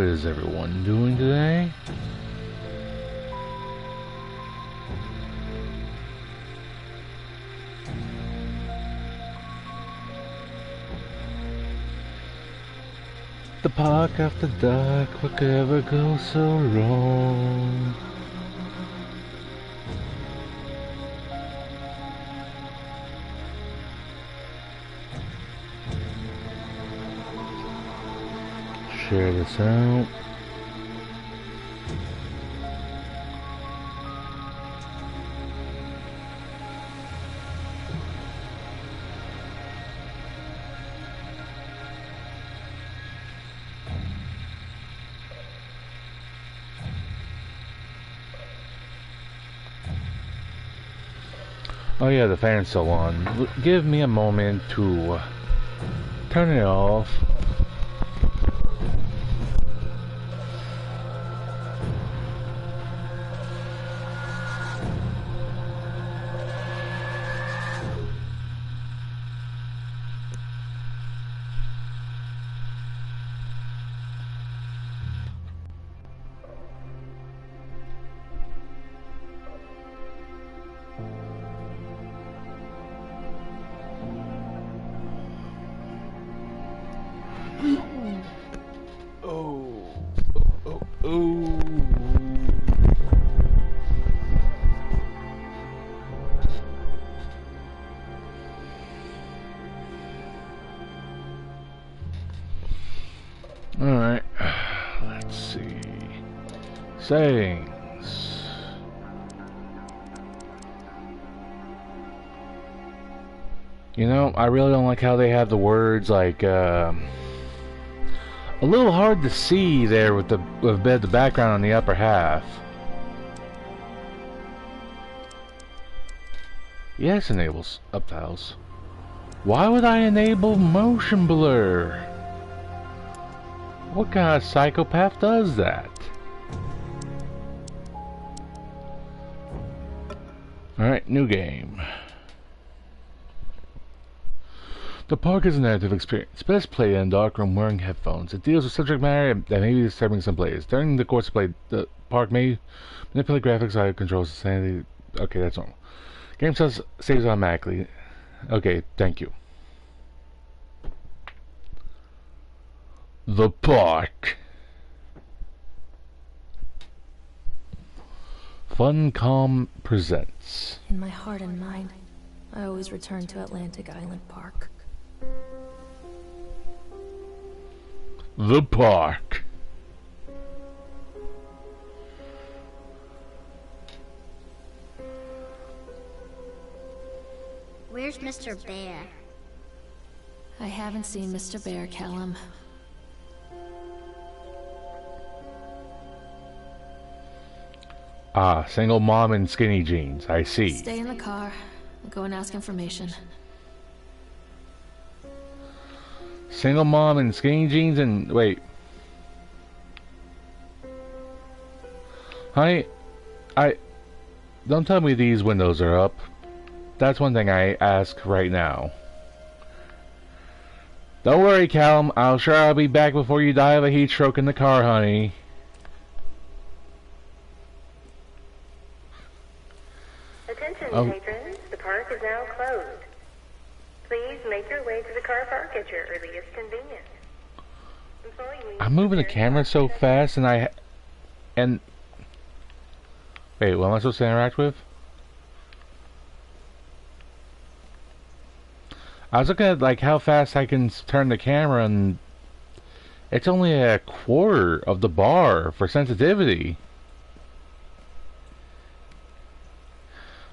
is everyone doing today? The park after dark, what could ever go so wrong? Share this out. Oh yeah, the fan's still on. Give me a moment to turn it off. Alright, let's see. Settings. You know, I really don't like how they have the words like, a little hard to see there with the background on the upper half. Yes, enables subtitles. Why would I enable motion blur? What kind of psychopath does that? Alright, new game. The park is an active experience. Best played in a dark room wearing headphones. It deals with subject matter that may be disturbing some players. During the course of play, the park may manipulate graphics, audio controls, sanity. Okay, that's normal. Game saves automatically. Okay, thank you. The park. Funcom presents. In my heart and mind, I always return to Atlantic Island Park. The park. Where's Mr. Bear? I haven't seen Mr. Bear, Callum. Ah, single mom in skinny jeans. I see. Stay in the car. I'll go and ask information. Single mom in skinny jeans and... wait. Honey, don't tell me these windows are up. That's one thing I ask right now. Don't worry, Callum. I'll be back before you die of a heat stroke in the car, honey. Attention, patrons. The park is now closed. Please make your way to the car park at your earliest convenience. I'm moving the camera so fast, and wait, what am I supposed to interact with? I was looking at like how fast I can turn the camera, and it's only a quarter of the bar for sensitivity.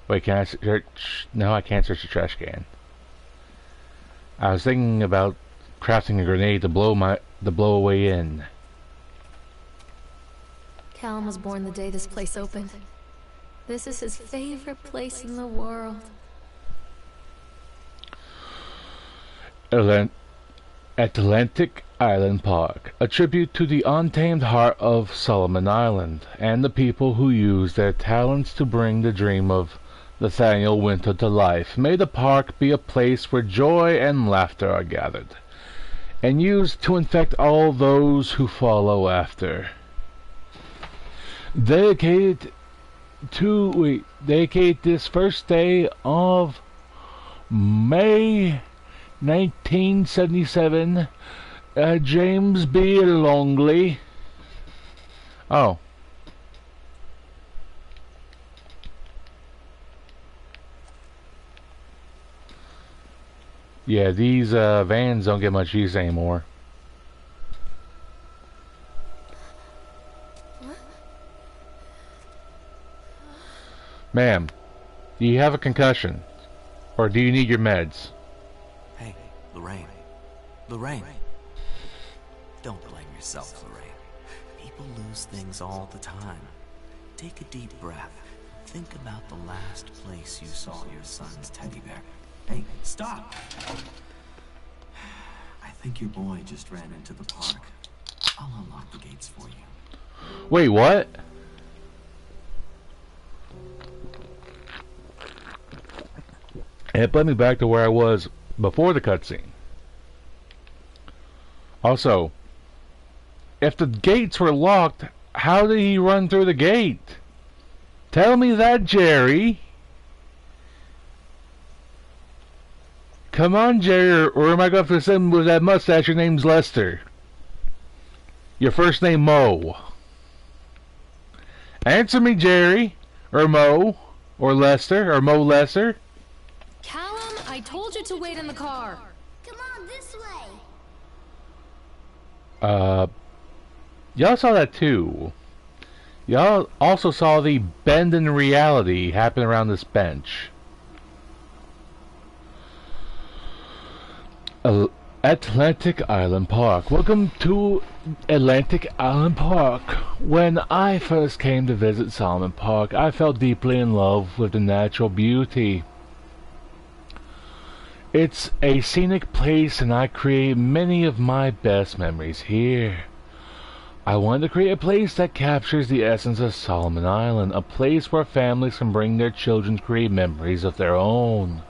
Wait, can I search? No, I can't search the trash can. I was thinking about crafting a grenade to blow a way in. Callum was born the day this place opened. This is his favorite place in the world. Atlantic Island Park, a tribute to the untamed heart of Solomon Island and the people who use their talents to bring the dream of Nathaniel Winter to life. May the park be a place where joy and laughter are gathered. and used to infect all those who follow after. Dedicate this first day of May 1977, James B. Longley. Oh. Yeah, these vans don't get much use anymore. Ma'am, do you have a concussion? Or do you need your meds? Hey, Lorraine. Lorraine. Don't blame yourself, Lorraine. People lose things all the time. Take a deep breath. Think about the last place you saw your son's teddy bear. Hey, stop! I think your boy just ran into the park. I'll unlock the gates for you. Wait, what? It put me back to where I was before the cutscene. Also, if the gates were locked, how did he run through the gate? Tell me that, Jerry. Come on, Jerry, or am I going to have to assume with that mustache your name's Lester? Your first name, Mo. Answer me, Jerry, or Mo, or Lester, or Mo Lester. Callum, I told you to wait in the car. Come on, this way. Y'all saw that too. Y'all also saw the bend in reality happen around this bench. Atlantic Island Park. Welcome to Atlantic Island Park. When I first came to visit Solomon Park, I fell deeply in love with the natural beauty. It's a scenic place and I create many of my best memories here. I wanted to create a place that captures the essence of Solomon Island, a place where families can bring their children to create memories of their own.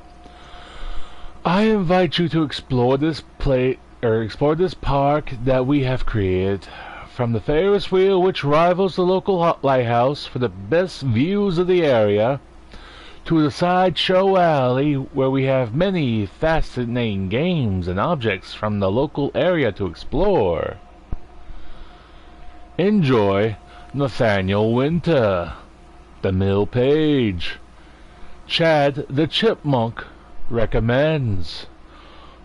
I invite you to explore this park that we have created, from the Ferris wheel, which rivals the local lighthouse for the best views of the area, to the sideshow alley, where we have many fascinating games and objects from the local area to explore. Enjoy Nathaniel Winter, the Mill Page, Chad the Chipmunk recommends.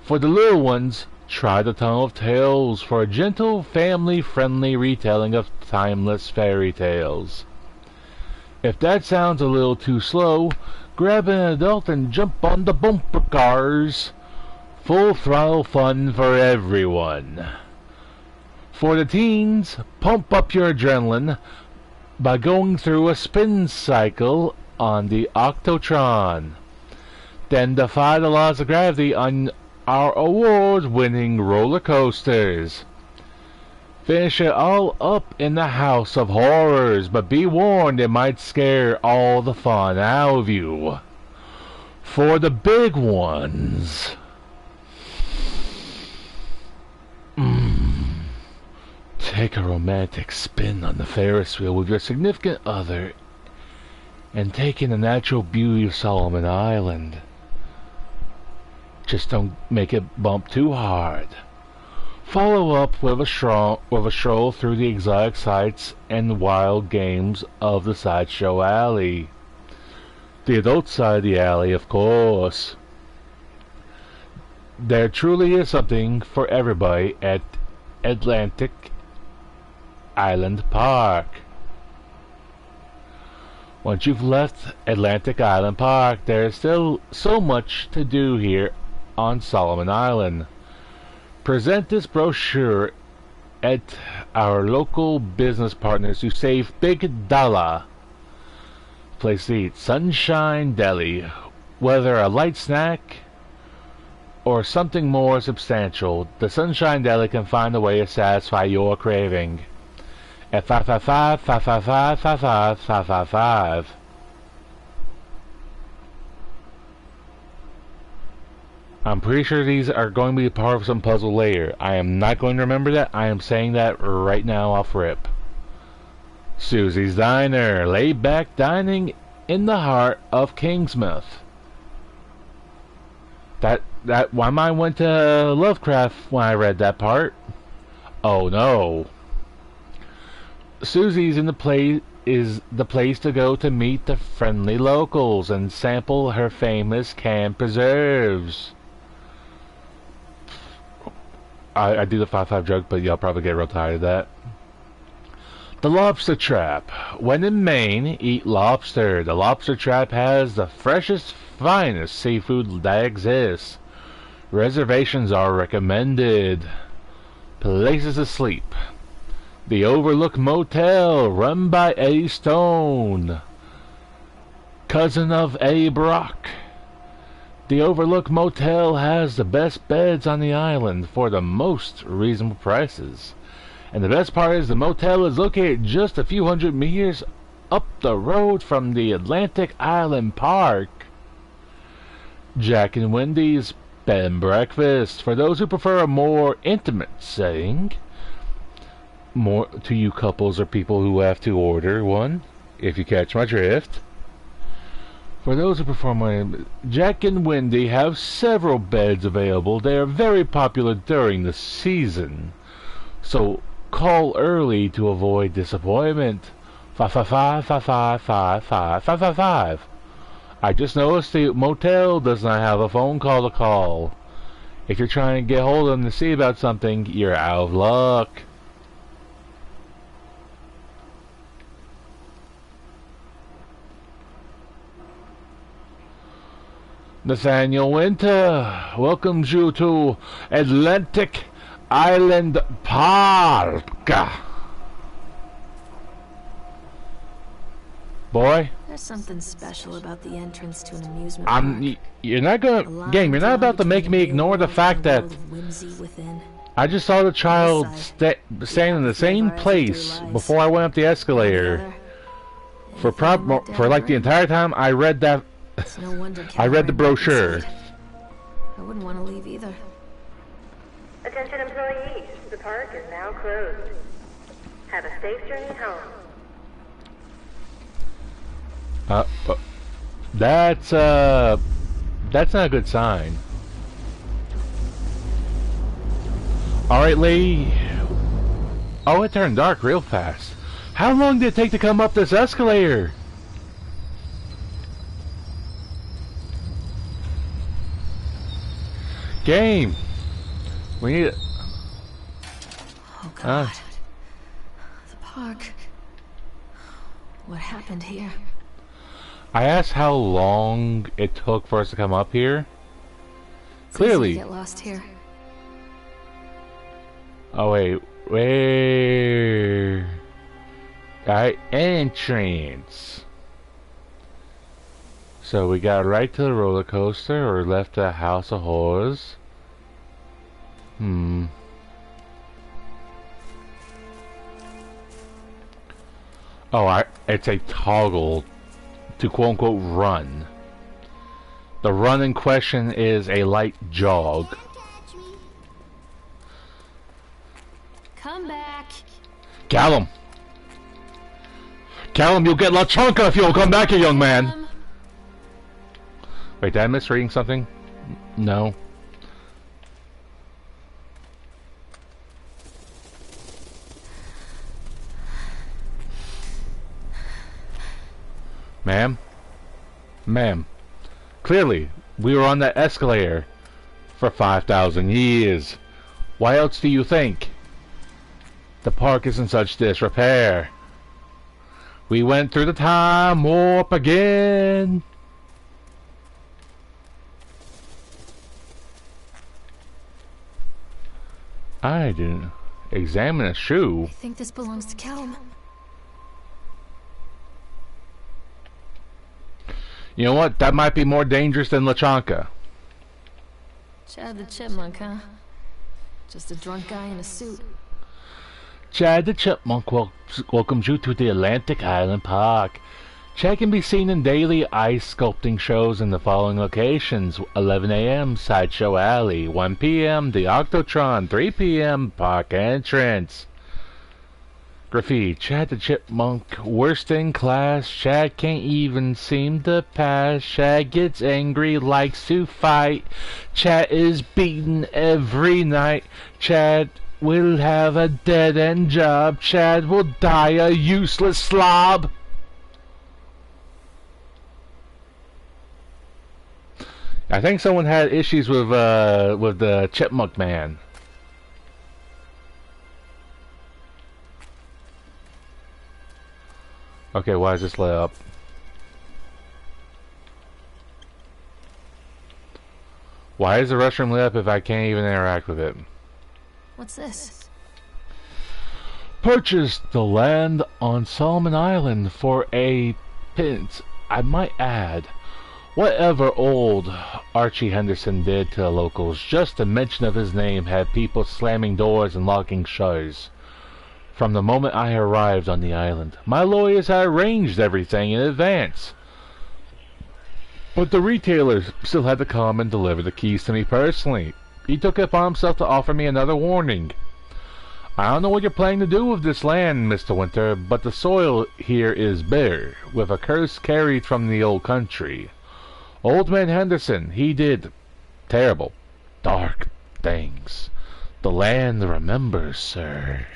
For the little ones, try the Tunnel of Tales for a gentle, family-friendly retelling of timeless fairy tales. If that sounds a little too slow, grab an adult and jump on the bumper cars. Full throttle fun for everyone. For the teens, pump up your adrenaline by going through a spin cycle on the Octotron. Then defy the laws of gravity on our award-winning roller coasters. Finish it all up in the House of Horrors, but be warned, it might scare all the fun out of you. For the big ones, take a romantic spin on the Ferris wheel with your significant other and take in the natural beauty of Solomon Island. Just don't make it bump too hard. Follow up with a stroll through the exotic sights and wild games of the sideshow alley. The adult side of the alley, of course. There truly is something for everybody at Atlantic Island Park. Once you've left Atlantic Island Park, there is still so much to do here on Solomon Island. Present this brochure at our local business partners who save big dollar. Place to eat: Sunshine Deli. Whether a light snack or something more substantial, the Sunshine Deli can find a way to satisfy your craving. At 555-555-555. I'm pretty sure these are going to be part of some puzzle later. I am not going to remember that. I am saying that right now off rip. Susie's Diner, laid back dining in the heart of Kingsmouth. That why my mind went to Lovecraft when I read that part. Oh no. Susie's in the place is the place to go to meet the friendly locals and sample her famous canned preserves. I do the 5-5 joke, but y'all probably get real tired of that. The Lobster Trap. When in Maine, eat lobster. The Lobster Trap has the freshest, finest seafood that exists. Reservations are recommended. Places to sleep. The Overlook Motel, run by Eddie Stone, cousin of Eddie Brock. The Overlook Motel has the best beds on the island for the most reasonable prices. And the best part is the motel is located just a few hundred meters up the road from the Atlantic Island Park. Jack and Wendy's Bed and Breakfast, for those who prefer a more intimate setting. More to you couples or people who have to order one, if you catch my drift. For those who prefer more, Jack and Wendy have several beds available. They are very popular during the season, so call early to avoid disappointment. 555-555-555. I just noticed the motel does not have a phone call to call. If you're trying to get hold of them to see about something, you're out of luck. Nathaniel Winter welcomes you to Atlantic Island Park. Boy, There's something special about the entrance to an amusement park. you're not gonna, game, you're not about to make me ignore the fact that I just saw the child standing in the same place before I went up the escalator. For like the entire time I read that. No wonder I read the brochure. I wouldn't want to leave either. Attention employees, the park is now closed. Have a safe journey home. That's not a good sign. Alright, Lee. Oh, it turned dark real fast. How long did it take to come up this escalator? Game. We need it. Oh God. The park. What happened here? I asked how long it took for us to come up here. It's Clearly. easy to get lost here. Oh wait, where? Alright, entrance. So we got right to the roller coaster or left to House of Horrors. Oh, it's a toggle to quote-unquote run. The run in question is a light jog. Come back. Callum! Callum, you'll get La Chonka if you don't come back here, young man! Wait, did I miss reading something? No. Ma'am? Ma'am. Clearly, we were on that escalator for 5,000 years. Why else do you think? The park is in such disrepair. We went through the time warp again. I didn't examine a shoe. I think this belongs to Callum. You know what? That might be more dangerous than Lachanka. Chad the Chipmunk, huh? Just a drunk guy in a suit. Chad the Chipmunk welcomes you to the Atlantic Island Park. Chad can be seen in daily ice sculpting shows in the following locations: 11 a.m. Sideshow Alley, 1 p.m. the Octotron, 3 p.m. Park Entrance. Graffiti: Chad the Chipmunk, worst in class. Chad can't even seem to pass. Chad gets angry, likes to fight. Chad is beaten every night. Chad will have a dead-end job. Chad will die a useless slob. I think someone had issues with the Chipmunk Man. Okay, why is this lit up? Why is the restroom lit up if I can't even interact with it? What's this? Purchase the land on Solomon Island for a pint, I might add. Whatever old Archie Henderson did to the locals, just the mention of his name had people slamming doors and locking shutters. From the moment I arrived on the island, my lawyers had arranged everything in advance. But the retailer still had to come and deliver the keys to me personally. He took it upon himself to offer me another warning. I don't know what you're planning to do with this land, Mr. Winter, but the soil here is bitter, with a curse carried from the old country. Old Man Henderson, he did terrible, dark things. The land remembers, sir.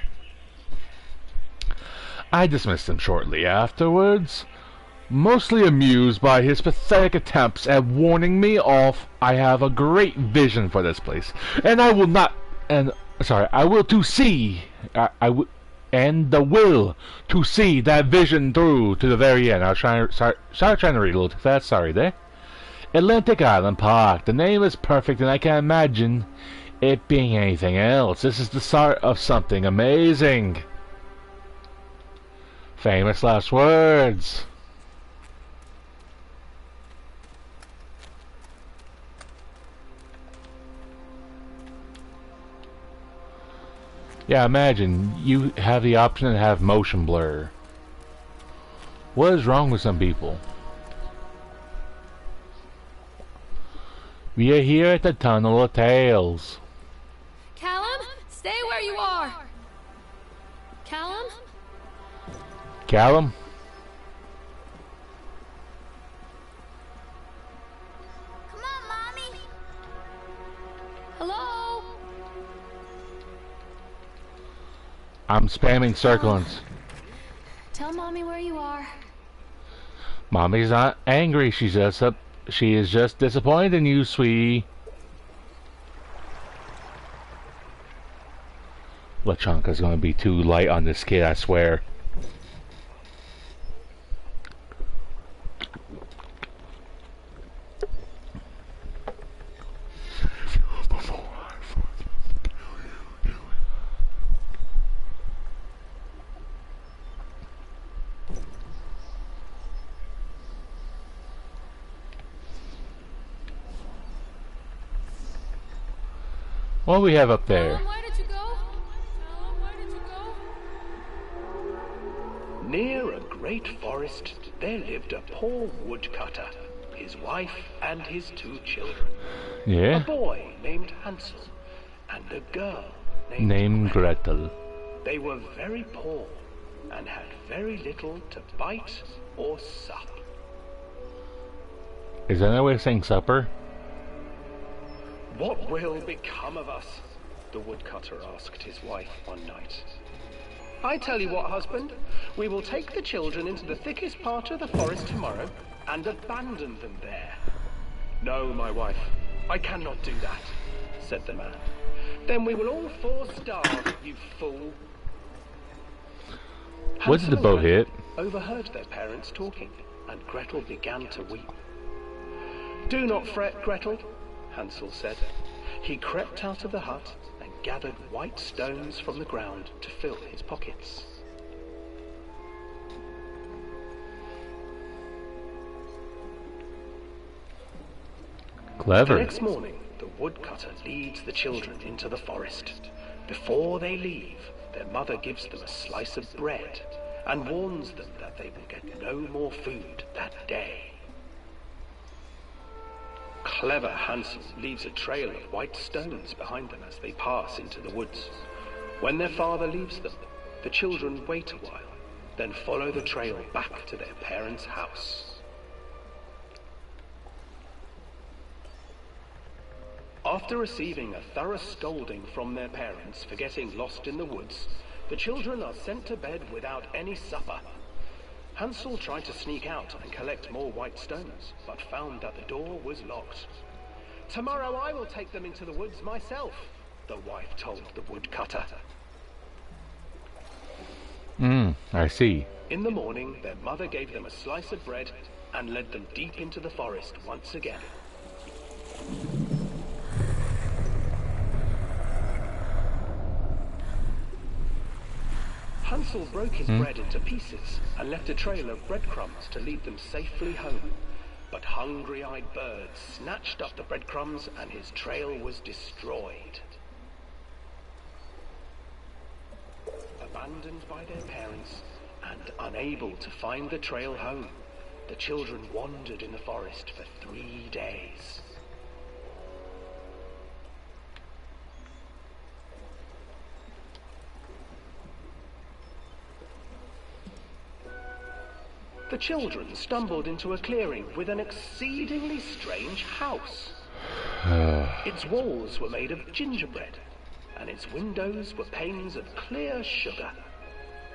I dismissed him shortly afterwards, mostly amused by his pathetic attempts at warning me off. I have a great vision for this place, and I will not, I will to see, the will to see that vision through to the very end. I was trying to read a little fast, sorry there. Atlantic Island Park, the name is perfect, and I can't imagine it being anything else. This is the start of something amazing. Famous last words. Yeah, imagine you have the option to have motion blur. What is wrong with some people? We are here at the Tunnel of Tales. Callum, stay where you are. Callum? Callum? Come on, Mommy. Hello? I'm spamming circles. Tell Mommy where you are. Mommy's not angry, she is just disappointed in you, sweetie. Lachanka's gonna be too light on this kid, I swear. What do we have up there? Callum, where did you go? Callum, where did you go? Near a great forest, there lived a poor woodcutter, his wife and his 2 children. Yeah? A boy named Hansel and a girl Named Gretel. They were very poor and had very little to bite or sup. Is that another way of saying supper? What will become of us? The woodcutter asked his wife one night. I tell you what, husband, we will take the children into the thickest part of the forest tomorrow and abandon them there. No, my wife, I cannot do that, said the man. Then we will all 4 starve, you fool. What did the boat hit? Overheard their parents talking, and Gretel began to weep. Do not fret, Gretel, Hansel said. He crept out of the hut and gathered white stones from the ground to fill his pockets. Clever. The next morning, the woodcutter leads the children into the forest. Before they leave, their mother gives them a slice of bread and warns them that they will get no more food that day. Clever Hansel leaves a trail of white stones behind them as they pass into the woods. When their father leaves them, the children wait a while, then follow the trail back to their parents' house. After receiving a thorough scolding from their parents for getting lost in the woods, the children are sent to bed without any supper. Hansel tried to sneak out and collect more white stones, but found that the door was locked. "Tomorrow I will take them into the woods myself," the wife told the woodcutter. I see. In the morning, their mother gave them a slice of bread and led them deep into the forest once again. Hansel broke his bread into pieces and left a trail of breadcrumbs to lead them safely home. But hungry-eyed birds snatched up the breadcrumbs and his trail was destroyed. Abandoned by their parents and unable to find the trail home, the children wandered in the forest for 3 days. The children stumbled into a clearing with an exceedingly strange house. Its walls were made of gingerbread, and its windows were panes of clear sugar.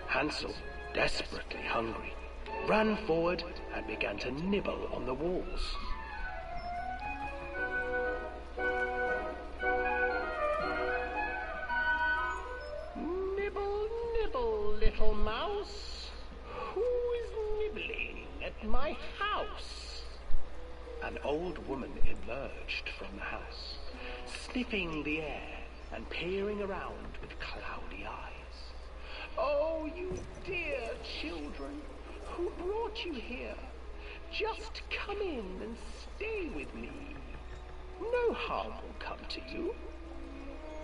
Hansel, desperately hungry, ran forward and began to nibble on the walls. "Nibble, nibble, little mouse. Who is nibbling at my house?" An old woman emerged from the house, sniffing the air and peering around with cloudy eyes. "Oh, you dear children, who brought you here? Just come in and stay with me. No harm will come to you."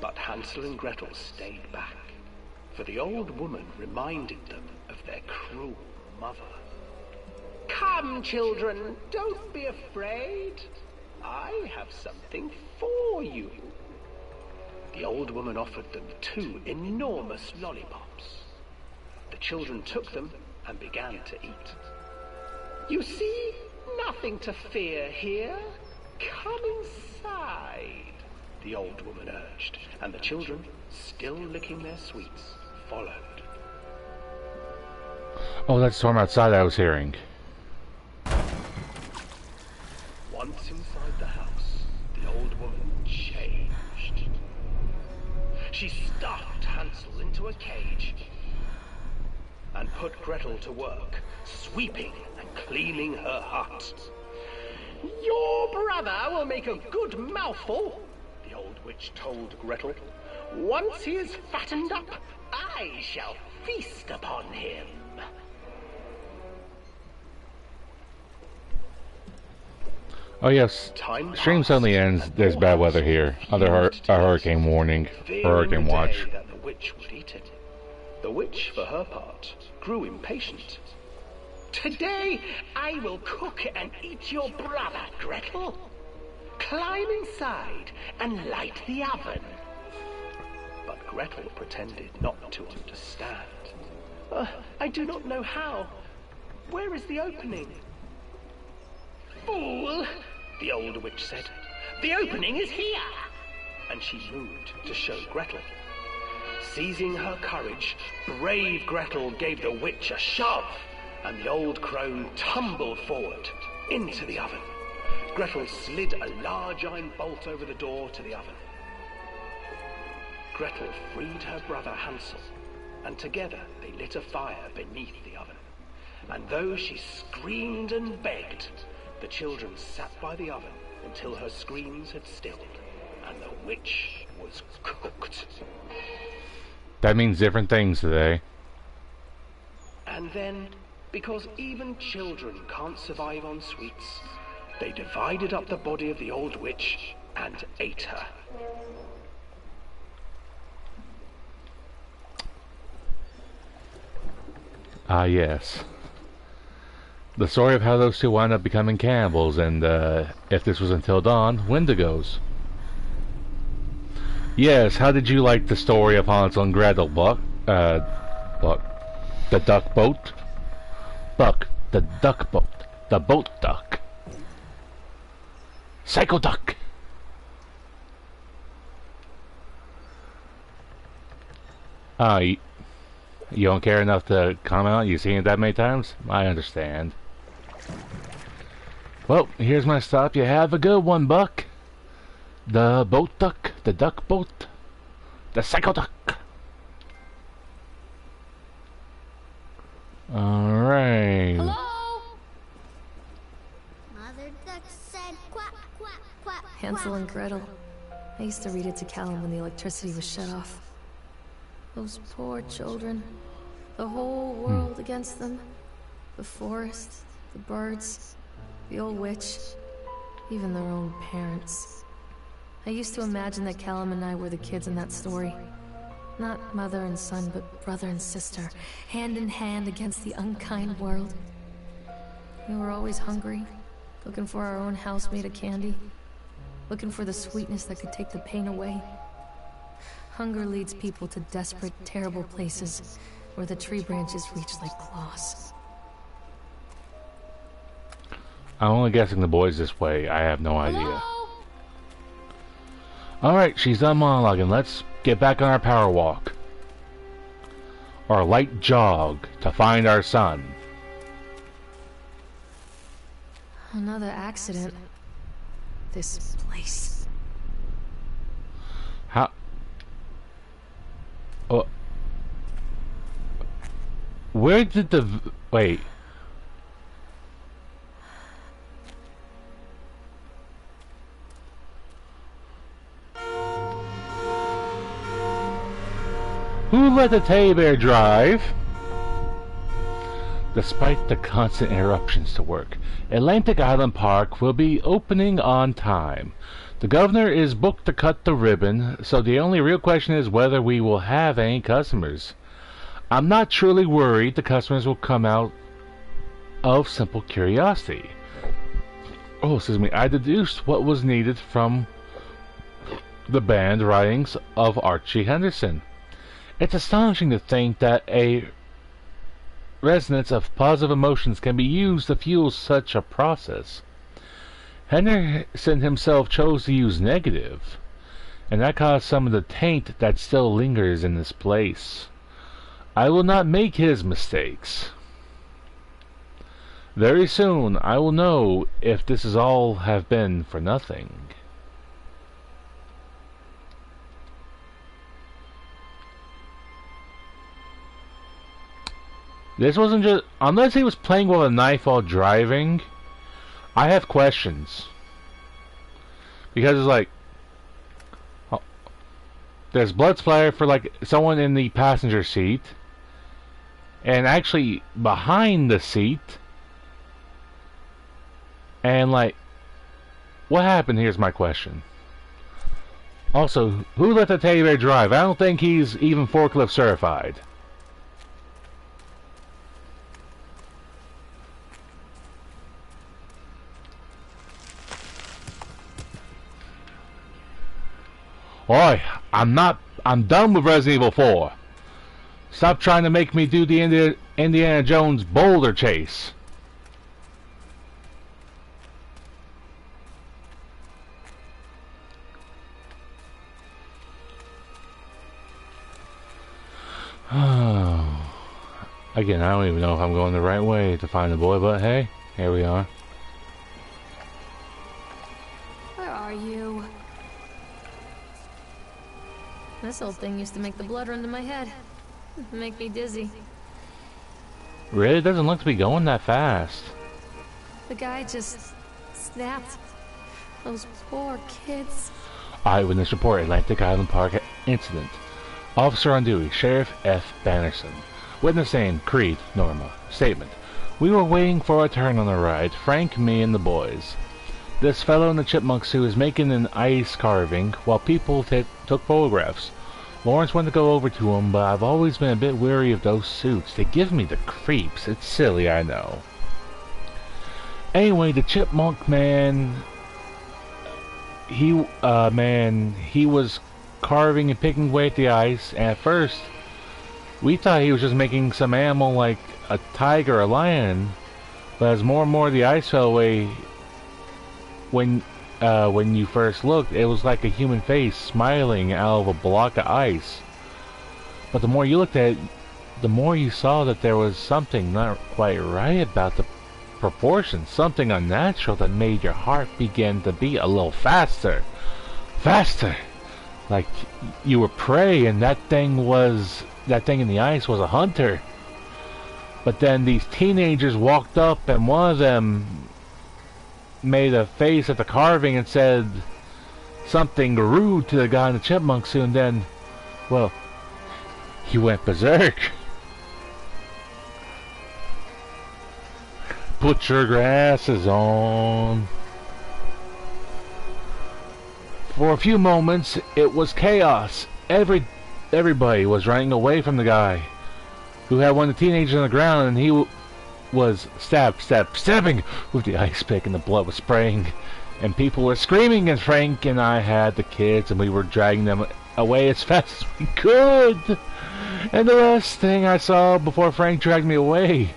But Hansel and Gretel stayed back, for the old woman reminded them of their cruel mother. "Come, children, don't be afraid. I have something for you." The old woman offered them 2 enormous lollipops. The children took them and began to eat. "You see, nothing to fear here. Come inside," the old woman urged, and the children, still licking their sweets, followed. Oh, that's the storm outside I was hearing. Once inside the house, the old woman changed. She stuffed Hansel into a cage and put Gretel to work, sweeping and cleaning her hut. "Your brother will make a good mouthful," the old witch told Gretel. "Once he is fattened up, I shall feast upon him." Oh yes, stream suddenly ends. There's bad weather here. A hurricane warning. Hurricane watch. That the witch would eat him. The witch, for her part, grew impatient. "Today I will cook and eat your brother, Gretel. Climb inside and light the oven." But Gretel pretended not to understand. "I do not know how. Where is the opening?" "Fool," the old witch said. "The opening is here." And she moved to show Gretel. Seizing her courage, brave Gretel gave the witch a shove, and the old crone tumbled forward into the oven. Gretel slid a large iron bolt over the door to the oven. Gretel freed her brother Hansel, and together they lit a fire beneath the oven. And though she screamed and begged, the children sat by the oven until her screams had stilled, and the witch was cooked. That means different things today. And then, because even children can't survive on sweets, they divided up the body of the old witch and ate her. Ah, yes. The story of how those two wound up becoming cannibals, and if this was Until Dawn, Wendigos. Yes, how did you like the story of Hansel and Gretel, Buck? Buck. The duck boat? Buck, the duck boat. The boat duck. Psycho duck! You don't care enough to comment on it? You've seen it that many times? I understand. Well, here's my stop. You have a good one, Buck. The boat duck. The duck boat. The psycho duck. Alright. Hello? Mother duck said quack, quack, quack, Hansel and Gretel. I used to read it to Callum when the electricity was shut off. Those poor children. The whole world against them. The forest, the birds, the old witch, even their own parents. I used to imagine that Callum and I were the kids in that story. Not mother and son, but brother and sister, hand in hand against the unkind world. We were always hungry, looking for our own house made of candy, looking for the sweetness that could take the pain away. Hunger leads people to desperate, terrible places where the tree branches reach like claws. I'm only guessing the boy's this way. I have no idea. Alright, she's done monologuing. Let's get back on our power walk. Or light jog to find our son. Another accident. This place. How? Oh. Where did the... Wait. Who let the teddy bear drive? Despite the constant interruptions to work, Atlantic Island Park will be opening on time. The governor is booked to cut the ribbon, so the only real question is whether we will have any customers. I'm not truly worried the customers will come out of simple curiosity. Oh, excuse me, I deduced what was needed from the band writings of Archie Henderson. It's astonishing to think that a resonance of positive emotions can be used to fuel such a process. Henderson himself chose to use negative, and that caused some of the taint that still lingers in this place. I will not make his mistakes. Very soon I will know if this is all have been for nothing. This wasn't just... Unless he was playing with a knife while driving, I have questions. Because it's like... Oh, there's blood splatter for like someone in the passenger seat. And actually behind the seat. And like... What happened? Here's my question. Also, who let the teddy bear drive? I don't think he's even forklift certified. Oi, I'm done with Resident Evil 4. Stop trying to make me do the Indiana Jones boulder chase. Again, I don't even know if I'm going the right way to find the boy, but hey, here we are. Where are you? This old thing used to make the blood run to my head. Make me dizzy. Really? It doesn't look to be going that fast. The guy just snapped. Those poor kids. Eyewitness report, Atlantic Island Park incident. Officer on duty, Sheriff F. Bannerson. Witness name, Creed, Norma. Statement. We were waiting for a turn on the ride, Frank, me, and the boys. This fellow in the chipmunk suit is making an ice carving while people took photographs. Lawrence wanted to go over to him, but I've always been a bit weary of those suits. They give me the creeps. It's silly, I know. Anyway, the Chipmunk man, he was carving and picking away at the ice, and at first, we thought he was just making some animal like a tiger or a lion, but as more and more of the ice fell away, when you first looked, it was like a human face smiling out of a block of ice. But the more you looked at it, the more you saw that there was something not quite right about the proportions, something unnatural that made your heart begin to beat a little faster. Faster! Like you were prey and that thing in the ice was a hunter. But then these teenagers walked up and one of them made a face at the carving and said something rude to the guy in the chipmunk suit, and then, well, he went berserk. Put your glasses on. For a few moments, it was chaos. Everybody was running away from the guy who had one of the teenagers on the ground, and he was stabbing with the ice pick, and the blood was spraying, and people were screaming, and Frank and I had the kids, and we were dragging them away as fast as we could. And the last thing I saw before Frank dragged me away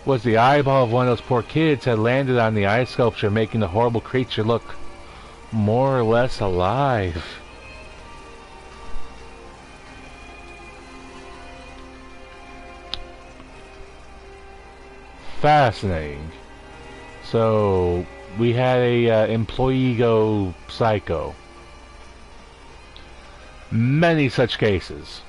was the eyeball of one of those poor kids had landed on the ice sculpture, making the horrible creature look more or less alive. Fascinating. So we had a employee go psycho. Many such cases.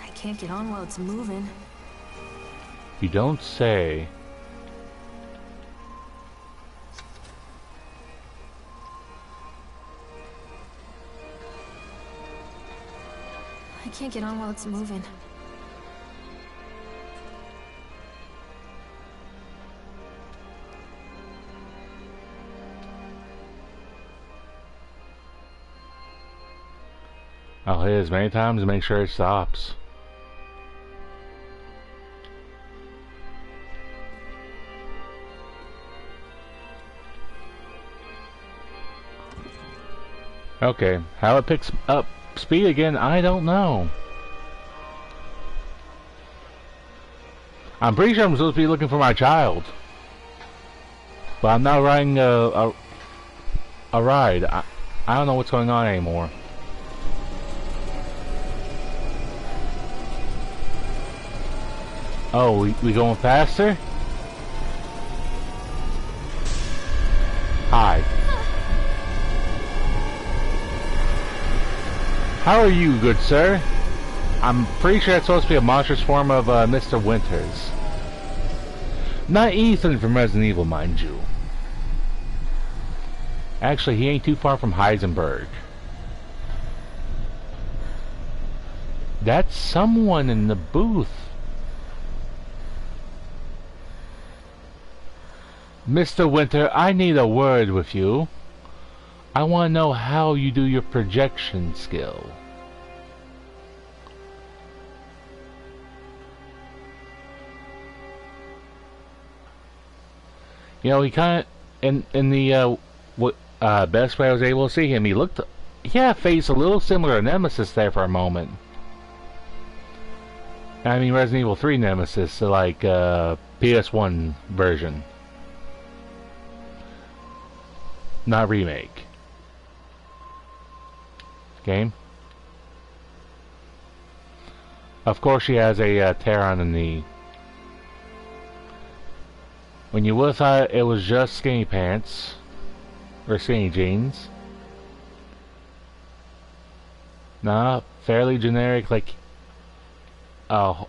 I can't get on while it's moving. You don't say. I can't get on while it's moving. I'll hit it as many times to make sure it stops. Okay, how it picks up speed again, I don't know. I'm pretty sure I'm supposed to be looking for my child, but I'm not riding a ride. I don't know what's going on anymore. Oh, we going faster? Hi. How are you, good sir? I'm pretty sure that's supposed to be a monstrous form of Mr. Winters. Not Ethan from Resident Evil, mind you. Actually, he ain't too far from Heisenberg. That's someone in the booth. Mr. Winter, I need a word with you. I want to know how you do your projection skill. You know, he kind of, in the best way I was able to see him, he had a face a little similar to Nemesis there for a moment. I mean Resident Evil 3 Nemesis, so like PS1 version. Not remake. Game. Of course she has a tear on the knee. When you would have thought it was just skinny pants. Or skinny jeans. Nah, fairly generic, like a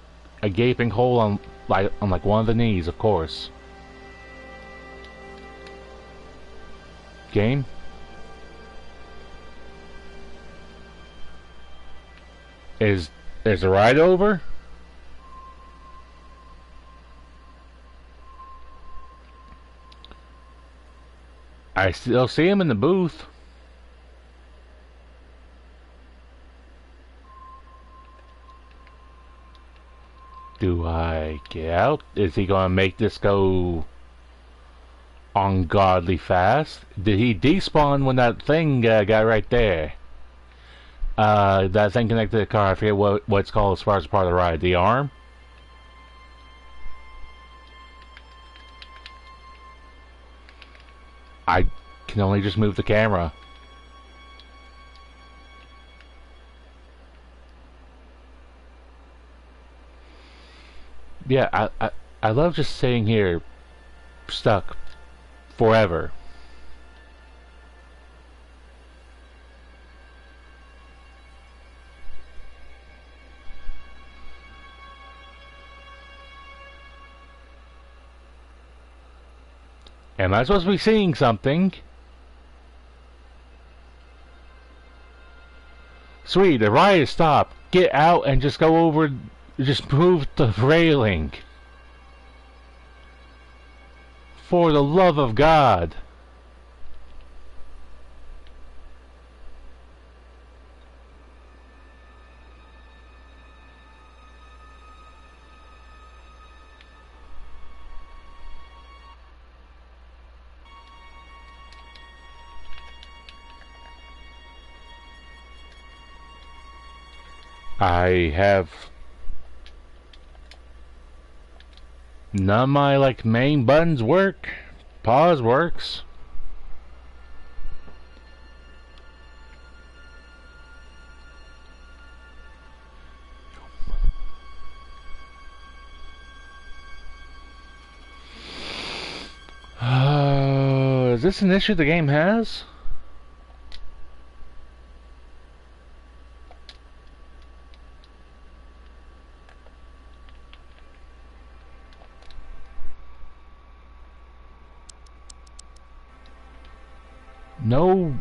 gaping hole on like one of the knees, of course. Game? Is the ride over? I still see him in the booth. Do I get out? Is he gonna make this go ungodly fast? Did he despawn when that thing got right there? That thing connected to the car. I forget what it's called as far as part of the ride. The arm? I can only just move the camera. Yeah, I love just sitting here stuck forever. Am I supposed to be seeing something? Sweet, the ride is stopped. Get out and just go over, just move the railing. For the love of God. I have none of my main buttons work. Pause works. Is this an issue the game has? No,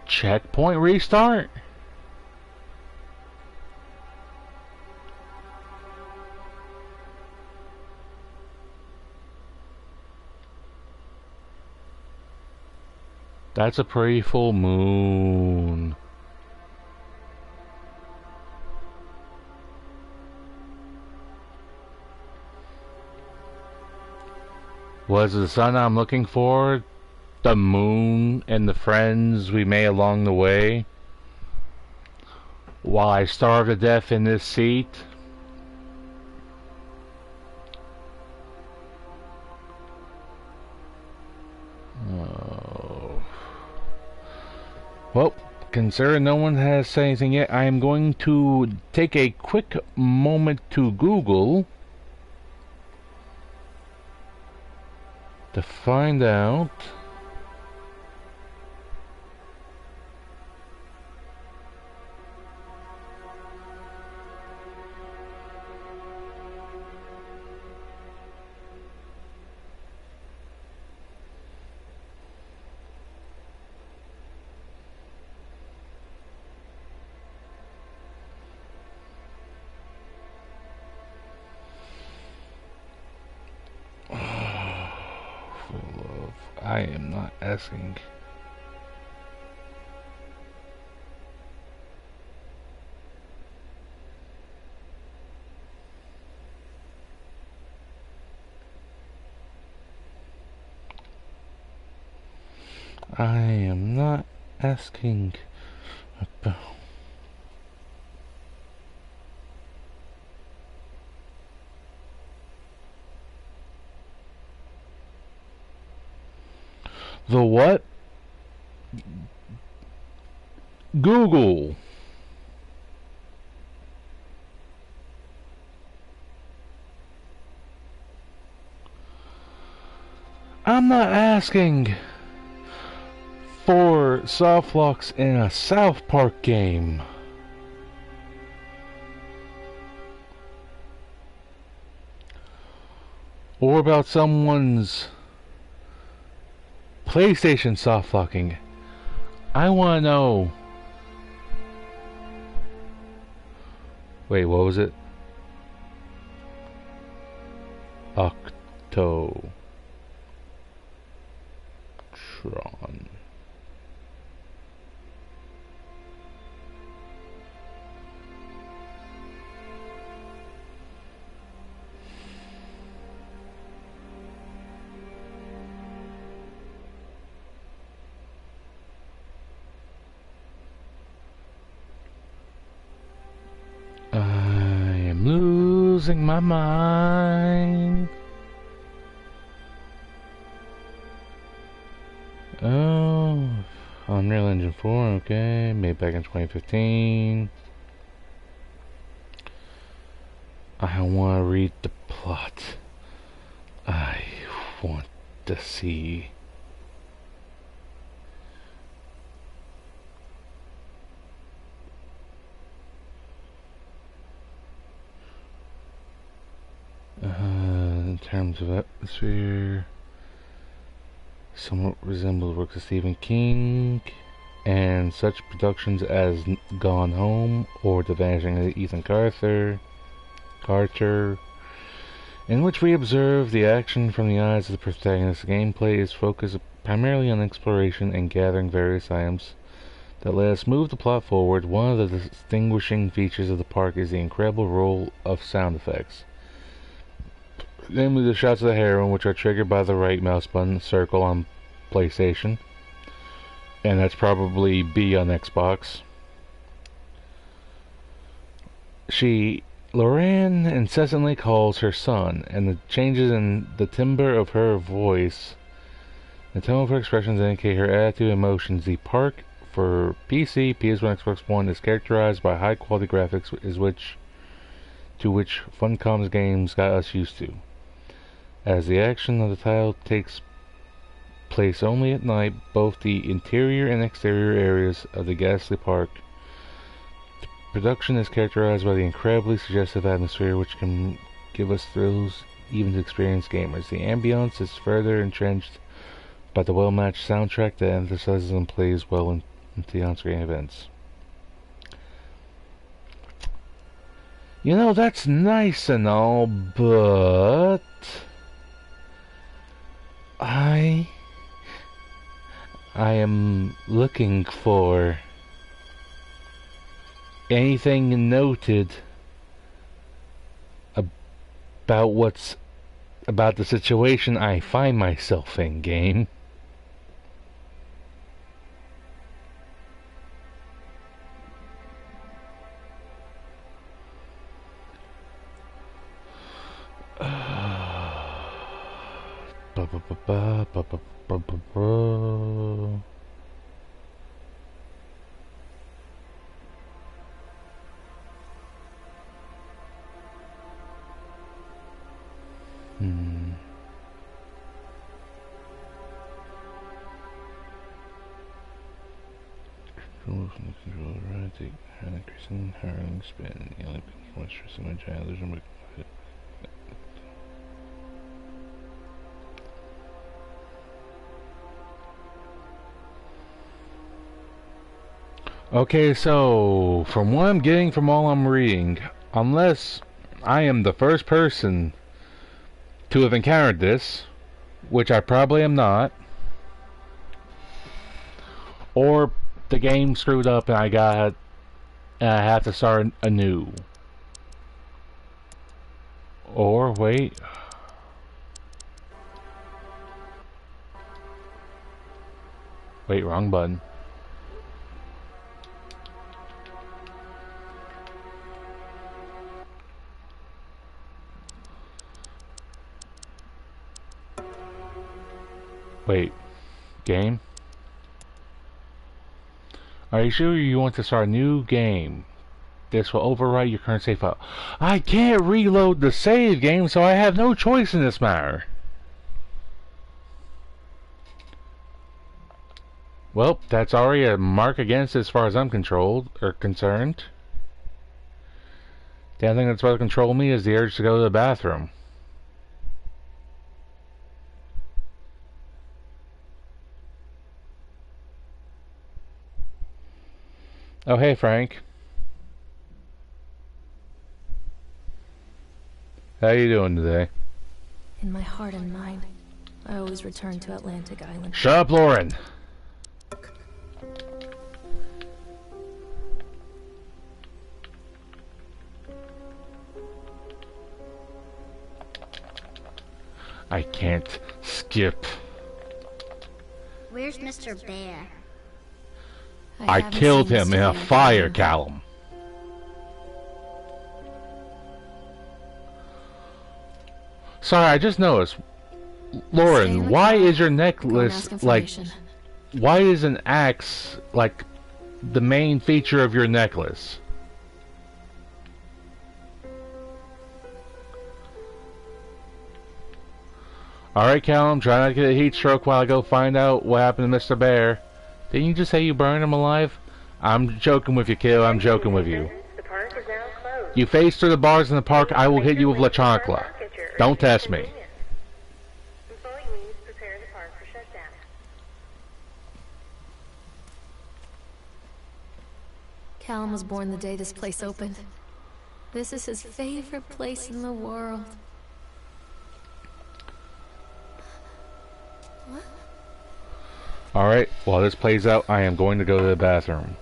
checkpoint restart? That's a pretty full moon. Was it the sun I'm looking for? The moon and the friends we made along the way? While I starve to death in this seat? Oh. Well, considering no one has said anything yet, I am going to take a quick moment to Google to find out I am not asking. I am not asking about. The what? Google. I'm not asking for soft locks in a South Park game. Or about someone's PlayStation soft locking. I want to know. Wait, what was it? Octo. Tron. I am losing my mind. Oh, Unreal Engine 4, okay, made back in 2015. I want to read the plot. I want to see. In terms of atmosphere, somewhat resembles works of Stephen King and such productions as Gone Home or The Vanishing of Ethan Carter, in which we observe the action from the eyes of the protagonist. The gameplay is focused primarily on exploration and gathering various items that let us move the plot forward. One of the distinguishing features of the park is the incredible role of sound effects, namely the shots of the heroine, which are triggered by the right mouse button circle on PlayStation, and that's probably B on Xbox. Lorraine incessantly calls her son, and the changes in the timbre of her voice, the tone of her expressions indicate her attitude and emotions. The park for PC, PS1, Xbox One is characterized by high quality graphics, to which Funcom's games got us used to. As the action of the title takes place only at night, both the interior and exterior areas of the ghastly park, the production is characterized by the incredibly suggestive atmosphere which can give us thrills even to experienced gamers. The ambience is further entrenched by the well-matched soundtrack that emphasizes and plays well into the on-screen events. You know, that's nice and all, but I am looking for anything noted about the situation I find myself in, game. Control erratic, increasing hurling spin, the only stress in my giant illusion. Okay, so from what I'm getting from all I'm reading, unless I am the first person to have encountered this, which I probably am not, or the game screwed up and I have to start anew. Or wait. Wait, wrong button. Wait, game? Are you sure you want to start a new game? This will overwrite your current save file. I can't reload the save game, so I have no choice in this matter. Well, that's already a mark against it as far as I'm concerned. The only thing that's about to control me is the urge to go to the bathroom. Oh, hey, Frank. How you doing today? In my heart and mind, I always return to Atlantic Island. Shut up, Lauren. I can't skip. Where's Mr. Bear? I haven't killed seen him Mr. in a Bear fire, again. Callum. Sorry, I just noticed. Stay Lauren, in the why car. is your Go and ask necklace like... information. Why is an axe like the main feature of your necklace? Alright, Callum, try not to get a heat stroke while I go find out what happened to Mr. Bear. Didn't you just say you burned him alive? I'm joking with you, kid. I'm joking with you. The park is now closed. You phase through the bars in the park, I will hit you with La Chancla. Don't test me. Employees prepare the park for shutdown. Callum was born the day this place opened. This is his favorite place in the world. Alright, while this plays out, I am going to go to the bathroom.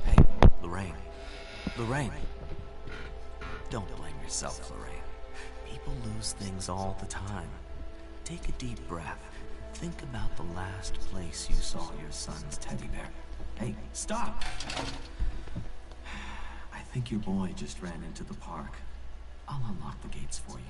Hey, Lorraine. Lorraine. Don't blame yourself, Lorraine. People lose things all the time. Take a deep breath. Think about the last place you saw your son's teddy bear. Hey, stop! I think your boy just ran into the park. I'll unlock the gates for you.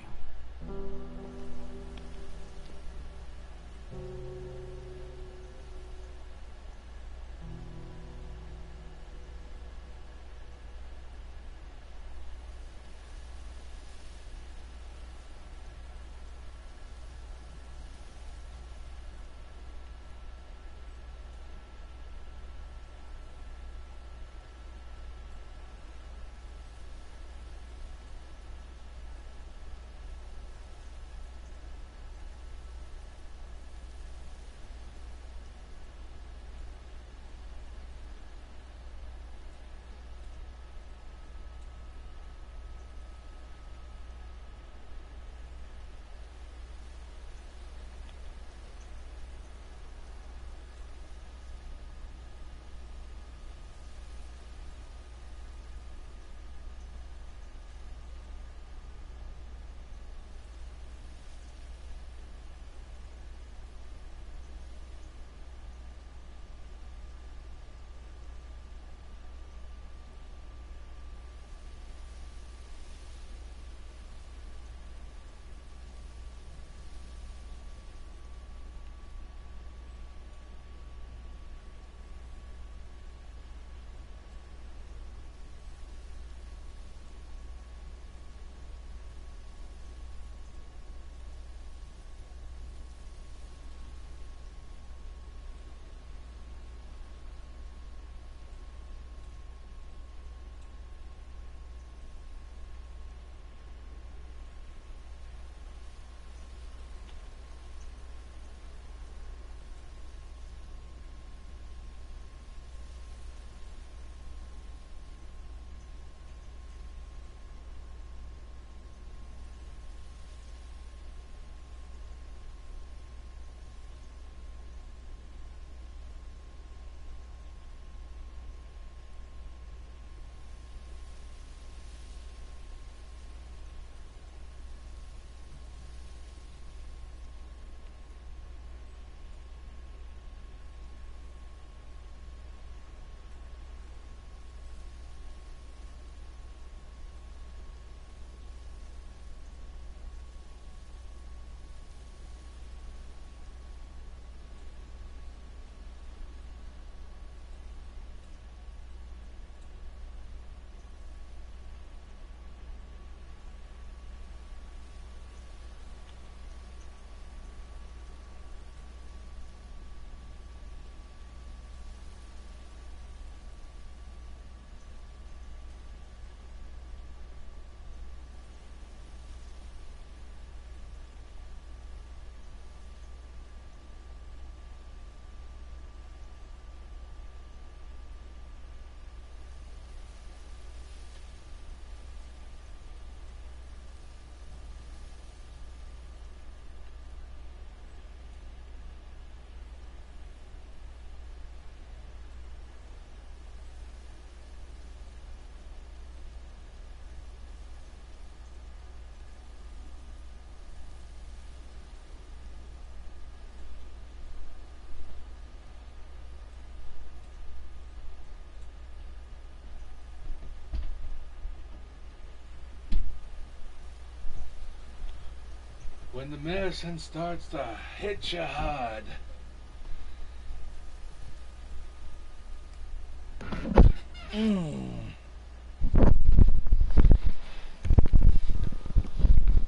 When the medicine starts to hit you hard.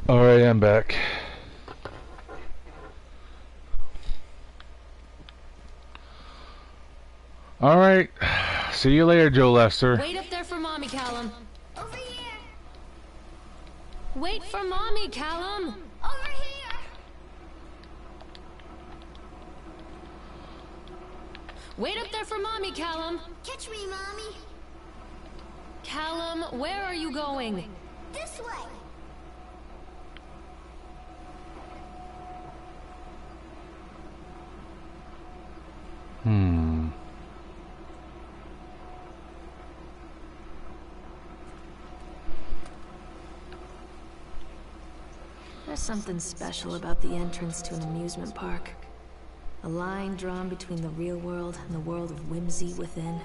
Alright, I'm back. Alright. See you later, Joe Lester. Wait up there for Mommy, Callum. Over here. Wait for Mommy, Callum. Over here. Wait up there for Mommy, Callum. Catch me, Mommy. Callum, where are you going? This way. There's something special about the entrance to an amusement park. A line drawn between the real world and the world of whimsy within.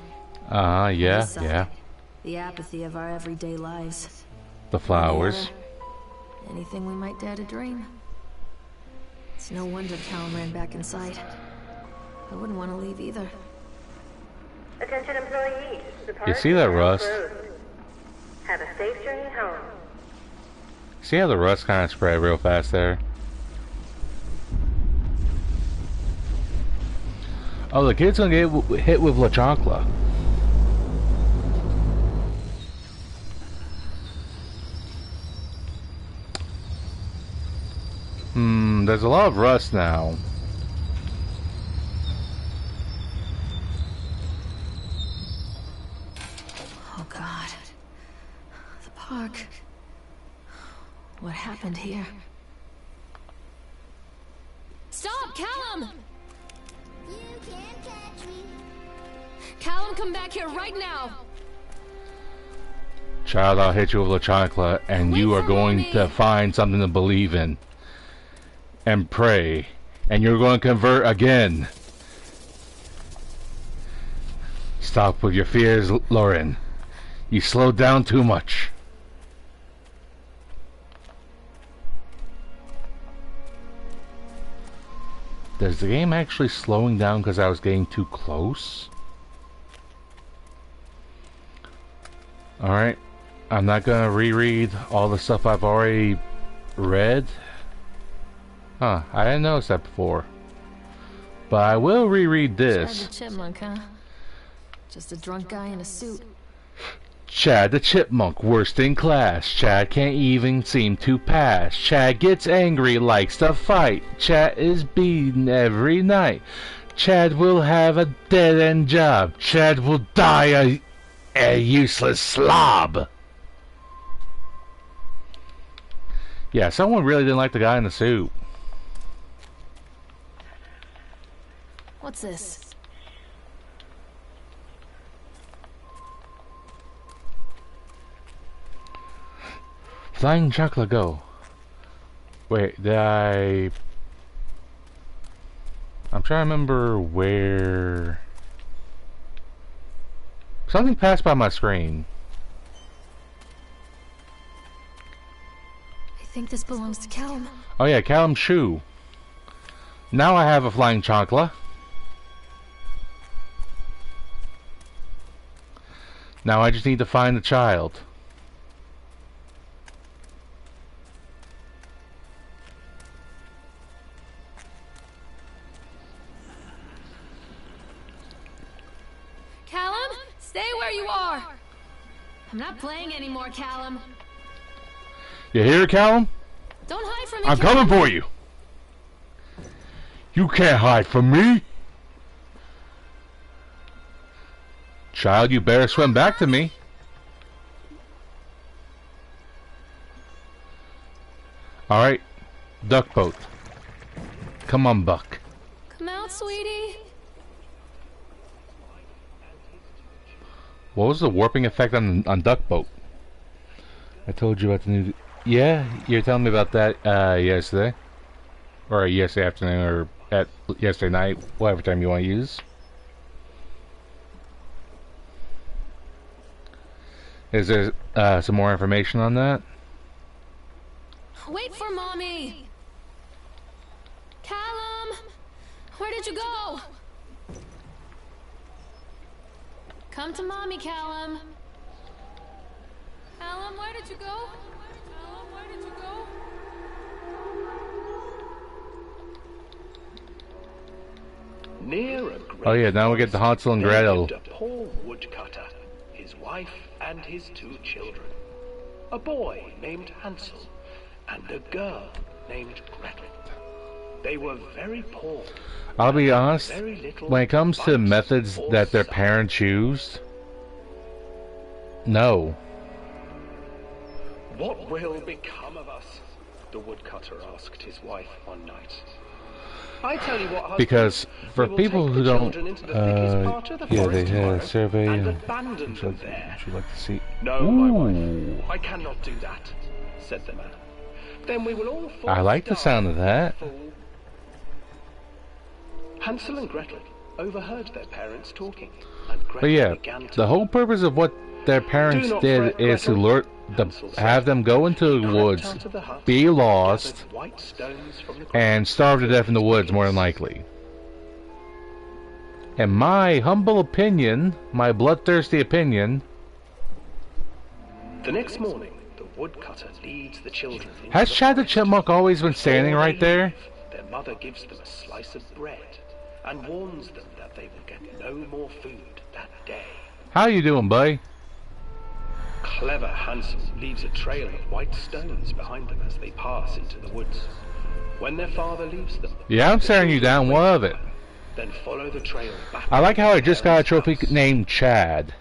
Yeah, Beside, yeah. The apathy of our everyday lives. The flowers. Anything we might dare to dream. It's no wonder Callum ran back inside. I wouldn't want to leave either. Attention employees. The park You see that is now rust? closed. Have a safe journey home. See how the rust kind of spread real fast there? Oh, the kid's gonna get hit with La Chancla. There's a lot of rust now. Oh God. The park. What happened here? Stop, Callum! You can't catch me. Callum, come back here right now! Child, I'll hit you with La Chancla, and you Wait are for going Mommy. to find something to believe in. And pray. And you're going to convert again. Stop with your fears, Lauren. You slowed down too much. Is the game actually slowing down because I was getting too close? Alright. I'm not gonna reread all the stuff I've already read. Huh, I didn't notice that before. But I will reread Chad this. the Chipmunk, huh? Just a drunk guy in a suit. Chad the Chipmunk, worst in class. Chad can't even seem to pass. Chad gets angry, likes to fight. Chad is beaten every night. Chad will have a dead-end job. Chad will die a useless slob. Yeah, someone really didn't like the guy in the suit. What's this? Flying Chocolate Go. Wait, did I... I'm trying to remember where... Something passed by my screen. I think this belongs to Callum. Oh yeah, Callum Shoe. Now I have a Flying Chancla. Now I just need to find the child. Callum, stay where you are! I'm not playing anymore, Callum. You hear, Callum? Don't hide from me, I'm Callum. coming for you. You can't hide from me. Child, you better swim back to me. Alright, duck boat. Come on, Buck. Come out, sweetie. What was the warping effect on duck boat? I told you about the new... Yeah, you're telling me about that yesterday. Or yesterday afternoon, or at yesterday night, whatever time you want to use. Is there some more information on that? Wait for Mommy. Callum! Where did you go? Come to mommy, Callum. Callum, where did you go? Callum, where did you go? Near a great Oh yeah, now we get the Hansel and there Gretel. lived a poor woodcutter, his wife and his 2 children. A boy named Hansel and a girl named Gretel. They were very poor. I'll be honest, Very little when it comes to bite methods or that their sup. parents used, no. What will become of us? The woodcutter asked his wife one night. I tell you what, husband, Because for we will people take who the don't, children into the thickest part of the yeah, they forest had tomorrow a survey and and abandon them there. would you like to see? No, my wife, Ooh, I cannot do that, said the man. Then we will all fall I like to the sound of die, that. fool. Hansel and Gretel overheard their parents talking, and Gretel But yeah, began to the whole purpose of what their parents Do not did fret, is to Gretel, lure, Hansel said. have them go into the Crept woods, out of the hut, be lost, gathered white stones from the ground, and starve to death in the woods, more than likely. In my humble opinion, my bloodthirsty opinion, The next morning, the woodcutter leads the children into has the Chad the forest. Chipmunk always been standing Before they right there? leave, their mother gives them a slice of bread and warns them that they will get no more food that day. How you doing, buddy? Clever Hansel leaves a trail of white stones behind them as they pass into the woods. When their father leaves them, Yeah, I'm the staring you children down. What wait of it? for them, then follow the trail back. I like how I to just their got a trophy house. named Chad.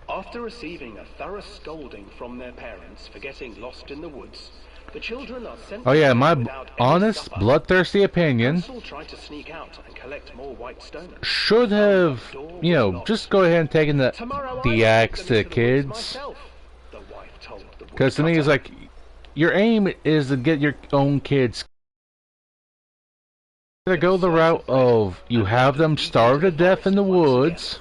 After receiving a thorough scolding from their parents for getting lost in the woods, the children are sent Oh yeah, home my without any honest, supper. bloodthirsty opinion Hansel tried to sneak out and collect more white stones. should have, you know, just go ahead and taken Tomorrow I will the axe take to them the into the woods kids. myself, the wife told the Because to me, it's woodcutter. like, your aim is to get your own kids. Either go the route of you have them starve to death in the woods.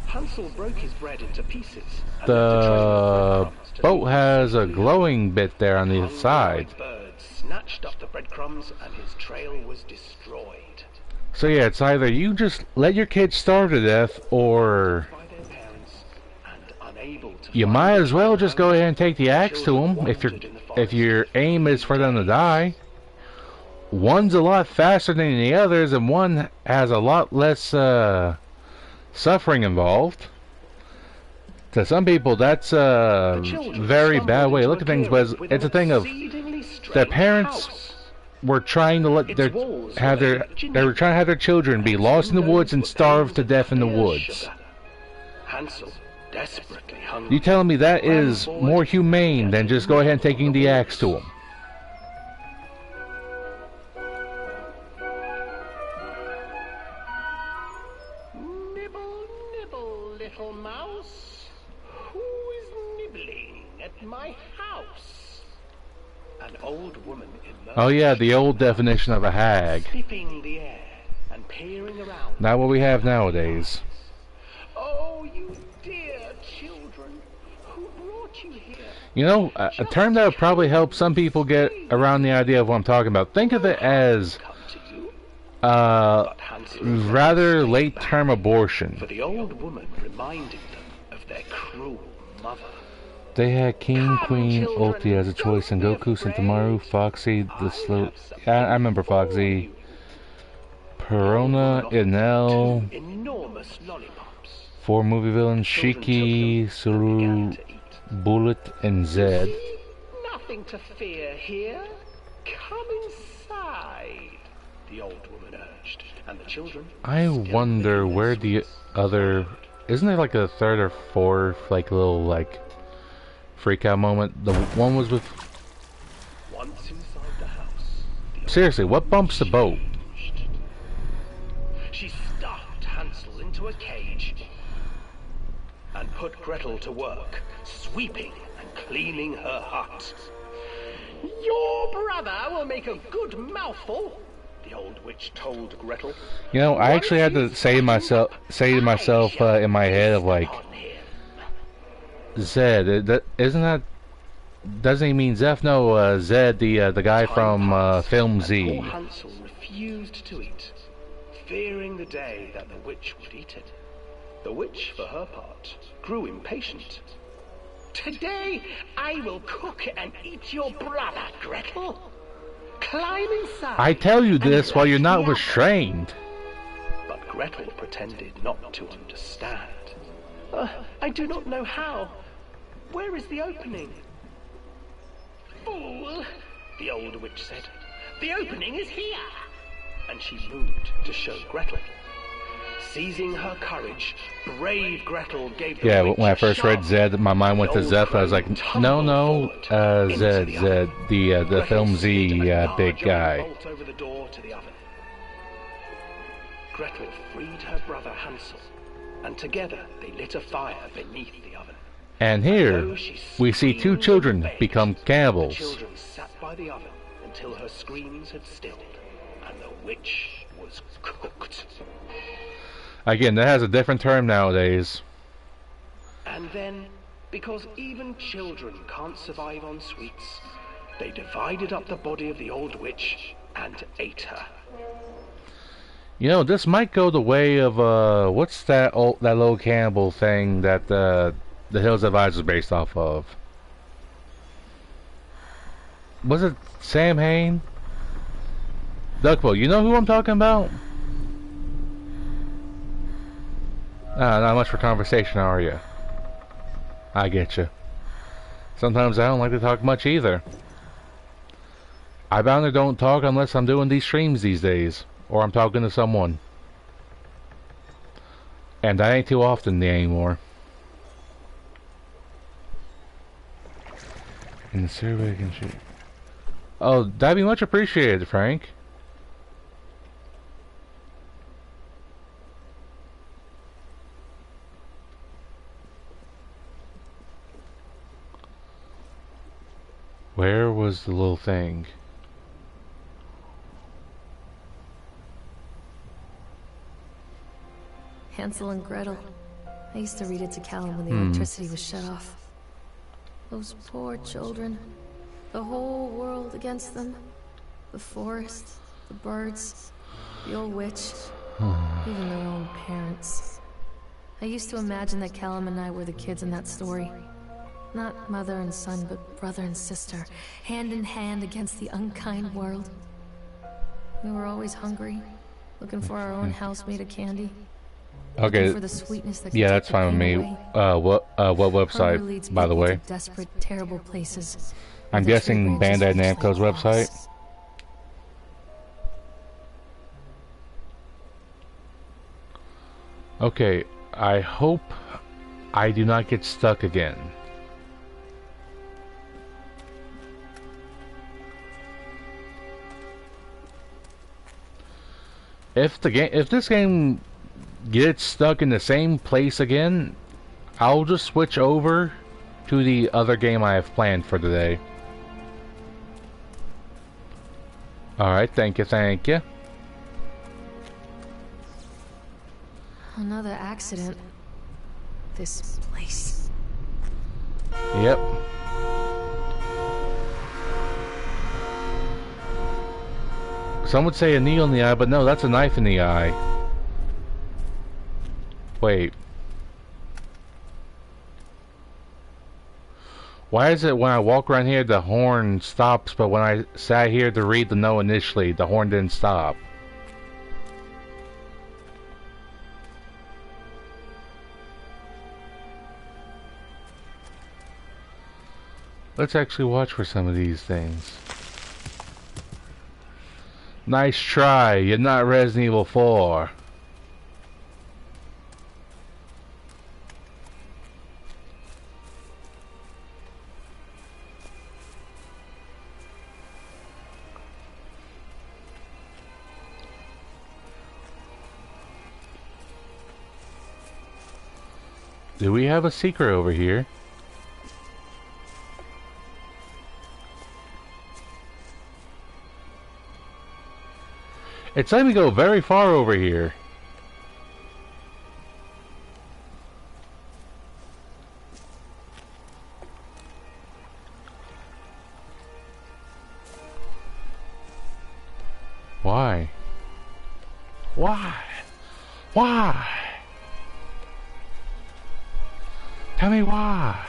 Hansel broke his bread into pieces. And left a trail of The breadcrumbs to boat lead has a them. glowing bit there on the Hungry side. white birds snatched up the breadcrumbs and his trail was destroyed So yeah, it's either you just let your kids starve to death, or by their parents and unable to you find might the as well trail just go home. ahead and take the axe to them if your aim is for them to die. One's a lot faster than the others, and one has a lot less suffering involved. To some people, that's a The children very stumbled bad way to into look at things, clearing but with it's a an thing of exceedingly their strange parents house. were trying to let Its their walls have were their made of ginger. they were trying to have their children be Its lost in the windows woods and were starve panes to of death in the clear woods. sugar. Hansel, desperately hungry, You telling me that ran is forward more humane and than just go ahead and taking the axe to them? Nibble, nibble, little mouse. Who is nibbling at my house? An old woman emerged, Oh yeah, the old definition of a hag. sniffing the air and peering around. Not what we have nowadays. Oh, you dear children, who brought you here? You know, a term that would probably help some people get around the idea of what I'm talking about. Think of it as Come to you. uh, But Hansel refused rather to late back, term abortion. for the old woman reminded them of their cruel mother. They had King, Come, Queen, children, Ulti as a choice, and don't be Goku, Sentamaru, afraid. Foxy, the I slow. have something I remember for Foxy, you. Perona, Enel, 2 enormous lollipops. 4 movie villains, Children took Shiki, them Suru, and began to eat. Bullet, and Zed. See? Nothing to fear here. Come inside, the old woman urged, and the children. I still wonder licking their where the sweets, other... followed. Isn't there like a third or fourth, like, little, like, freak out moment? The one was with... Once inside the house, the old Seriously, what bumps the boat? changed. She stuffed Hansel into a cage and put Gretel to work, sweeping and cleaning her hut. Your brother will make a good mouthful, the old witch told Gretel. You know, I actually had to say to myself in my head of like, Zed. Isn't that? Doesn't he mean Zeph? No, Zed, the guy from film Z. Poor Hansel refused to eat, fearing the day that the witch would eat it. The witch, for her part, grew impatient. Today I will cook and eat your brother, Gretel. Climb inside. I tell you this and while you're let not me out. restrained. But Gretel pretended not to understand. I do not know how. Where is the opening? Fool, the old witch said. The opening is here. And she moved to show Gretel. Seizing her courage, brave Gretel gave the Yeah, witch when I a first read sharp Zed, my mind went to The old Zeph. I was like, crone no, tumbled forward Zed, into the oven. the film Z slid a big large guy. iron bolt over the door to the oven. Gretel freed her brother Hansel, and together they lit a fire beneath the oven. And here, Though she we see two screamed children and begged, become the cannibals. children sat by the oven until her screams had stilled, and the witch was cooked. Again, that has a different term nowadays. And then, because even children can't survive on sweets, they divided up the body of the old witch and ate her. You know, this might go the way of what's that little cannibal thing that the Hills Have Eyes was based off of? Was it Sam Hain? Duckbo, you know who I'm talking about? Not much for conversation, are you? I get you. Sometimes I don't like to talk much either. I bound to don't talk unless I'm doing these streams these days, or I'm talking to someone. And that ain't too often anymore. In the survey can shoot. Oh, that'd be much appreciated, Frank. Where was the little thing? Hansel and Gretel. I used to read it to Callum when the electricity was shut off. Those poor children. The whole world against them. The forest, the birds, the old witch, even their own parents. I used to imagine that Callum and I were the kids in that story. Not mother and son, but brother and sister, hand in hand against the unkind world. We were always hungry, looking for our own house made of candy. Okay, Looking for the sweetness that could yeah, take that's the fine with pain me. away. What Hunger website, leads by the people way? to desperate, terrible places. I'm where the guessing tree branches Bandai reach Namco's like website. frogs. Okay, I hope I do not get stuck again. If this game gets stuck in the same place again, I'll just switch over to the other game I have planned for today. Alright, thank you. Another accident. This place. Yep. Some would say a needle in the eye, but no, that's a knife in the eye. Wait. Why is it when I walk around here the horn stops, but when I sat here to read the note initially, the horn didn't stop? Let's actually watch for some of these things. Nice try, you're not Resident Evil 4. Do we have a secret over here? It's letting me go very far over here. Why? Why? Why? Tell me why.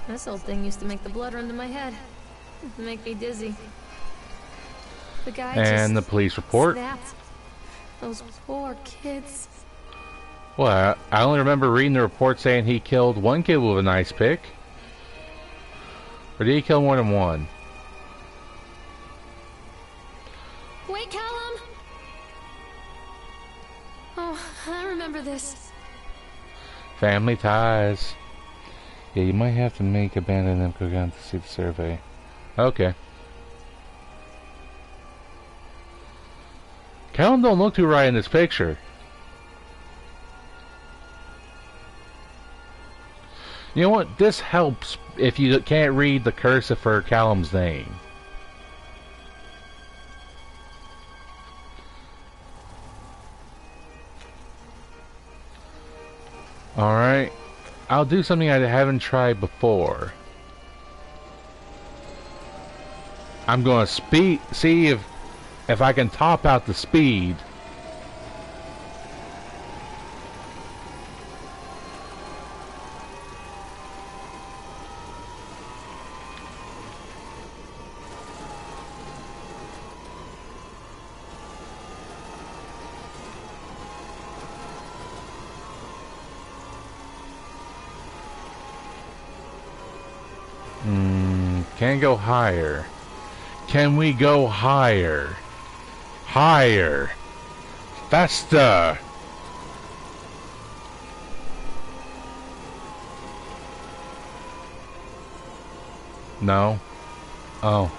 This old thing used to make the blood run to my head. Make me dizzy. The guy And the just police report. snapped. Those poor kids. Well, I only remember reading the report saying he killed one kid with an ice pick. Or did he kill more than one? Wait, Callum! Oh, I remember this. Family ties. Yeah, you might have to make abandoned Emco gun to see the survey. Okay. Callum don't look too right in this picture. You know what? This helps if you can't read the cursive for Callum's name. Alright. I'll do something I haven't tried before. I'm gonna see if I can top out the speed. Can't go higher. Can we go higher? Higher. Faster. No. Oh.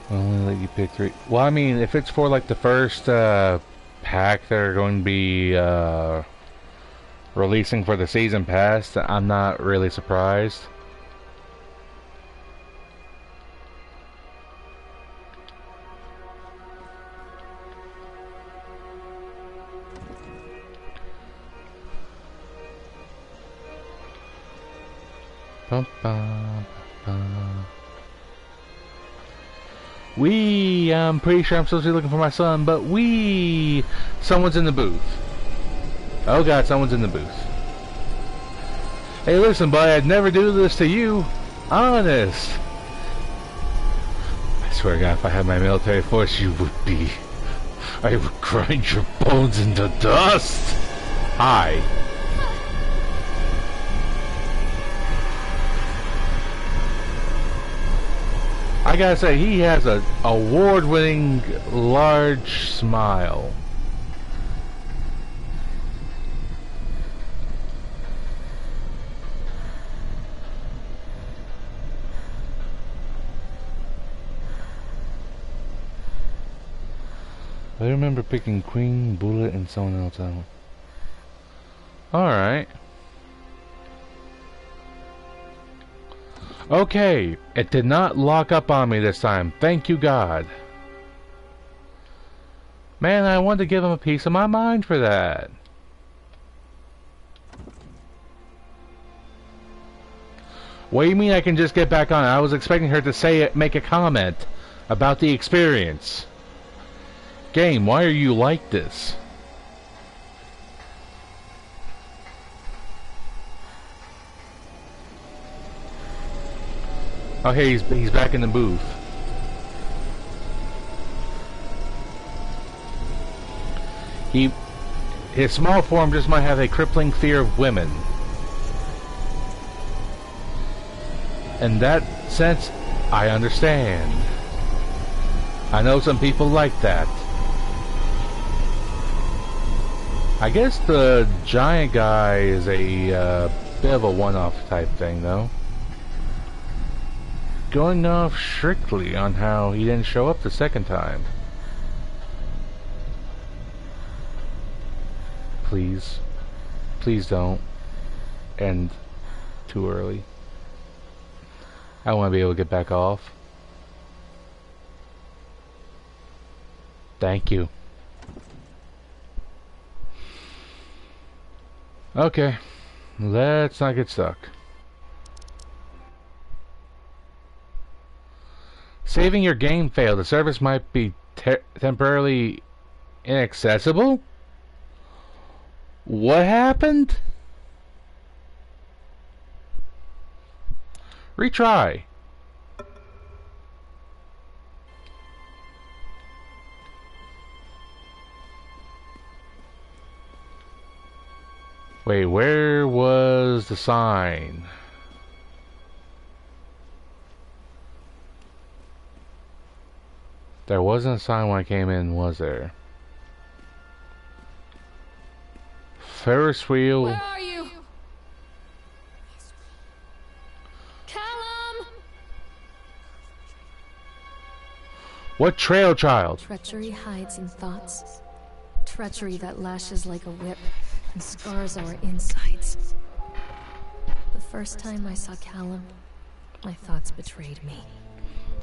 I'll only let you pick 3. Well, I mean, if it's for like the first pack they're going to be releasing for the season pass, I'm not really surprised. Bum, bum, bum. I'm pretty sure I'm supposed to be looking for my son, but someone's in the booth. Oh god, someone's in the booth. Hey listen, buddy, I'd never do this to you. Honest. I swear to god, if I had my military force, you would be. I would grind your bones into dust. Hi. I gotta say, he has a award-winning large smile. I remember picking Queen, Bullet, and someone else out. Alright. Okay, it did not lock up on me this time. Thank you, God. Man, I wanted to give him a piece of my mind for that. What do you mean I can just get back on? I was expecting her to say it, make a comment about the experience. Game, why are you like this? Oh, hey, he's back in the booth. His small form just might have a crippling fear of women. In that sense, I understand. I know some people like that. I guess the giant guy is a bit of a one-off type thing, though. Going off strictly on how he didn't show up the second time. please. Please don't end too early. I want to be able to get back off. Thank you. Okay, let's not get stuck. Saving your game failed. The service might be temporarily inaccessible? What happened? Retry. Wait, where was the sign? There wasn't a sign when I came in, was there? Ferris wheel. Where are you? Callum! What trail child? Treachery hides in thoughts. Treachery that lashes like a whip and scars our insides. The first time I saw Callum, my thoughts betrayed me.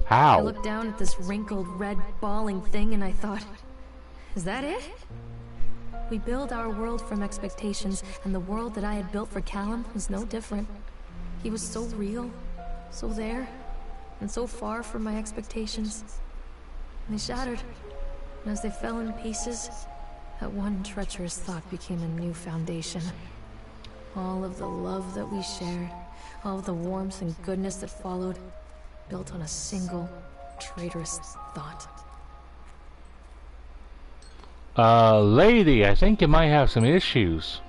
I How? looked down at this wrinkled, red, bawling thing and I thought, is that it? We build our world from expectations, and the world that I had built for Callum was no different. He was so real, so there, and so far from my expectations. And they shattered, and as they fell in pieces, that one treacherous thought became a new foundation. All of the love that we shared, all of the warmth and goodness that followed, built on a single, traitorous thought. Lady, I think you might have some issues.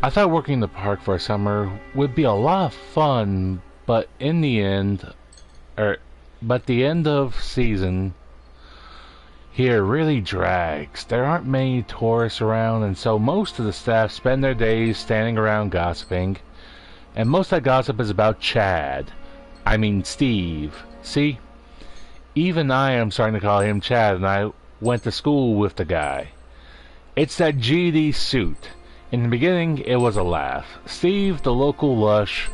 I thought working in the park for a summer would be a lot of fun, but in the end, the end of season here really drags. There aren't many tourists around, and so most of the staff spend their days standing around gossiping. And most of that gossip is about Chad. I mean Steve. See? Even I am starting to call him Chad, and I went to school with the guy. It's that GD suit. In the beginning, it was a laugh. Steve, the local lush,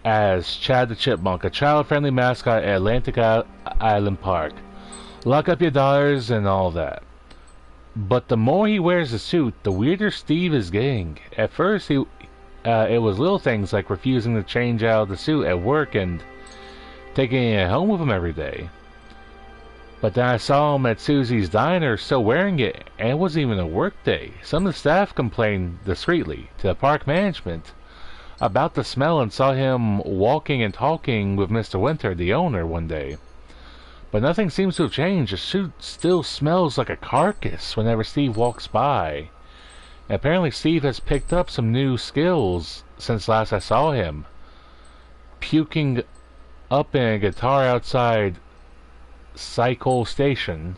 as Chad the Chipmunk, a child-friendly mascot at Atlantic Island Park. Lock up your daughters and all that. But the more he wears the suit, the weirder Steve is getting. At first, it was little things like refusing to change out the suit at work and taking it home with him every day. But then I saw him at Susie's diner still wearing it, and it wasn't even a work day. Some of the staff complained discreetly to the park management about the smell and saw him walking and talking with Mr. Winter, the owner, one day. But nothing seems to have changed. The suit still smells like a carcass whenever Steve walks by. And apparently Steve has picked up some new skills since last I saw him. Puking up in a guitar outside Cycle Station.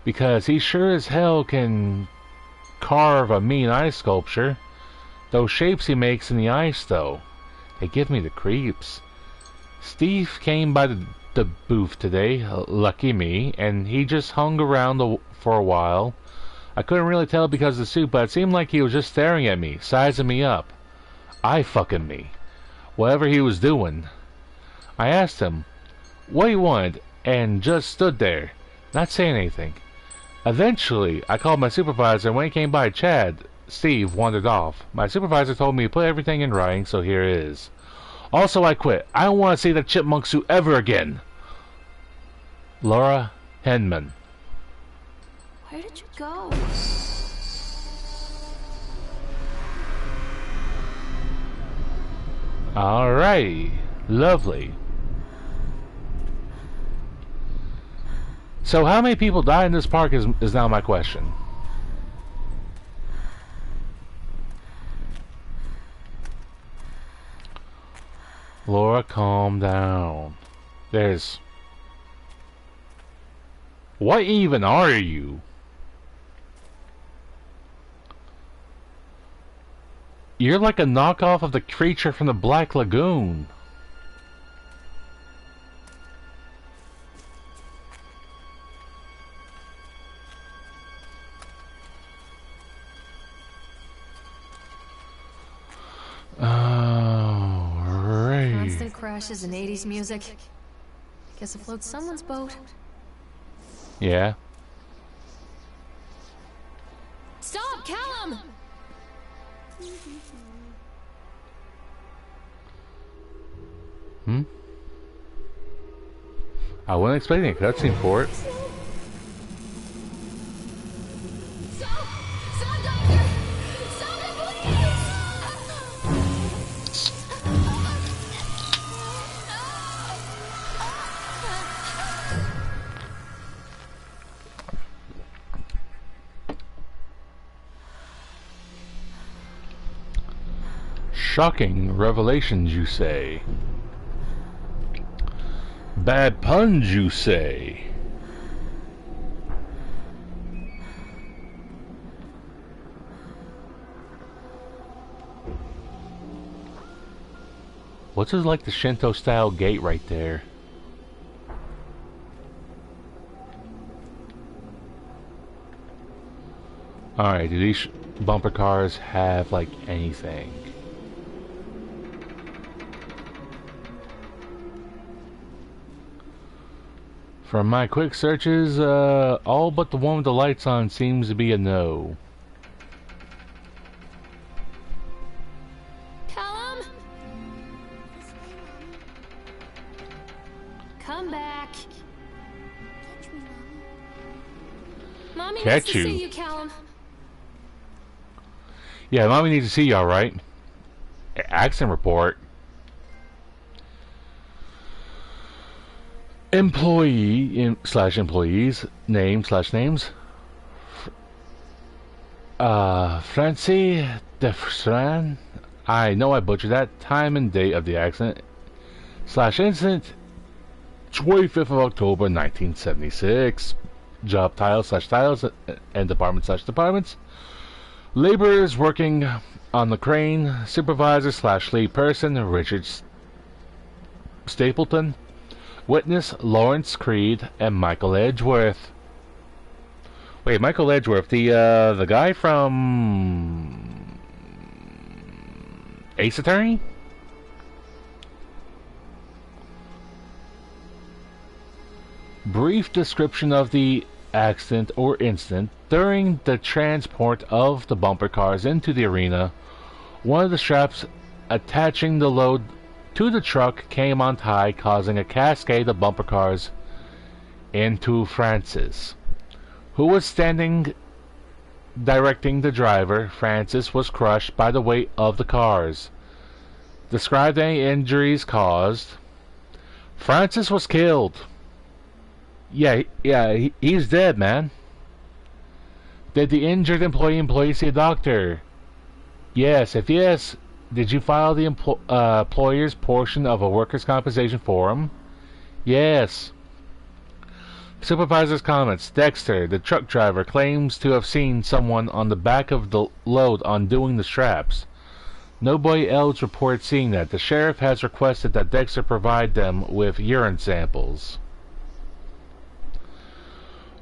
Because he sure as hell can carve a mean ice sculpture. Those shapes he makes in the ice, though, they give me the creeps. Steve came by the booth today, lucky me, and he just hung around for a while. I couldn't really tell because of the suit, but it seemed like he was just staring at me, sizing me up. Eye-fucking me. Whatever he was doing. I asked him what he wanted, and just stood there, not saying anything. Eventually, I called my supervisor, and when he came by, Steve wandered off. My supervisor told me to put everything in writing, so here it is. Also, I quit. I don't want to see that chipmunk suit ever again. Laura Henman. Where did you go? Alright. Lovely. So how many people died in this park is now my question. Laura, calm down. There's... What even are you? You're like a knockoff of the creature from the Black Lagoon. crashes and 80s music. Guess it floats someone's boat. Yeah. Stop, Callum! Hmm? I wasn't expecting a cutscene for it. Stop, Doctor! Stop it, please! Shocking revelations, you say? Bad puns, you say? What's this like the Shinto style gate right there? Alright, do these bumper cars have like anything? From my quick searches, all but the one with the lights on seems to be a no. Callum? Come back. Catch me, Mommy. Mommy Catch needs to you. see you, Callum. Yeah, Mommy needs to see you, alright. Accident report. Employee slash employees name slash names. Francie Defran. I know I butchered that. Time and date of the accident slash incident. 25th of October 1976. Job title slash titles and department slash departments. Laborers working on the crane. Supervisor slash lead person Richard Stapleton. Witness Lawrence Creed and Michael Edgeworth. Wait, Michael Edgeworth, the guy from Ace Attorney? Brief description of the accident or incident. During the transport of the bumper cars into the arena, one of the straps attaching the load to the truck came untied, causing a cascade of bumper cars into Francis, who was standing directing the driver. Francis was crushed by the weight of the cars. Described any injuries caused. Francis was killed. Yeah, he's dead, man. Did the injured employee see a doctor? Yes. If yes, did you file the employer's portion of a workers' compensation form? Yes. Supervisor's comments. Dexter, the truck driver, claims to have seen someone on the back of the load undoing the straps. Nobody else reported seeing that. The sheriff has requested that Dexter provide them with urine samples.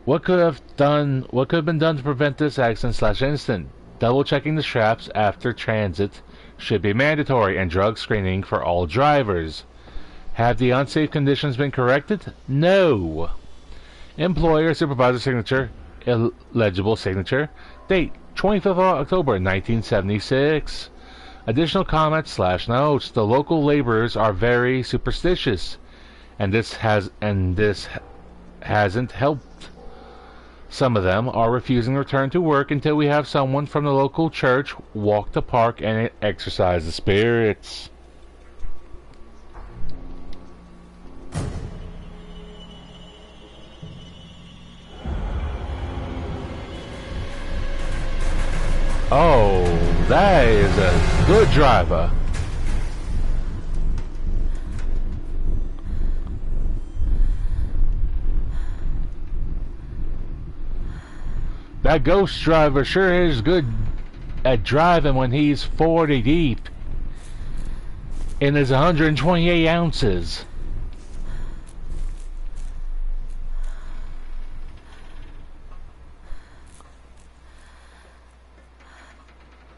What could have been done to prevent this accident slash incident? Double checking the straps after transit should be mandatory, and drug screening for all drivers. Have the unsafe conditions been corrected? No. Employer supervisor signature, illegible signature. Date 25th of October 1976. Additional comments slash notes. The local laborers are very superstitious, and this hasn't helped. Some of them are refusing to return to work until we have someone from the local church walk the park and exorcise the spirits. Oh, that is a good driver. That ghost driver sure is good at driving when he's 40 deep and is 128 ounces.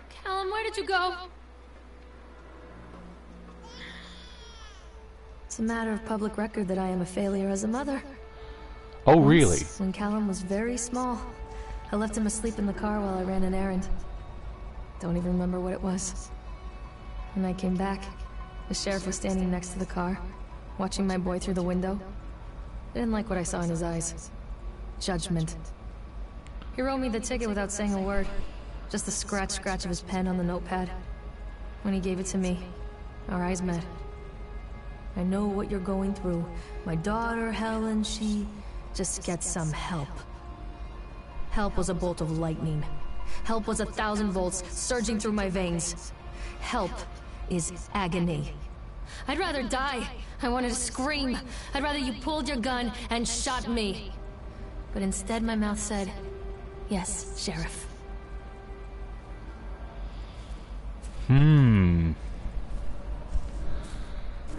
Callum, where did you go? It's a matter of public record that I am a failure as a mother. Oh, really? Once, when Callum was very small, I left him asleep in the car while I ran an errand. Don't even remember what it was. When I came back, the sheriff was standing next to the car, watching my boy through the window. I didn't like what I saw in his eyes. Judgment. He wrote me the ticket without saying a word. Just the scratch of his pen on the notepad. When he gave it to me, our eyes met. I know what you're going through. My daughter, Helen, she just gets some help. Help was a bolt of lightning. Help was 1,000 volts surging through my veins. Help is agony. I'd rather die. I wanted to scream. I'd rather you pulled your gun and shot me. But instead my mouth said, yes, Sheriff.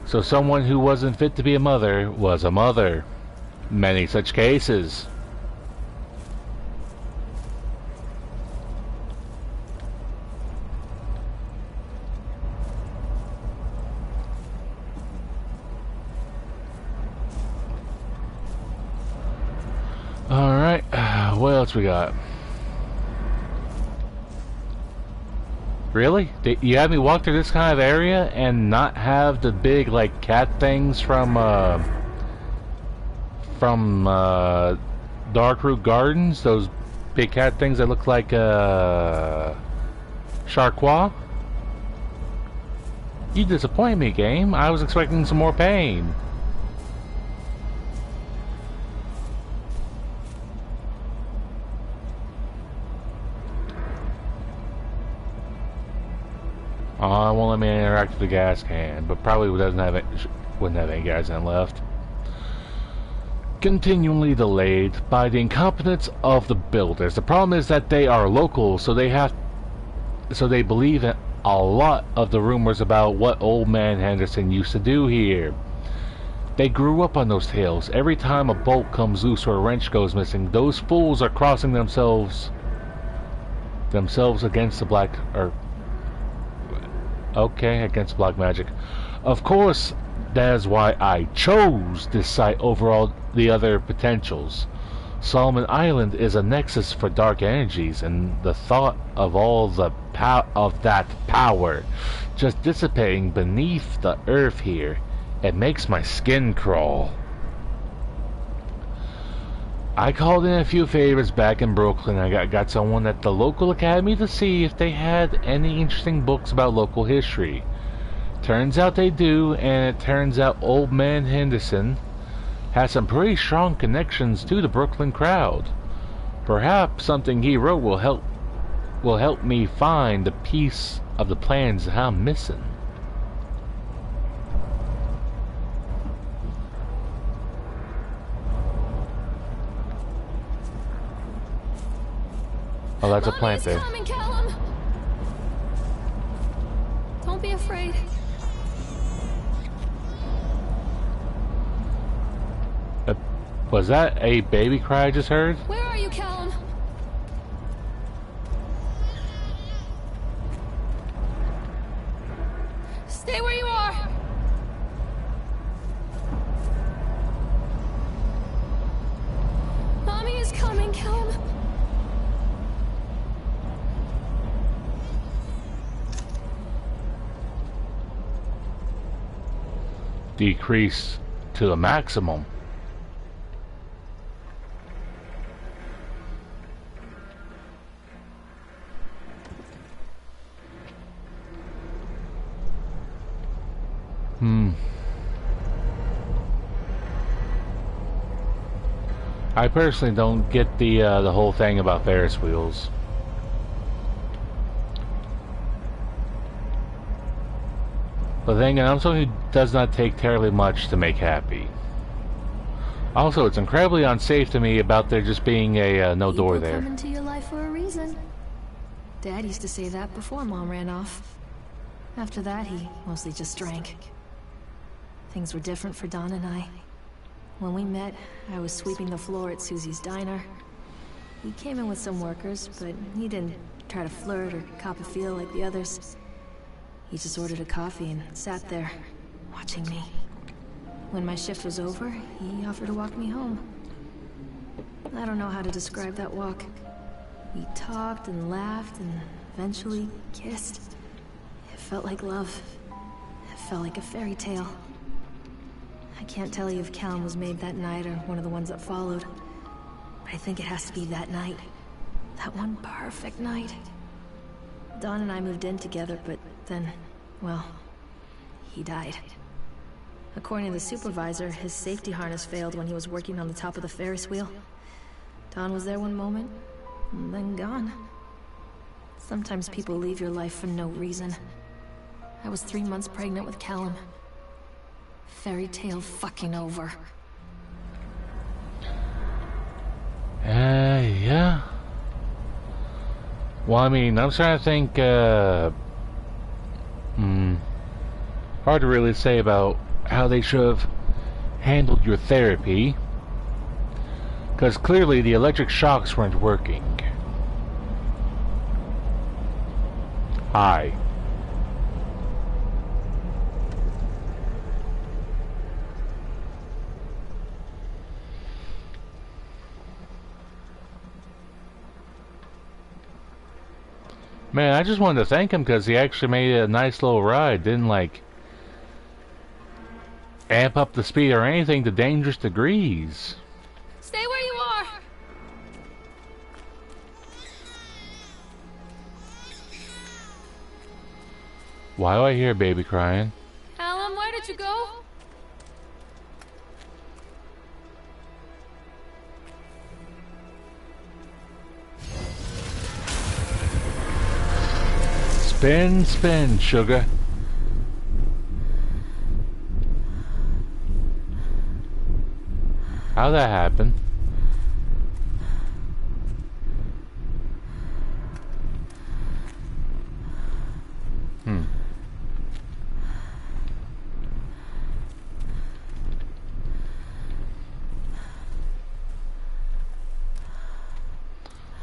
So someone who wasn't fit to be a mother was a mother. Many such cases. Alright, what else we got? Really? You had me walk through this kind of area and not have the big, like, cat things from Darkroot Gardens? Those big cat things that look like, Sharkwa? You disappoint me, game. I was expecting some more pain. I won't let me interact with the gas can, but probably wouldn't have any gas in left. Continually delayed by the incompetence of the builders. The problem is that they are local, so they believe in a lot of the rumors about what Old Man Henderson used to do here. They grew up on those tales. Every time a bolt comes loose or a wrench goes missing, those fools are crossing themselves against the black against black magic. Of course, that is why I chose this site over all the other potentials. Solomon Island is a nexus for dark energies, and the thought of all the that power just dissipating beneath the earth here, it makes my skin crawl. I called in a few favors back in Brooklyn. I got someone at the local academy to see if they had any interesting books about local history. Turns out they do, and it turns out Old Man Henderson has some pretty strong connections to the Brooklyn crowd. Perhaps something he wrote will help me find the piece of the plans that I'm missing. Oh, that's a plant there. Coming, Callum. Don't be afraid. Was that a baby cry I just heard? Where are you, Callum? Stay where you are. Mommy is coming, Callum. Decrease to the maximum. I personally don't get the whole thing about Ferris wheels. But then again, I'm someone who does not take terribly much to make happy. Also, it's incredibly unsafe to me about there just being a no door there. People come into your life for a reason. Dad used to say that before Mom ran off. After that, he mostly just drank. Things were different for Don and I. When we met, I was sweeping the floor at Susie's diner. He came in with some workers, but he didn't try to flirt or cop a feel like the others. He just ordered a coffee and sat there, watching me. When my shift was over, he offered to walk me home. I don't know how to describe that walk. We talked and laughed and eventually kissed. It felt like love. It felt like a fairy tale. I can't tell you if Callum was made that night or one of the ones that followed. But I think it has to be that night. That one perfect night. Dawn and I moved in together, but then, well, he died. According to the supervisor, his safety harness failed when he was working on the top of the Ferris wheel. Dawn was there one moment, and then gone. Sometimes people leave your life for no reason. I was 3 months pregnant with Callum. Fairy tale fucking over. Yeah. Well, I mean, I'm trying to think, hard to really say about how they should have handled your therapy. Because clearly the electric shocks weren't working. Hi. Man, I just wanted to thank him because he actually made it a nice little ride. Didn't, like, amp up the speed or anything to dangerous degrees. Stay where you are! Why do I hear baby crying? Callum, where did you go? Spin, spin, sugar. How'd that happen?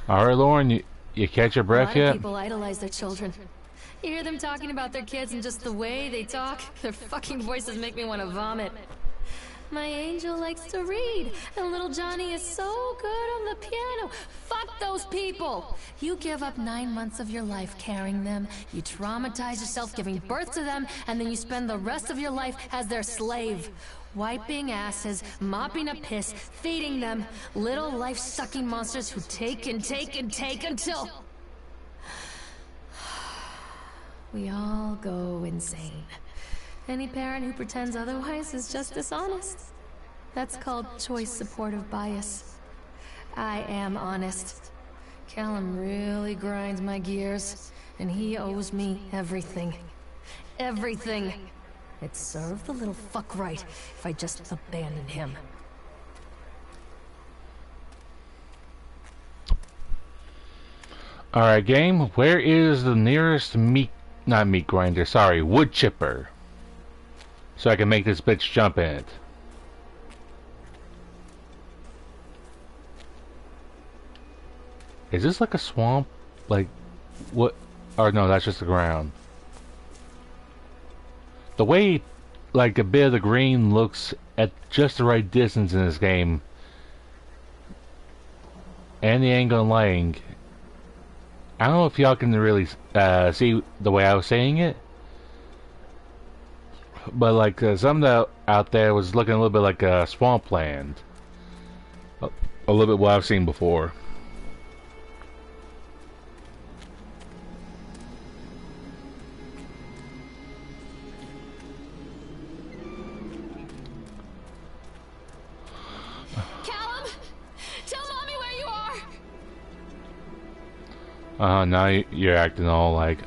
Alright, Lauren, you catch your breath yet? People idolize their children. You hear them talking about their kids and just the way they talk, their fucking voices make me want to vomit. My angel likes to read, and little Johnny is so good on the piano. Fuck those people! You give up 9 months of your life carrying them, you traumatize yourself giving birth to them, and then you spend the rest of your life as their slave. Wiping asses, mopping up piss, feeding them. Little life-sucking monsters who take and take and take until... we all go insane. Any parent who pretends otherwise is just dishonest. That's called choice supportive bias. I am honest. Callum really grinds my gears, and he owes me everything. Everything. It'd serve the little fuck right if I just abandoned him. Alright, game, where is the nearest not meat grinder, sorry, wood chipper? So I can make this bitch jump in it. Is this like a swamp? Like, what? Or no, that's just the ground. The way, like, a bit of the green looks at just the right distance in this game, and the angle and lighting, I don't know if y'all can really see the way I was saying it, but like some that out there was looking a little bit like a swampland, a little bit what I've seen before. Now you're acting all like,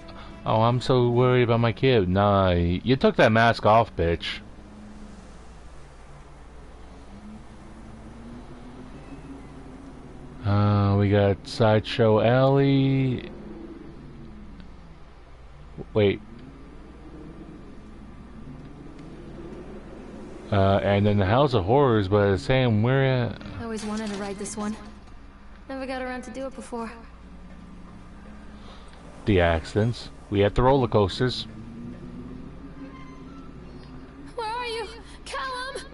oh, I'm so worried about my kid. Nah, you took that mask off, bitch. We got Sideshow Alley. Wait. And then the House of Horrors, but it's saying we're at... I always wanted to ride this one. Never got around to do it before. The accidents. We had the roller coasters. Where are you? Callum!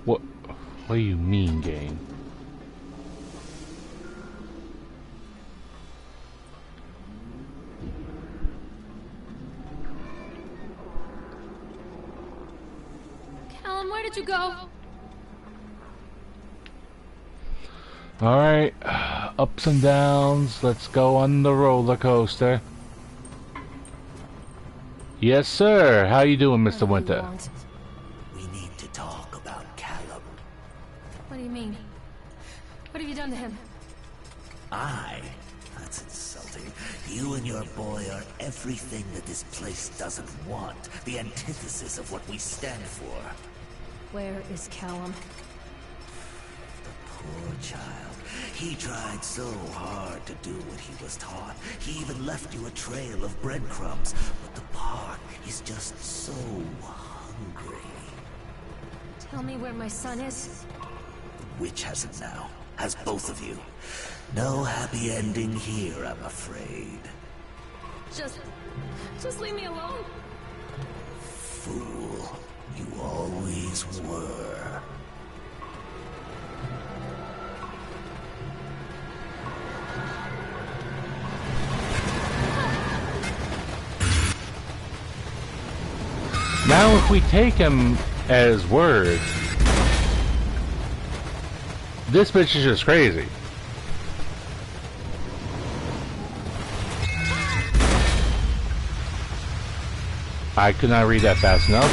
What do you mean, game? Callum, where did you go? Alright, ups and downs. Let's go on the roller coaster. Yes, sir. How you doing, Mr. Winter? We need to talk about Callum. What do you mean? What have you done to him? That's insulting. You and your boy are everything that this place doesn't want. The antithesis of what we stand for. Where is Callum? Poor child. He tried so hard to do what he was taught. He even left you a trail of breadcrumbs. But the park is just so hungry. Tell me where my son is. The witch has him now. Has both of you. No happy ending here, I'm afraid. Just leave me alone. Fool. You always were. Now, if we take him as word, this bitch is just crazy. I could not read that fast enough.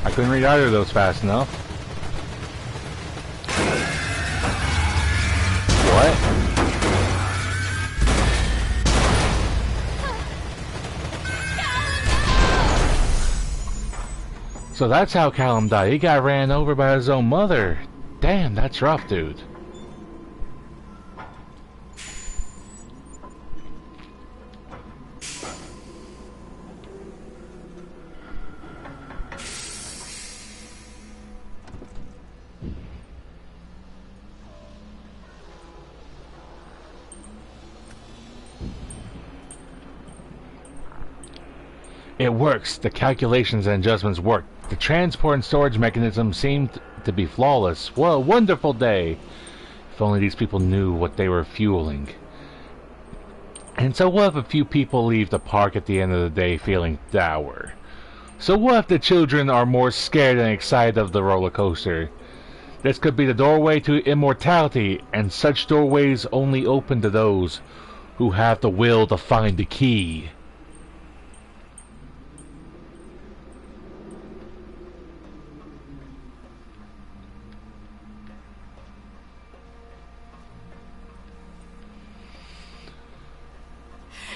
I couldn't read either of those fast enough. What? So that's how Callum died. He got ran over by his own mother. Damn, that's rough, dude. It works. The calculations and adjustments work. The transport and storage mechanism seemed to be flawless. What a wonderful day. If only these people knew what they were fueling. And so what if a few people leave the park at the end of the day feeling dour? So what if the children are more scared and excited of the roller coaster? This could be the doorway to immortality, and such doorways only open to those who have the will to find the key.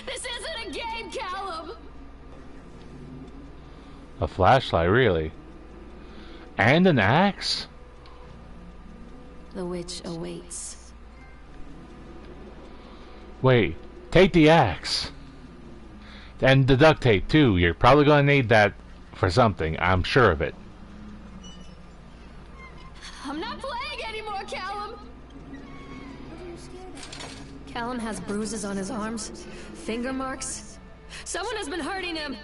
This isn't a game, Callum! A flashlight, really? And an axe? The witch awaits. Wait, take the axe. And the duct tape, too. You're probably gonna need that for something. I'm sure of it. I'm not playing anymore, Callum! What are you scared of? Callum has bruises on his arms, finger marks. Someone has been hurting him.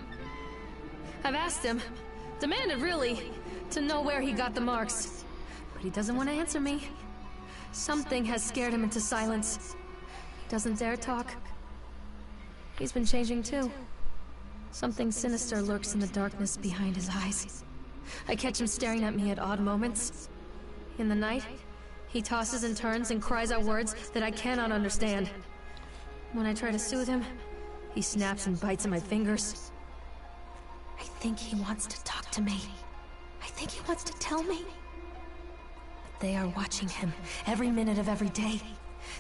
I've asked him, demanded really, to know where he got the marks. But he doesn't want to answer me. Something has scared him into silence. He doesn't dare talk. He's been changing too. Something sinister lurks in the darkness behind his eyes. I catch him staring at me at odd moments. In the night, he tosses and turns and cries out words that I cannot understand. When I try to soothe him, he snaps and bites at my fingers. I think he wants to talk to me. I think he wants to tell me. But they are watching him every minute of every day.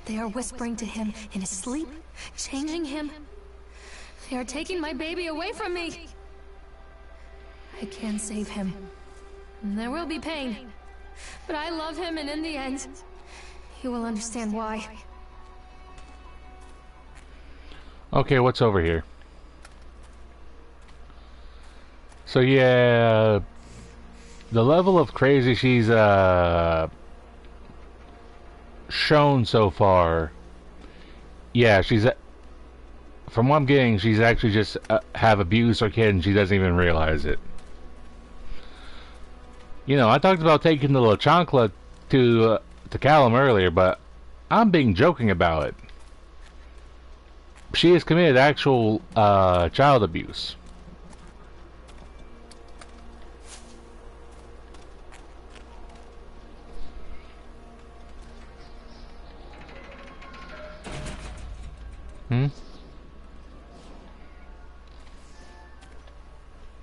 They are whispering to him in his sleep, changing him. They are taking my baby away from me. I can save him. And there will be pain. But I love him, and in the end, he will understand why. Okay, what's over here? So yeah, the level of crazy she's shown so far, yeah, she's from what I'm getting, she's actually just have abused her kid and she doesn't even realize it. You know, I talked about taking the LeChonkla to Callum earlier, but I'm being joking about it. She has committed actual child abuse.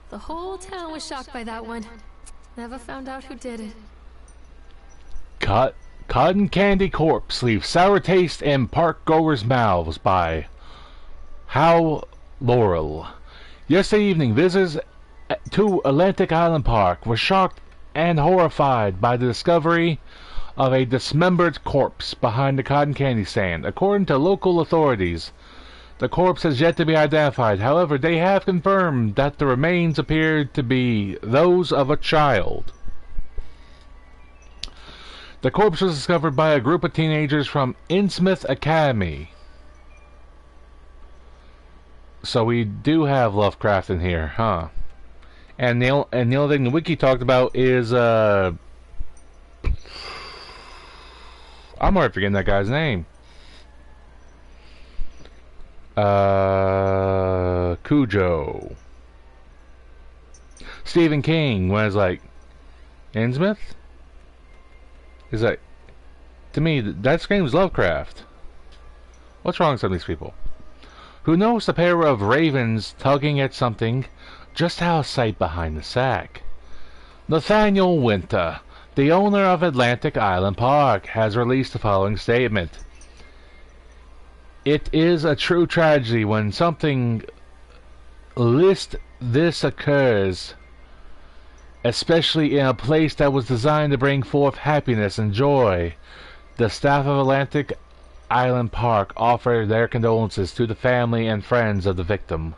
The whole town was shocked by that one. Never found out who did it. Cotton Candy Corpse leaves sour taste in park goers' mouths by Hal Laurel. Yesterday evening, visitors to Atlantic Island Park were shocked and horrified by the discovery of a dismembered corpse behind the cotton candy stand. According to local authorities, the corpse has yet to be identified. However, they have confirmed that the remains appear to be those of a child. The corpse was discovered by a group of teenagers from Innsmouth Academy. So we do have Lovecraft in here, huh? And the only thing the wiki talked about is I'm already forgetting that guy's name. Cujo. Stephen King was like, Innsmouth? Is that, to me, that screams Lovecraft. What's wrong with some of these people? Who knows a pair of ravens tugging at something just out of sight behind the sack? Nathaniel Winter, the owner of Atlantic Island Park, has released the following statement. It is a true tragedy when something this occurs, especially in a place that was designed to bring forth happiness and joy. The staff of Atlantic Island Park offer their condolences to the family and friends of the victim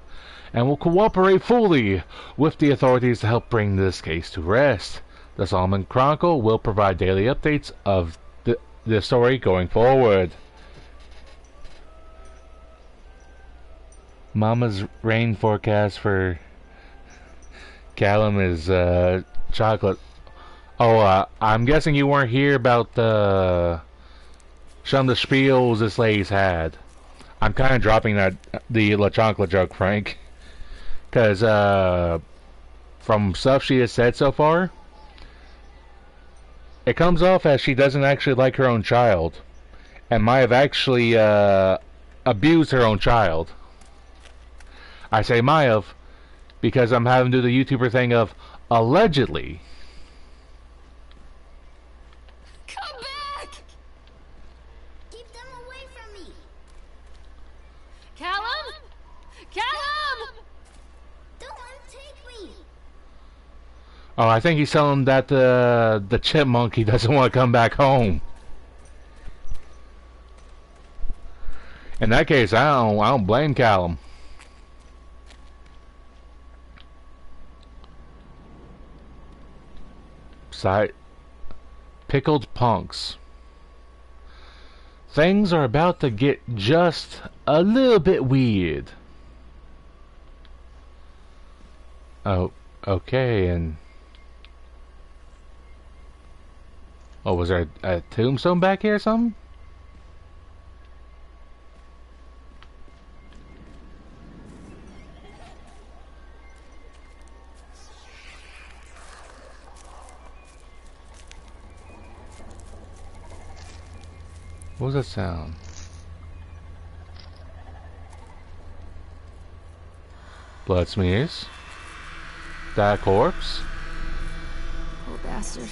and will cooperate fully with the authorities to help bring this case to rest. The Solomon Chronicle will provide daily updates of the story going forward. Mama's rain forecast for Callum is chocolate. Oh, I'm guessing you weren't here about some of the spiels this lady's had. I'm kind of dropping the LeChonkla joke, Frank, because from stuff she has said so far, it comes off as she doesn't actually like her own child, and might have actually abused her own child. I say might have because I'm having to do the YouTuber thing of allegedly. Come back! Keep them away from me! Callum? Callum! Don't let him take me! Oh, I think he's telling him that the chipmunk, he doesn't want to come back home. In that case, I don't blame Callum. Pickled punks. Things are about to get just a little bit weird. Oh, okay, and... Oh, was there a tombstone back here or something? What was that sound? Blood smears? That corpse? Poor bastard.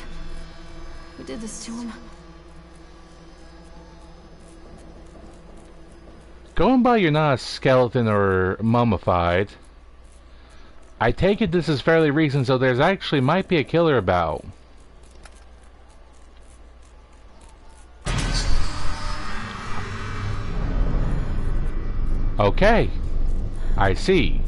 Who did this to him? Going by you're not a skeleton or mummified, I take it this is fairly recent, so there's actually might be a killer about. Okay, I see.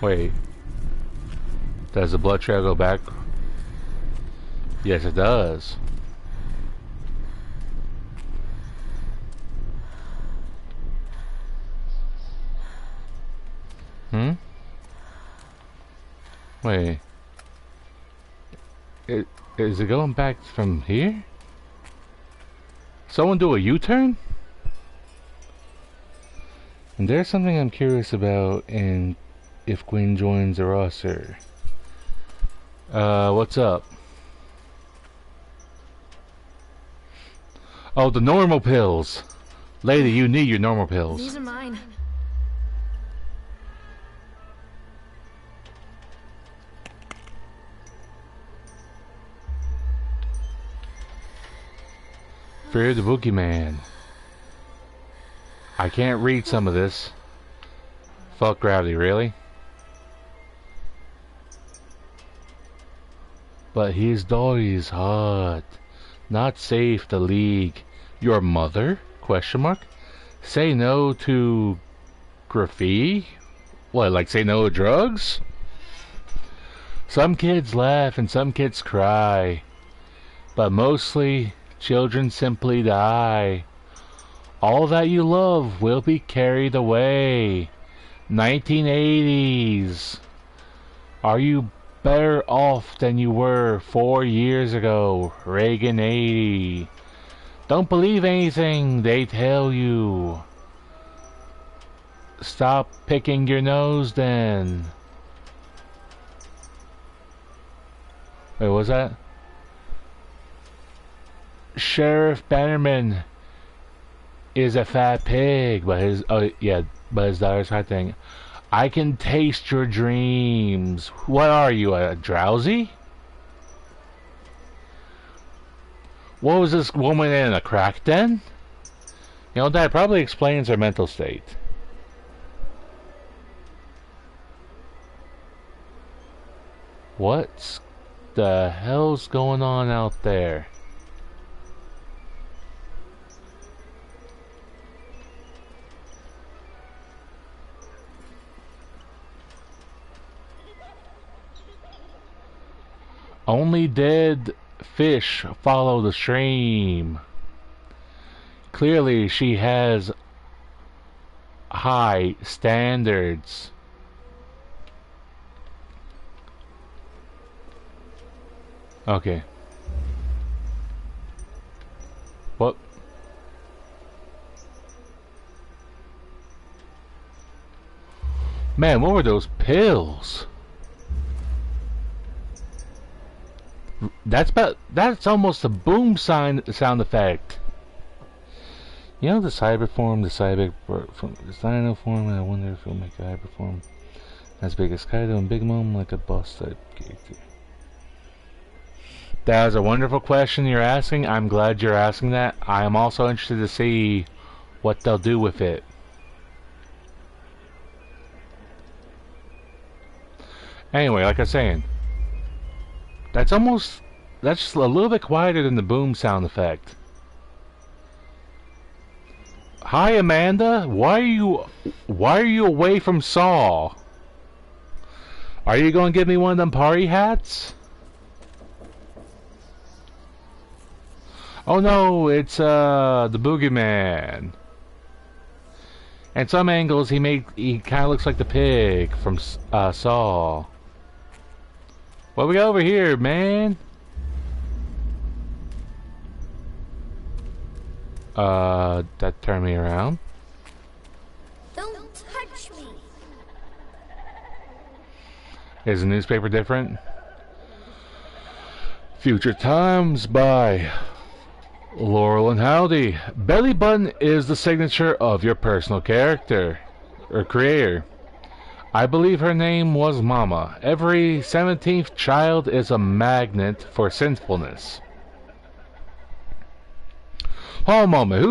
Wait, does the blood trail go back? Yes, it does. Hmm? Wait. Is it going back from here? Someone do a U-turn? And there's something I'm curious about in if Gwen joins the roster. What's up? Oh, the normal pills. Lady, you need your normal pills. These are mine. Fear the boogeyman. I can't read some of this. Fuck gravity, really? But his dog is hot. Not safe to league. Your mother? Question mark. Say no to graffiti? What, like say no to drugs? Some kids laugh and some kids cry. But mostly, children simply die. All that you love will be carried away. 1980s. Are you better off than you were 4 years ago? Reagan 80. Don't believe anything they tell you. Stop picking your nose then. Wait, what was that? Sheriff Bannerman is a fat pig, but his daughter's hot thing. I can taste your dreams. What are you, a drowsy? What was this woman in a crack den? You know, that probably explains her mental state. What the hell's going on out there? Only dead fish follow the stream. Clearly she has high standards. Okay. What? Man, what were those pills? That's almost a boom sound effect. You know the cyber form, the cyber from the dino form, and I wonder if it'll make a hyper form as big as Kaido and Big Mom, like a boss type character. That is a wonderful question you're asking. I'm glad you're asking that. I am also interested to see what they'll do with it. Anyway, like I was saying, that's just a little bit quieter than the boom sound effect. Hi, Amanda. Why are you away from Saw? Are you going to give me one of them party hats? Oh no, it's the boogeyman. And some angles he kind of looks like the pig from Saw. What we got over here, man? That turned me around. Don't touch me. Is the newspaper different? Future Times by Laurel and Howdy. Belly button is the signature of your personal character or creator. I believe her name was Mama. Every 17th child is a magnet for sinfulness. Hold on a moment.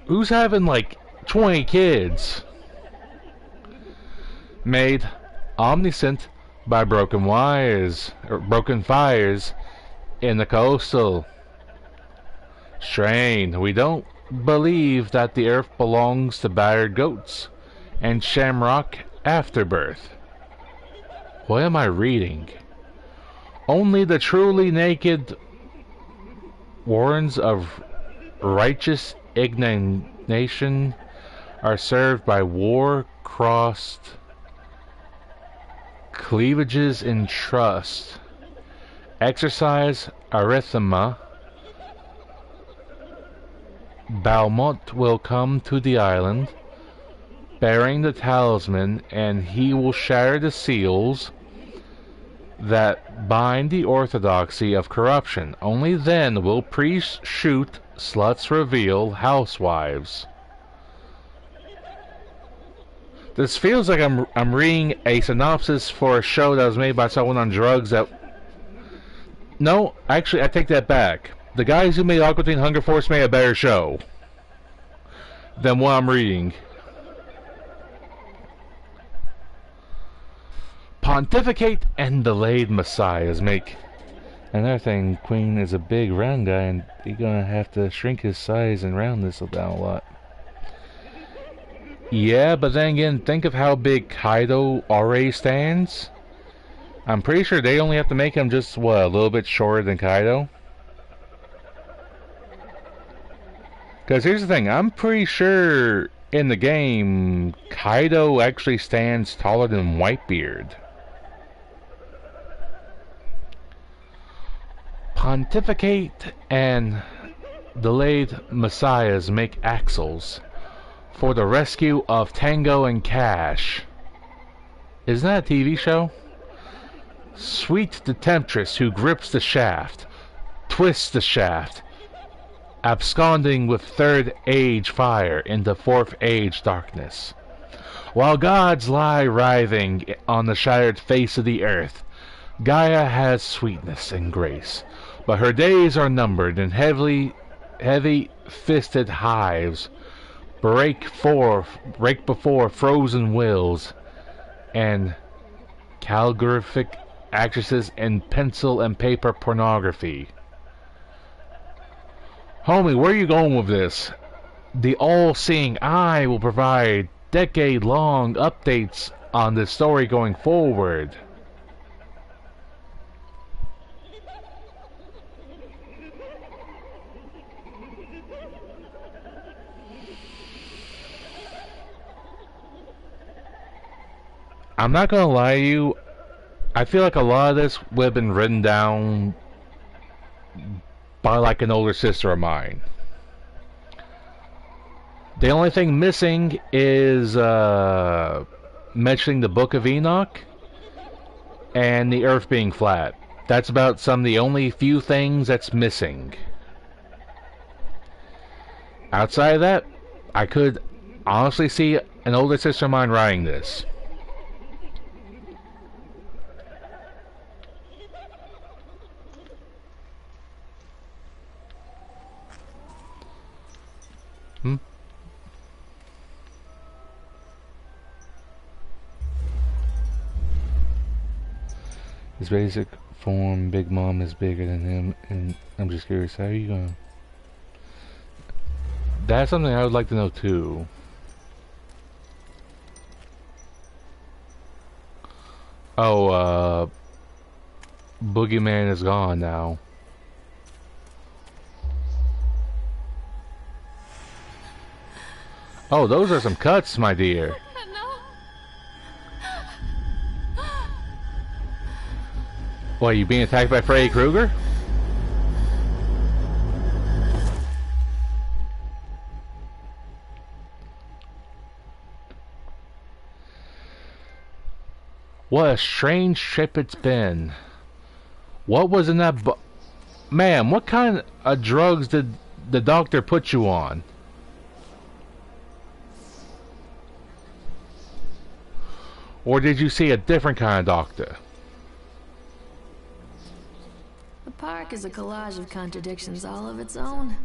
Who's having like 20 kids? Made omniscient by broken wires or broken fires in the coastal strain. We don't believe that the earth belongs to battered goats and Shamrock Afterbirth. What am I reading? Only the truly naked warrants of righteous indignation are served by war-crossed cleavages in trust. Exercise anathema. Balmont will come to the island, bearing the talisman, and he will shatter the seals that bind the orthodoxy of corruption. Only then will priests shoot, sluts reveal, housewives. This feels like I'm reading a synopsis for a show that was made by someone on drugs that... No, actually, I take that back. The guys who made Aqua Teen Hunger Force made a better show than what I'm reading. Pontificate and delayed messiahs make... Another thing, Queen is a big round guy, and he's gonna have to shrink his size and round this down a lot. Yeah, but then again, think of how big Kaido already stands. I'm pretty sure they only have to make him just, what, a little bit shorter than Kaido? Because here's the thing, I'm pretty sure in the game, Kaido actually stands taller than Whitebeard. Pontificate and delayed messiahs make axles for the rescue of Tango and Cash. Isn't that a TV show? Sweet the temptress who grips the shaft, twists the shaft, absconding with third age fire into fourth age darkness. While gods lie writhing on the shattered face of the earth, Gaia has sweetness and grace, but her days are numbered, and heavy-fisted hives break before frozen wills, and calligraphic actresses in pencil and paper pornography. Homie, where are you going with this? The all-seeing eye will provide decade-long updates on the story going forward. I'm not gonna lie to you, I feel like a lot of this would have been written down by like an older sister of mine. The only thing missing is mentioning the Book of Enoch and the Earth being flat. That's about some of the only few things that's missing. Outside of that, I could honestly see an older sister of mine writing this. His basic form, Big Mom is bigger than him, and I'm just curious, how are you gonna... That's something I would like to know too. Oh, Boogeyman is gone now. Oh, those are some cuts, my dear. What, are you being attacked by Freddy Krueger? What a strange trip it's been. What was in that Ma'am, what kind of drugs did the doctor put you on? Or did you see a different kind of doctor? The park is a collage of contradictions all of its own.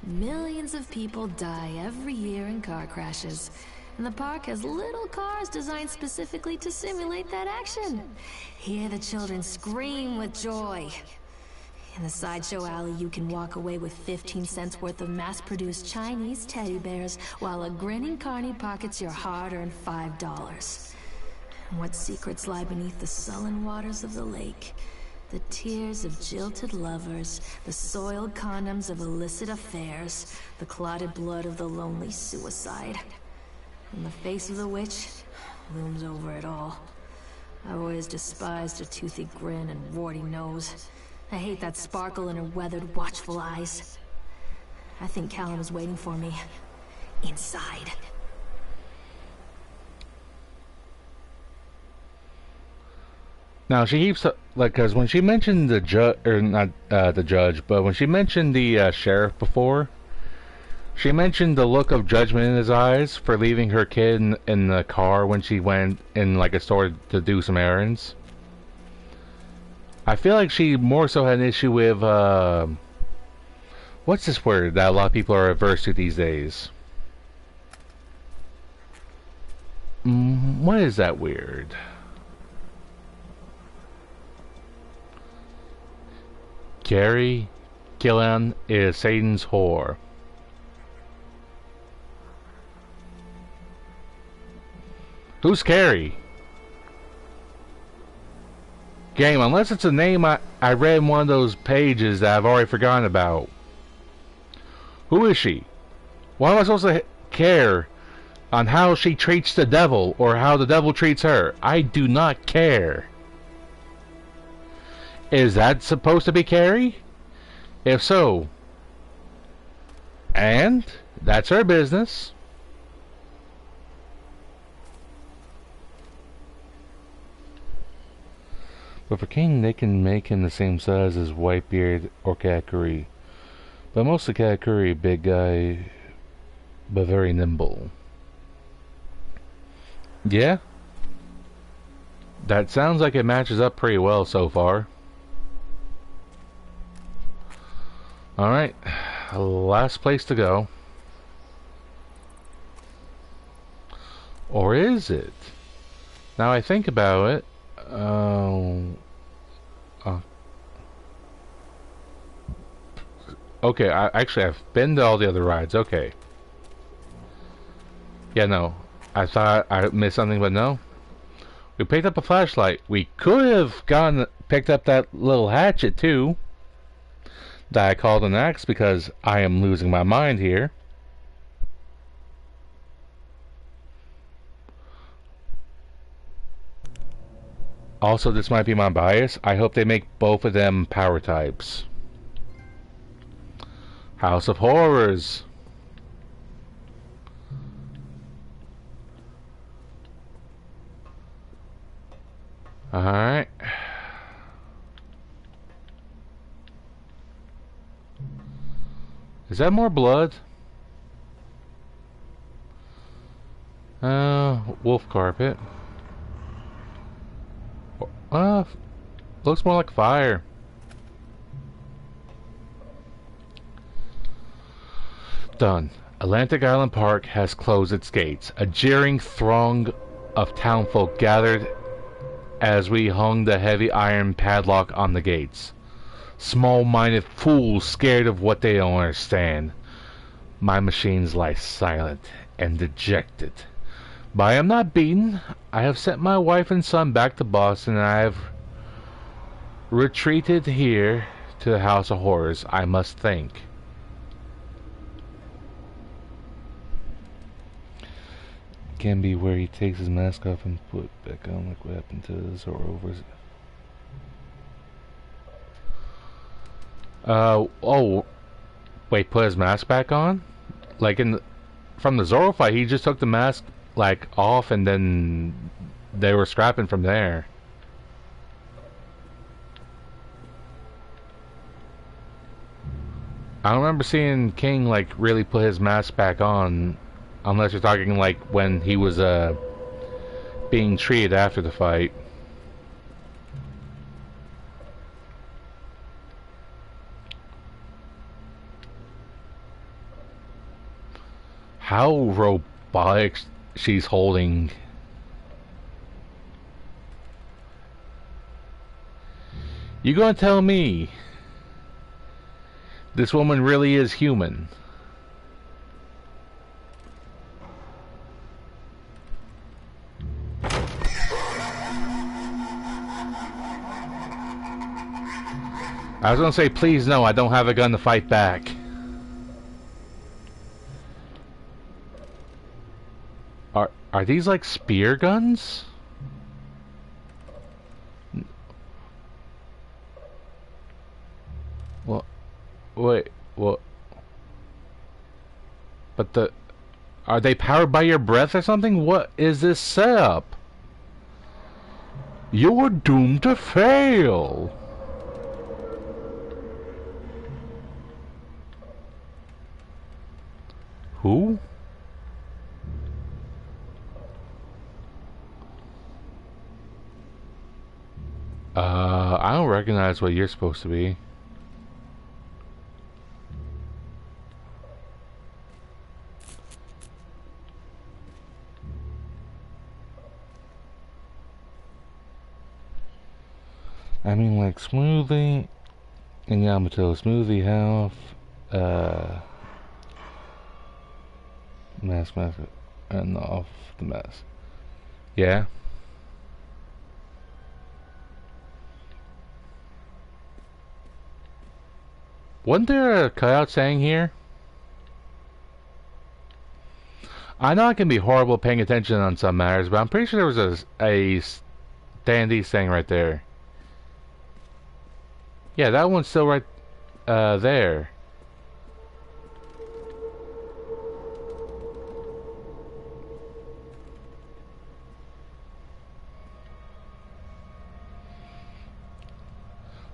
Millions of people die every year in car crashes, and the park has little cars designed specifically to simulate that action. Hear the children scream with joy. In the sideshow alley, you can walk away with 15 cents worth of mass-produced Chinese teddy bears, while a grinning carny pockets your hard-earned $5. What secrets lie beneath the sullen waters of the lake? The tears of jilted lovers, the soiled condoms of illicit affairs, the clotted blood of the lonely suicide. And the face of the witch looms over it all. I always despised her toothy grin and warty nose. I hate that sparkle in her weathered, watchful eyes. I think Callum is waiting for me. Inside. Now she keeps like, cause when she mentioned the judge, or not the judge, but when she mentioned the sheriff before, she mentioned the look of judgment in his eyes for leaving her kid in the car when she went in like a store to do some errands. I feel like she more so had an issue with what's this word that a lot of people are averse to these days? What is that weird? Carrie Gillan is Satan's whore. Who's Carrie? Game, unless it's a name I read in one of those pages that I've already forgotten about. Who is she? Why am I supposed to care on how she treats the devil or how the devil treats her? I do not care. Is that supposed to be Carrie? If so, and that's her business. But for King, they can make him the same size as Whitebeard or Katakuri. But mostly Katakuri, big guy, but very nimble. Yeah? That sounds like it matches up pretty well so far. Alright, last place to go. Or is it? Now I think about it. Okay, I've been to all the other rides. Okay. Yeah, no. I thought I missed something, but no. We picked up a flashlight. We could have picked up that little hatchet too. That I called an axe because I am losing my mind here. Also, this might be my bias. I hope they make both of them power types. House of Horrors. Alright. Is that more blood? Wolf carpet. Looks more like fire. Done. Atlantic Island Park has closed its gates. A jeering throng of townfolk gathered as we hung the heavy iron padlock on the gates. Small-minded fools scared of what they don't understand. My machines lie silent and dejected. But I am not beaten. I have sent my wife and son back to Boston, and I have retreated here to the House of Horrors, I must think. Can be where he takes his mask off and put back on, like what happened to the Zoro. Oh, wait, put his mask back on? Like from the Zoro fight, he just took the mask like off, and then they were scrapping from there. I don't remember seeing King like really put his mask back on, unless you're talking like when he was being treated after the fight. How robotic she's holding. You gonna tell me this woman really is human? I was gonna say, please no, I don't have a gun to fight back. Are these like spear guns? Well, wait, what? But are they powered by your breath or something? What is this setup? You're doomed to fail. Who? I don't recognize what you're supposed to be. I mean, like, smoothie, and Yamato smoothie health, mass, and off the mess. Yeah. Wasn't there a cutout saying here? I know I can be horrible paying attention on some matters, but I'm pretty sure there was a standee saying right there. Yeah, that one's still right there.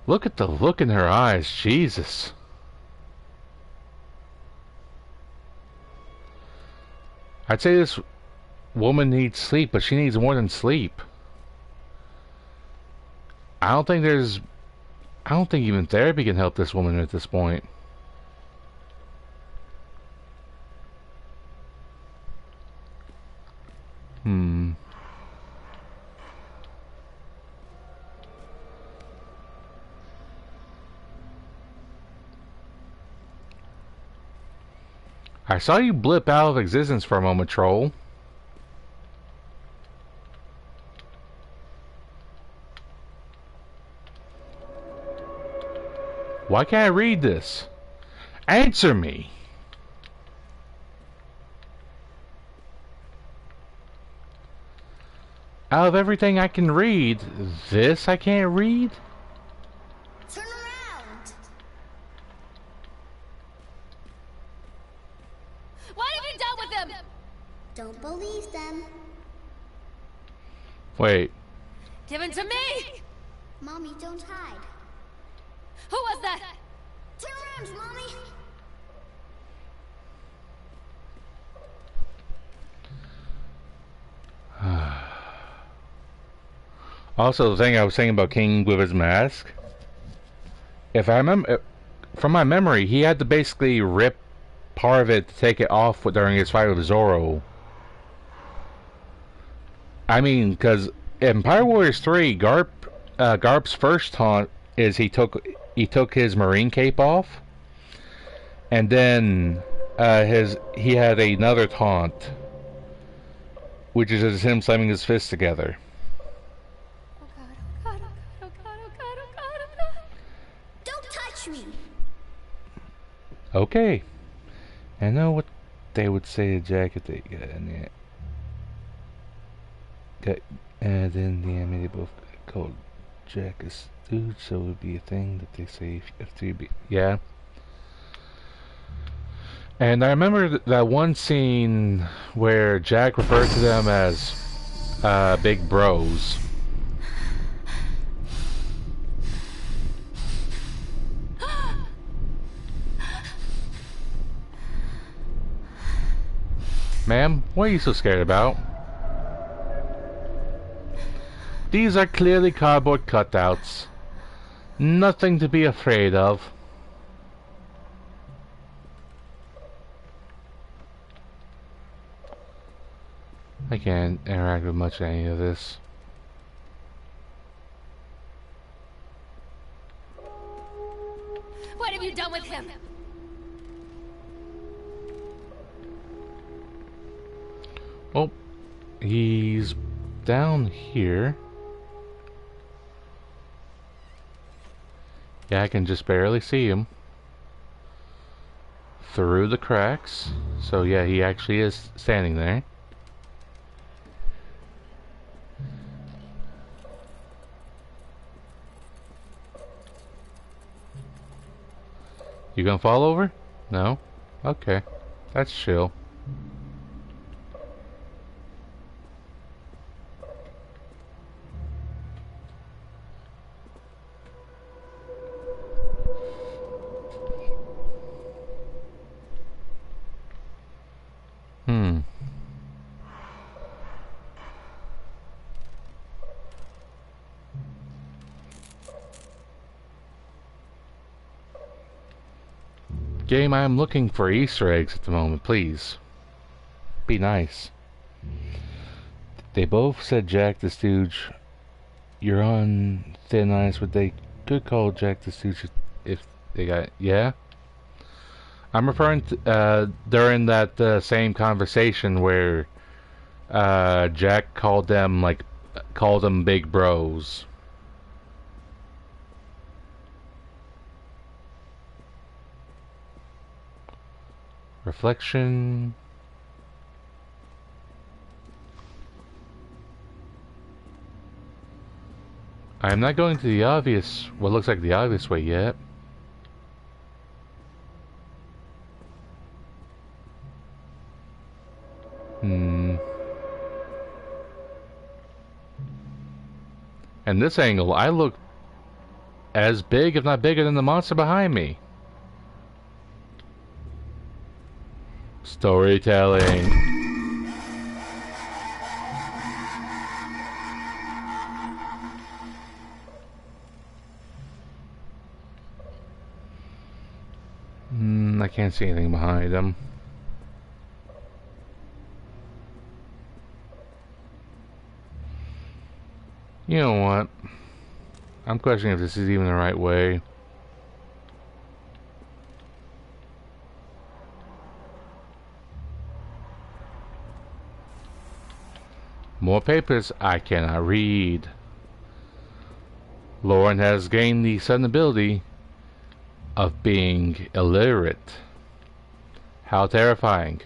Look at the look in her eyes, Jesus. I'd say this woman needs sleep, but she needs more than sleep. I don't think even therapy can help this woman at this point. I saw you blip out of existence for a moment, troll. Why can't I read this? Answer me! Out of everything I can read, this I can't read? Turn around! What have you done with him? Don't believe them. Wait. Give him to me! Mommy, don't hide. Who was that? Turn around, Mommy! Also, the thing I was saying about King with his mask, if I remember, from my memory, he had to basically rip part of it to take it off during his fight with Zoro. I mean, because in Pirate Warriors 3, Garp's first taunt is he took his marine cape off, and then he had another taunt, which is just him slamming his fists together. Okay. I know what they would say to Jack if they got in there. And then the anime both called Jack a dude, so it would be a thing that they say if they be. Yeah. And I remember that one scene where Jack referred to them as big bros. Ma'am, what are you so scared about? These are clearly cardboard cutouts. Nothing to be afraid of. I can't interact with much of any of this. What have you done with him? Oh, he's down here. Yeah, I can just barely see him through the cracks. So yeah, he actually is standing there. You gonna fall over? No? Okay. That's chill. Hmm. Game, I am looking for Easter eggs at the moment, please. Be nice. They both said Jack the Stooge. You're on thin ice, but they could call Jack the Stooge if they got... Yeah? I'm referring to during that same conversation where Jack called them big bros. Reflection. I'm not going to the obvious, what looks like the obvious way yet. And this angle, I look as big, if not bigger, than the monster behind me. Storytelling. I can't see anything behind him. You know what? I'm questioning if this is even the right way. More papers I cannot read. Lauren has gained the sudden ability of being illiterate. How terrifying.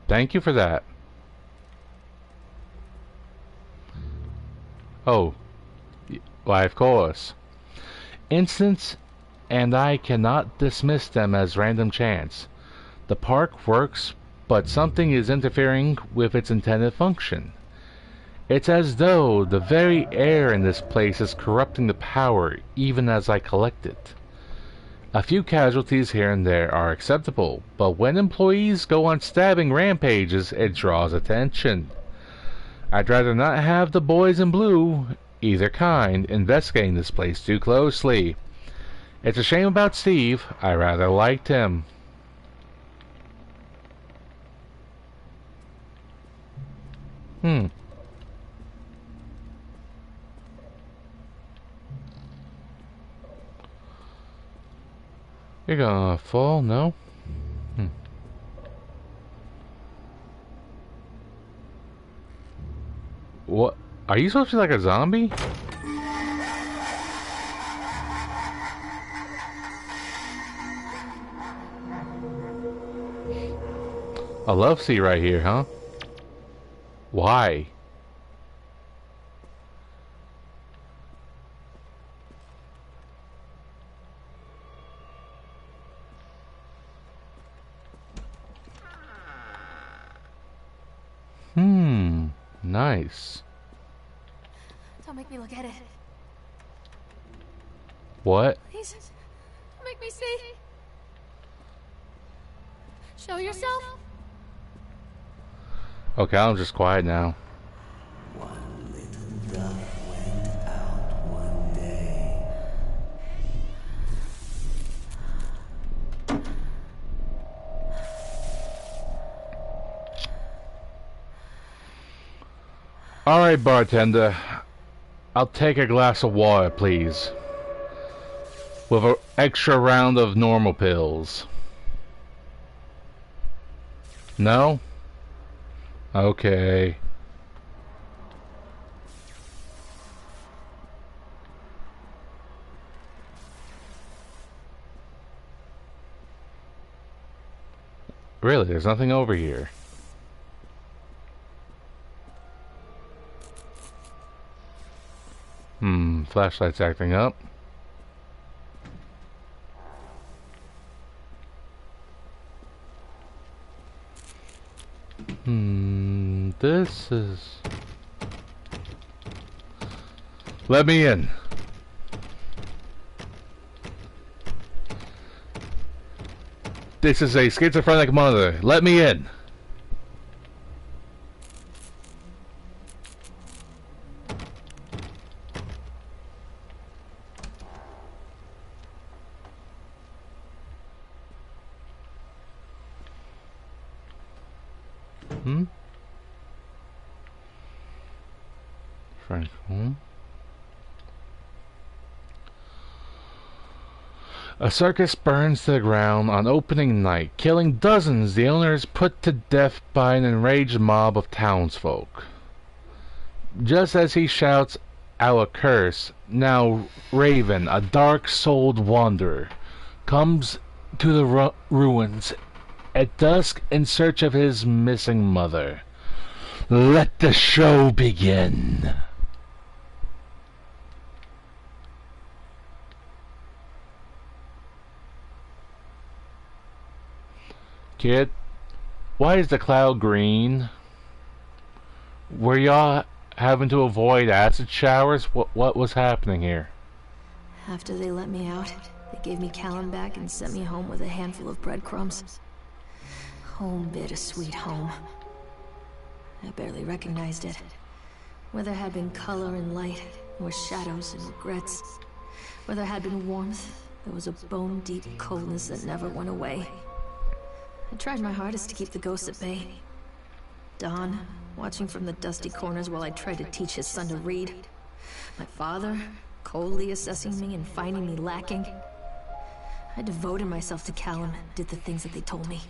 Thank you for that. Oh, why, of course. Instance, and I cannot dismiss them as random chance. The park works, but something is interfering with its intended function. It's as though the very air in this place is corrupting the power even as I collect it. A few casualties here and there are acceptable, but when employees go on stabbing rampages, it draws attention. I'd rather not have the boys in blue, either kind, investigating this place too closely. It's a shame about Steve. I rather liked him. You're gonna fall? No? What? Are you supposed to be like a zombie? A love seat right here, huh? Why? Nice. Don't make me look at it. What? Please, don't make me see. Show yourself. Okay, I'm just quiet now. One little duck went out one day. Alright, bartender. I'll take a glass of water, please. With an extra round of normal pills. No? Okay. Really, there's nothing over here. Flashlight's acting up. This is... Let me in. This is a schizophrenic mother. Let me in. Frank home. A circus burns to the ground on opening night, killing dozens. The owner is put to death by an enraged mob of townsfolk. Just as he shouts out a curse, now Raven, a dark-souled wanderer, comes to the ruins at dusk in search of his missing mother. Let the show begin. Kid, why is the cloud green? Were y'all having to avoid acid showers? What was happening here? After they let me out, they gave me Callum back and sent me home with a handful of breadcrumbs. Home, bittersweet home. I barely recognized it. Where there had been color and light, there were shadows and regrets. Where there had been warmth, there was a bone-deep coldness that never went away. I tried my hardest to keep the ghosts at bay. Don, watching from the dusty corners while I tried to teach his son to read. My father, coldly assessing me and finding me lacking. I devoted myself to Callum and did the things that they told me.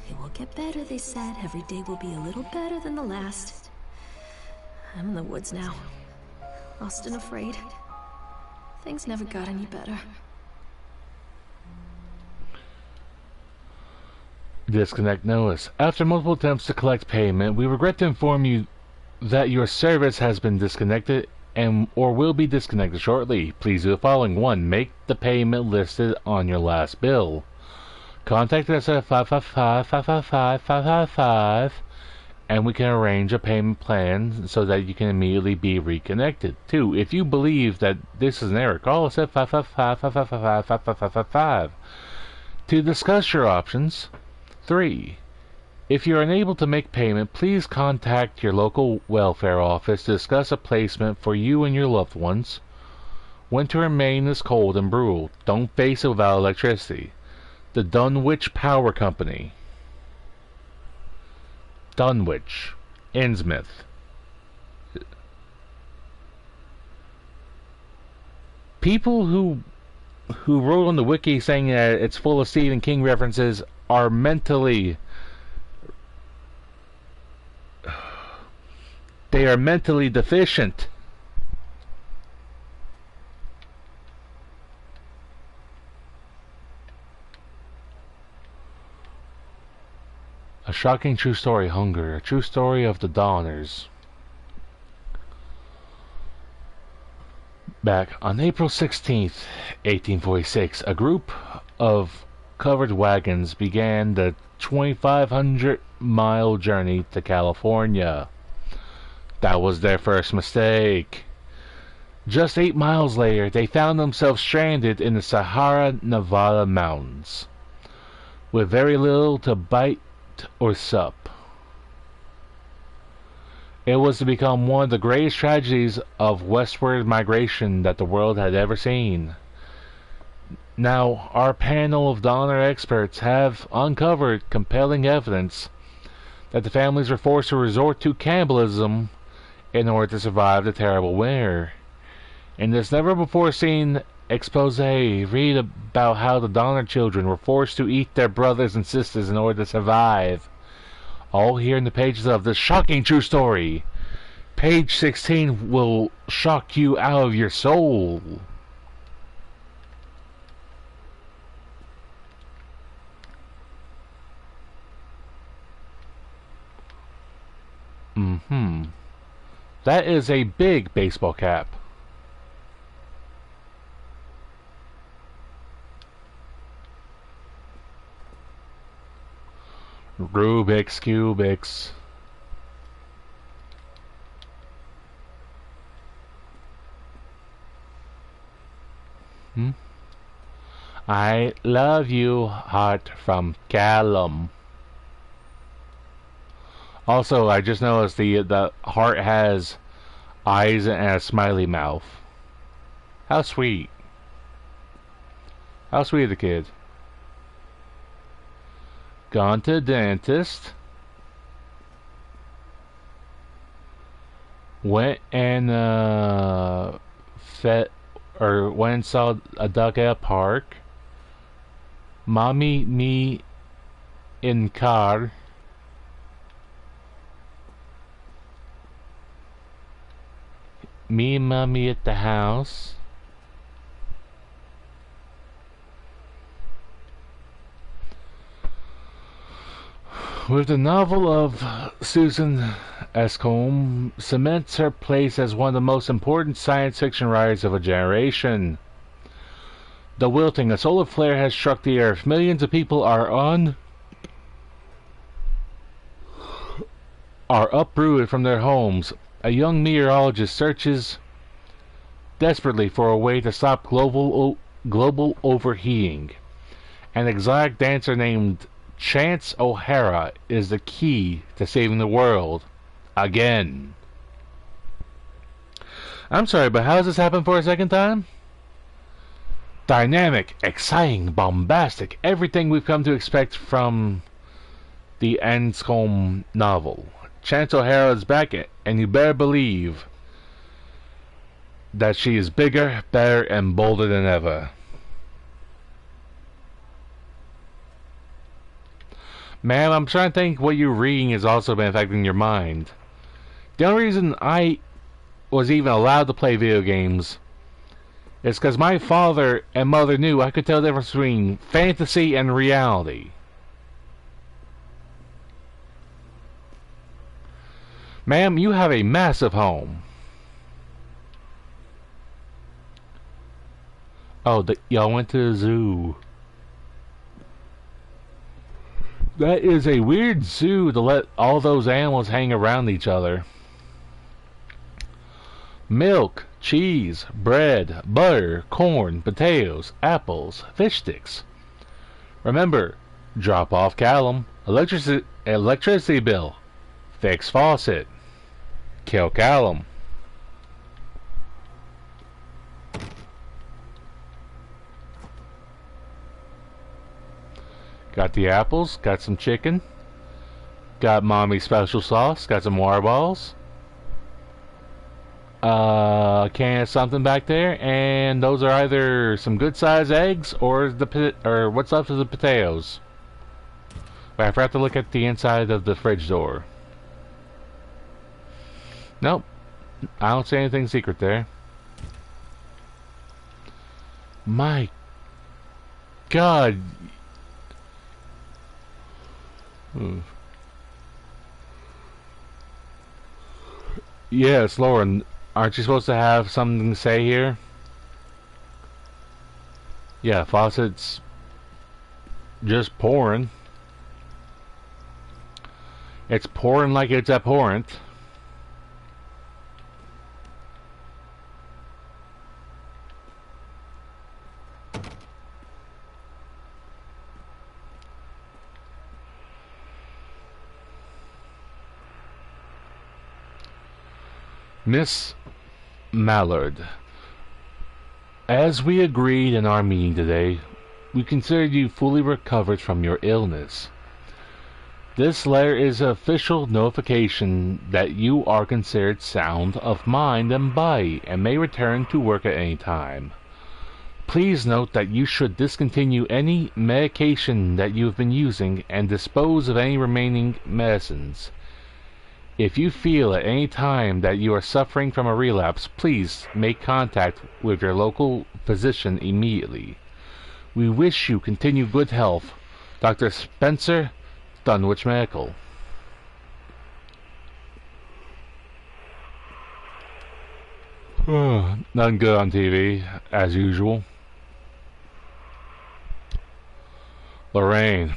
It will get better, they said. Every day will be a little better than the last. I'm in the woods now. Lost and afraid. Things never got any better. Disconnect notice. After multiple attempts to collect payment, we regret to inform you that your service has been disconnected and or will be disconnected shortly. Please do the following. 1. Make the payment listed on your last bill. Contact us at 555-555-555 and we can arrange a payment plan so that you can immediately be reconnected. 2. If you believe that this is an error, call us at 555-555-555 to discuss your options. 3. If you are unable to make payment, please contact your local welfare office to discuss a placement for you and your loved ones. Winter in Maine is cold and brutal. Don't face it without electricity. The Dunwich Power Company. Dunwich. Innsmouth. People who wrote on the wiki saying that it's full of Stephen King references are mentally... They are mentally deficient. A shocking true story, Hunger. A true story of the Dawners. Back on April 16th, 1846, a group of covered wagons began the 2,500-mile journey to California. That was their first mistake. Just 8 miles later, they found themselves stranded in the Sahara Nevada mountains. with very little to bite or sup. It was to become one of the greatest tragedies of westward migration that the world had ever seen. Now, our panel of Donner experts have uncovered compelling evidence that the families were forced to resort to cannibalism in order to survive the terrible winter. In this never-before-seen expose, read about how the Donner children were forced to eat their brothers and sisters in order to survive. All here in the pages of this shocking true story. Page 16 will shock you out of your soul. That is a big baseball cap. Rubik's Cubics. I love you, heart from Callum. Also, I just noticed the heart has eyes and a smiley mouth. How sweet. How sweet of the kid. Gone to the dentist. Went and went and saw a duck at a park. Mommy, me in car. Me and Mommy at the house. With the novel of Susan Escombe cements her place as one of the most important science fiction writers of a generation. The wilting, a solar flare has struck the earth. Millions of people are uprooted from their homes. A young meteorologist searches desperately for a way to stop global overheating. An exotic dancer named Chance O'Hara is the key to saving the world. Again. I'm sorry, but how does this happen for a second time? Dynamic, exciting, bombastic, everything we've come to expect from the Anscombe novel. Chance O'Hara is back, and you better believe that she is bigger, better, and bolder than ever. Ma'am, I'm trying to think what you're reading has also been affecting your mind. The only reason I was even allowed to play video games is because my father and mother knew I could tell the difference between fantasy and reality. Ma'am, you have a massive home. Oh, y'all went to the zoo. That is a weird zoo to let all those animals hang around each other. Milk, cheese, bread, butter, corn, potatoes, apples, fish sticks. Remember, drop off Callum, electricity bill, fix faucet, kill Callum. Got the apples, got some chicken, got Mommy's special sauce, got some water balls, can of something back there, and those are either some good sized eggs or what's left of the potatoes. But I forgot to look at the inside of the fridge door. Nope, I don't see anything secret there. My God. Yes, Lauren, aren't you supposed to have something to say here? Yeah, faucet's just pouring. It's pouring like it's abhorrent. Miss Mallard, as we agreed in our meeting today, we consider you fully recovered from your illness. This letter is an official notification that you are considered sound of mind and body and may return to work at any time. Please note that you should discontinue any medication that you have been using and dispose of any remaining medicines. If you feel at any time that you are suffering from a relapse, please make contact with your local physician immediately. We wish you continued good health. Dr. Spencer, Dunwich Medical. Nothing good on TV, as usual. Lorraine,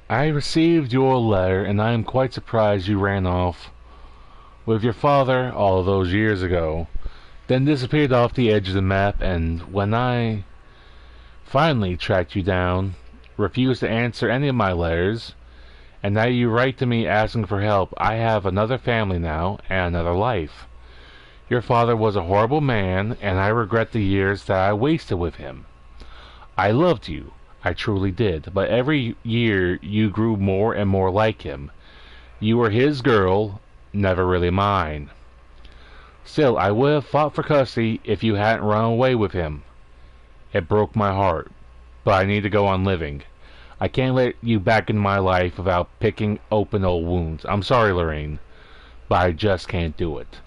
I received your letter and I am quite surprised you ran off with your father all those years ago, then disappeared off the edge of the map, and when I finally tracked you down, refused to answer any of my letters, and now you write to me asking for help. I have another family now and another life. Your father was a horrible man, and I regret the years that I wasted with him. I loved you, I truly did, but every year you grew more and more like him. You were his girl, never really mine. Still, I would have fought for custody if you hadn't run away with him. It broke my heart, but I need to go on living. I can't let you back in my life without picking open old wounds. I'm sorry, Lorraine, but I just can't do it.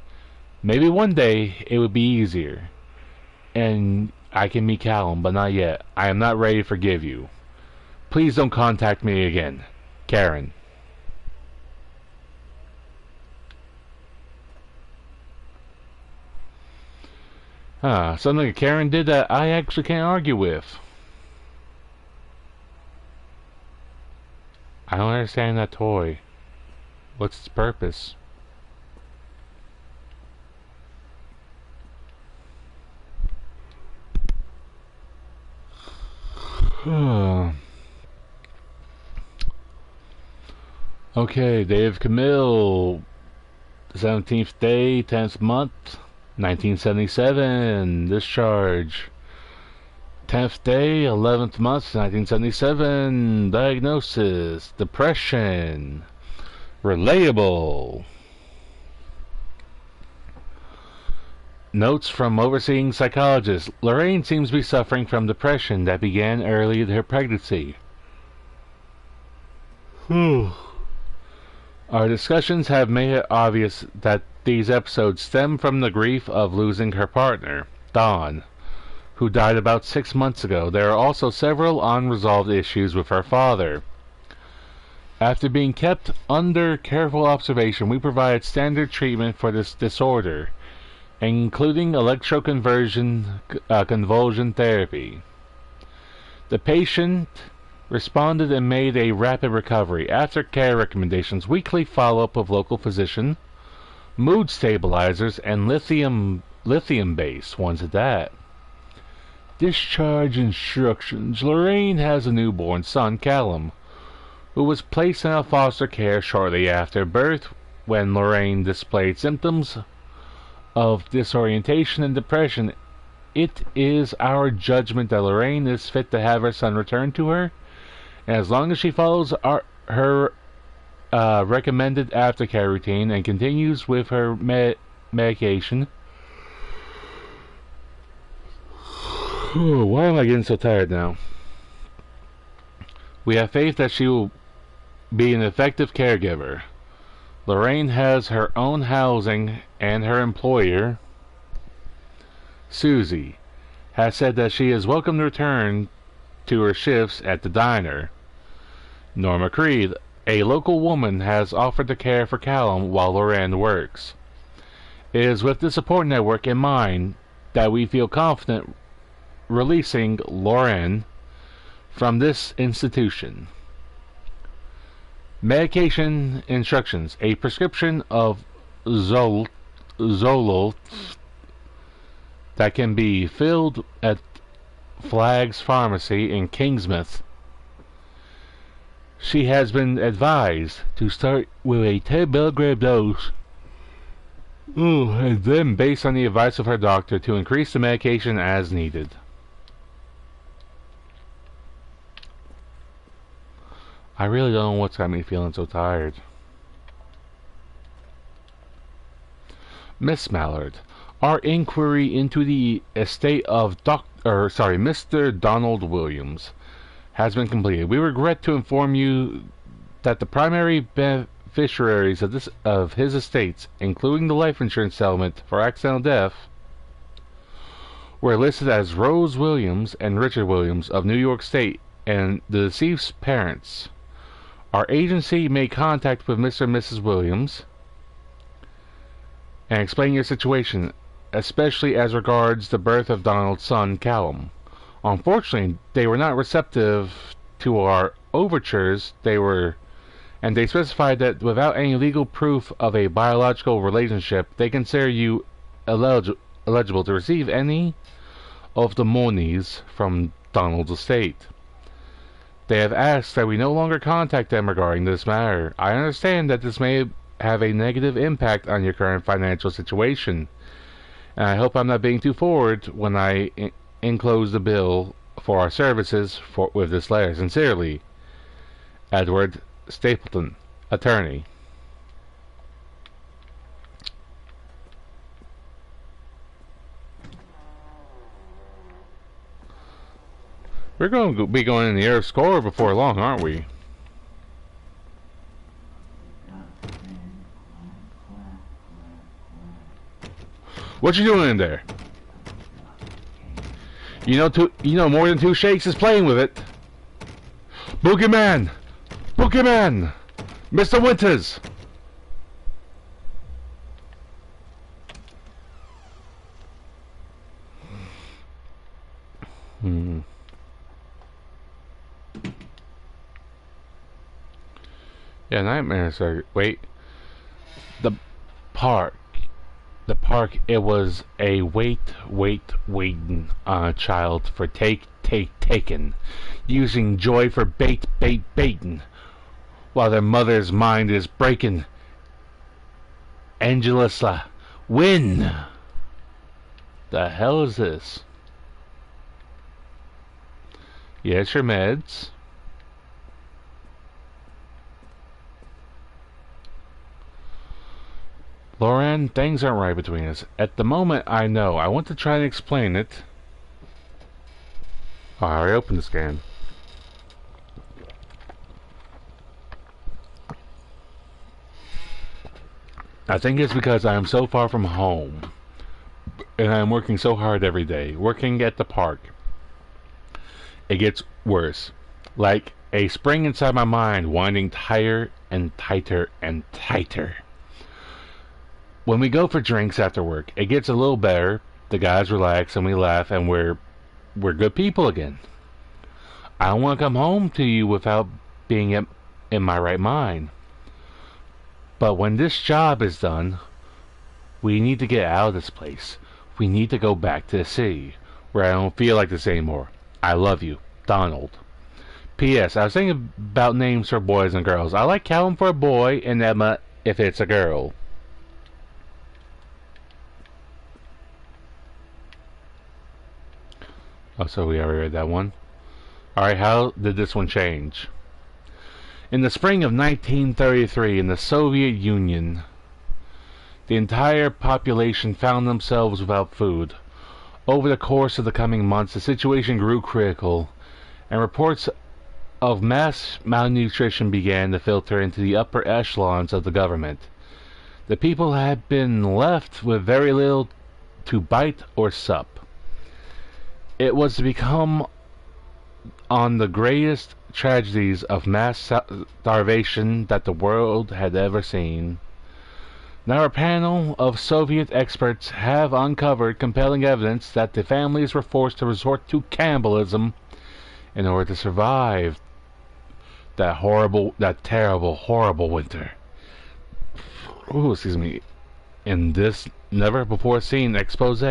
Maybe one day it would be easier, and I can meet Callum, but not yet. I am not ready to forgive you. Please don't contact me again. Karen. Something that Karen did that I actually can't argue with. I don't understand that toy. What's its purpose? Okay, Dave Camille, 17th day, 10th month, 1977, discharge. 10th day, 11th month, 1977, diagnosis, depression, relatable. Notes from overseeing psychologist. Lorraine seems to be suffering from depression that began early in her pregnancy. Our discussions have made it obvious that these episodes stem from the grief of losing her partner, Dawn, who died about 6 months ago. There are also several unresolved issues with her father. After being kept under careful observation, we provided standard treatment for this disorder, including electroconvulsion convulsion therapy. The patient responded and made a rapid recovery. After care recommendations, weekly follow-up of local physician, mood stabilizers, and lithium base ones at that. Discharge instructions. Lorraine has a newborn son, Callum, who was placed in foster care shortly after birth. When Lorraine displayed symptoms of disorientation and depression, it is our judgment that Lorraine is fit to have her son returned to her, and as long as she follows her recommended aftercare routine and continues with her medication. Why am I getting so tired now? We have faith that she will be an effective caregiver. Lorraine has her own housing, and her employer, Susie, has said that she is welcome to return to her shifts at the diner. Norma Creed, a local woman, has offered to care for Callum while Lorraine works. It is with the support network in mind that we feel confident releasing Lorraine from this institution. Medication instructions. A prescription of Zoloft that can be filled at Flagg's Pharmacy in Kingsmouth. She has been advised to start with a 10 milligram dose Ooh, and then, based on the advice of her doctor, to increase the medication as needed. I really don't know what's got me feeling so tired. Miss Mallard, our inquiry into the estate of Mr. Donald Williams has been completed. We regret to inform you that the primary beneficiaries of his estates, including the life insurance settlement for accidental death, were listed as Rose Williams and Richard Williams of New York State and the deceased's parents. Our agency made contact with Mr. and Mrs. Williams and explain your situation, especially as regards the birth of Donald's son, Callum. Unfortunately, they were not receptive to our overtures. They specified that without any legal proof of a biological relationship, they consider you eligible to receive any of the monies from Donald's estate. They have asked that we no longer contact them regarding this matter. I understand that this may have a negative impact on your current financial situation, and I hope I'm not being too forward when I enclose the bill for our services with this letter. Sincerely, Edward Stapleton, attorney. We're going to be going in the Earth score before long, aren't we? What you doing in there? You know more than two shakes is playing with it. Boogeyman! Boogeyman! Mr. Winters! Yeah, nightmares are... Wait. The park, it was a waiting on a child for taken, using joy for baiting, while their mother's mind is breaking. Angelisa, win! The hell is this? Yes, your meds. Lauren, things aren't right between us. At the moment, I know. I want to try and explain it. Oh, I already opened the scan. I think it's because I am so far from home. And I am working so hard every day. Working at the park. It gets worse. Like a spring inside my mind, winding tighter and tighter and tighter. When we go for drinks after work, it gets a little better. The guys relax and we laugh and we're good people again. I don't want to come home to you without being in my right mind. But when this job is done, we need to get out of this place. We need to go back to the city, where I don't feel like this anymore. I love you, Donald. P.S. I was thinking about names for boys and girls. I like Callum for a boy and Emma if it's a girl. Oh, so we already read that one. Alright, how did this one change? In the spring of 1933, in the Soviet Union, the entire population found themselves without food. Over the course of the coming months, the situation grew critical, and reports of mass malnutrition began to filter into the upper echelons of the government. The people had been left with very little to bite or sup. It was to become on the greatest tragedies of mass starvation that the world had ever seen. Now a panel of Soviet experts have uncovered compelling evidence that the families were forced to resort to cannibalism in order to survive that terrible, horrible winter. Ooh, excuse me. In this never-before-seen expose,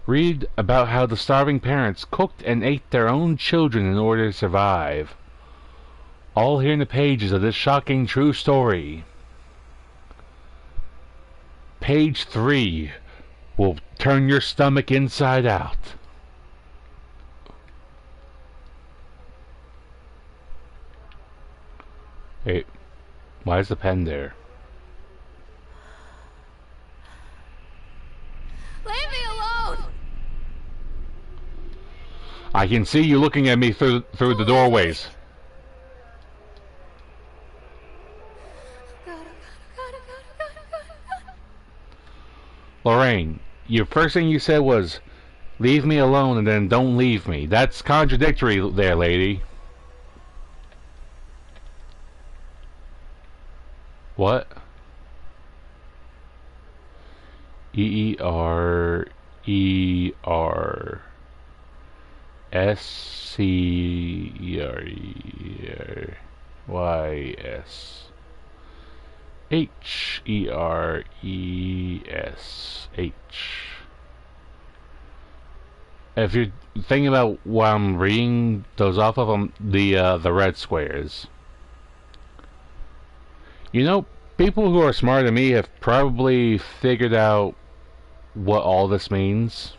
read about how the starving parents cooked and ate their own children in order to survive. All here in the pages of this shocking true story. page 3 will turn your stomach inside out. Hey, why is the pen there? Leave me alone! I can see you looking at me through the doorways. Lorraine, your first thing you said was, leave me alone and then don't leave me. That's contradictory there, lady. What? EERERSCERYS HERESH. If you're thinking about what I'm reading, those off of them, the red squares. You know, people who are smarter than me have probably figured out what all this means.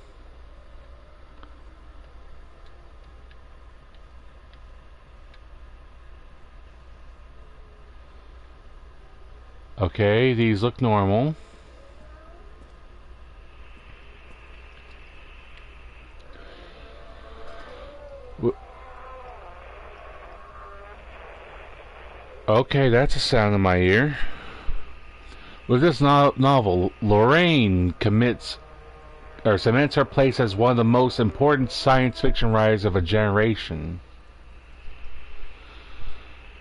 Okay, these look normal. Okay, that's a sound in my ear. With this novel, Lorraine cements her place as one of the most important science fiction writers of a generation.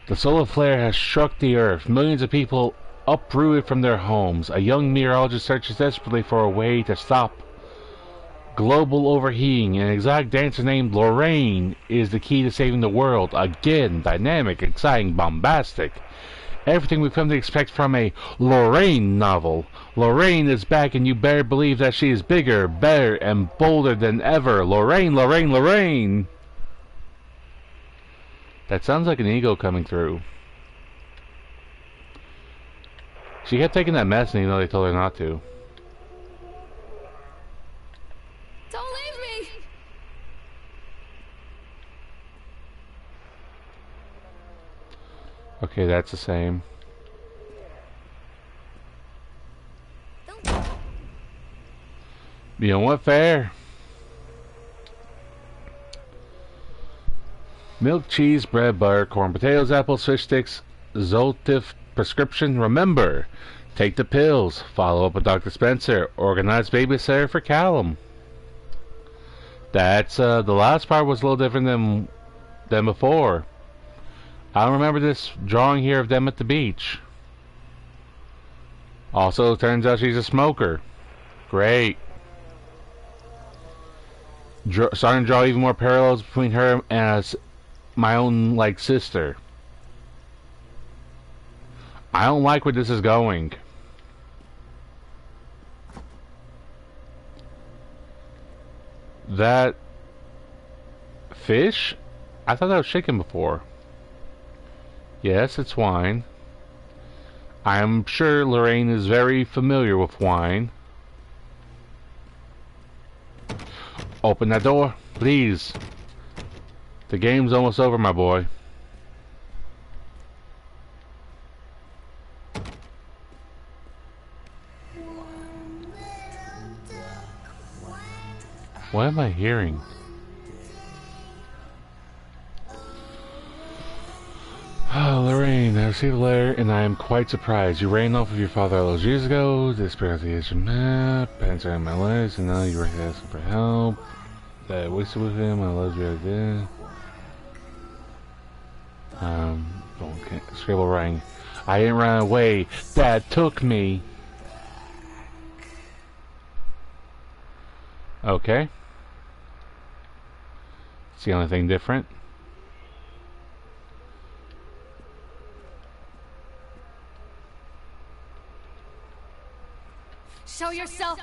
The solar flare has struck the Earth. Millions of people uprooted from their homes. A young meteorologist searches desperately for a way to stop global overheating. An exotic dancer named Lorraine is the key to saving the world. Again, dynamic, exciting, bombastic. Everything we've come to expect from a Lorraine novel. Lorraine is back, and you better believe that she is bigger, better, and bolder than ever. Lorraine, Lorraine, Lorraine! That sounds like an ego coming through. She kept taking that medicine even though they told her not to. Don't leave me! Okay, that's the same. You know what? Fair. Milk, cheese, bread, butter, corn, potatoes, apples, fish sticks, Zoltif prescription. Remember, take the pills. Follow up with Dr. Spencer. Organize babysitter for Callum. That's the last part was a little different than before. I don't remember this drawing here of them at the beach. Also, it turns out she's a smoker. Great. Starting to draw even more parallels between her and my own, like, sister. I don't like where this is going. That fish? I thought that was chicken before. Yes, it's wine. I'm sure Lorraine is very familiar with wine. Open that door, please. The game's almost over, my boy. What am I hearing? Oh, Lorraine, I received a letter and I am quite surprised. You ran off with your father all those years ago. This is your map, answering my letters, and now you're asking for help. That I wasted with him, I loved you idea. Okay, scribble writing. I didn't run away. Dad took me. Okay. It's the only thing different. Show yourself!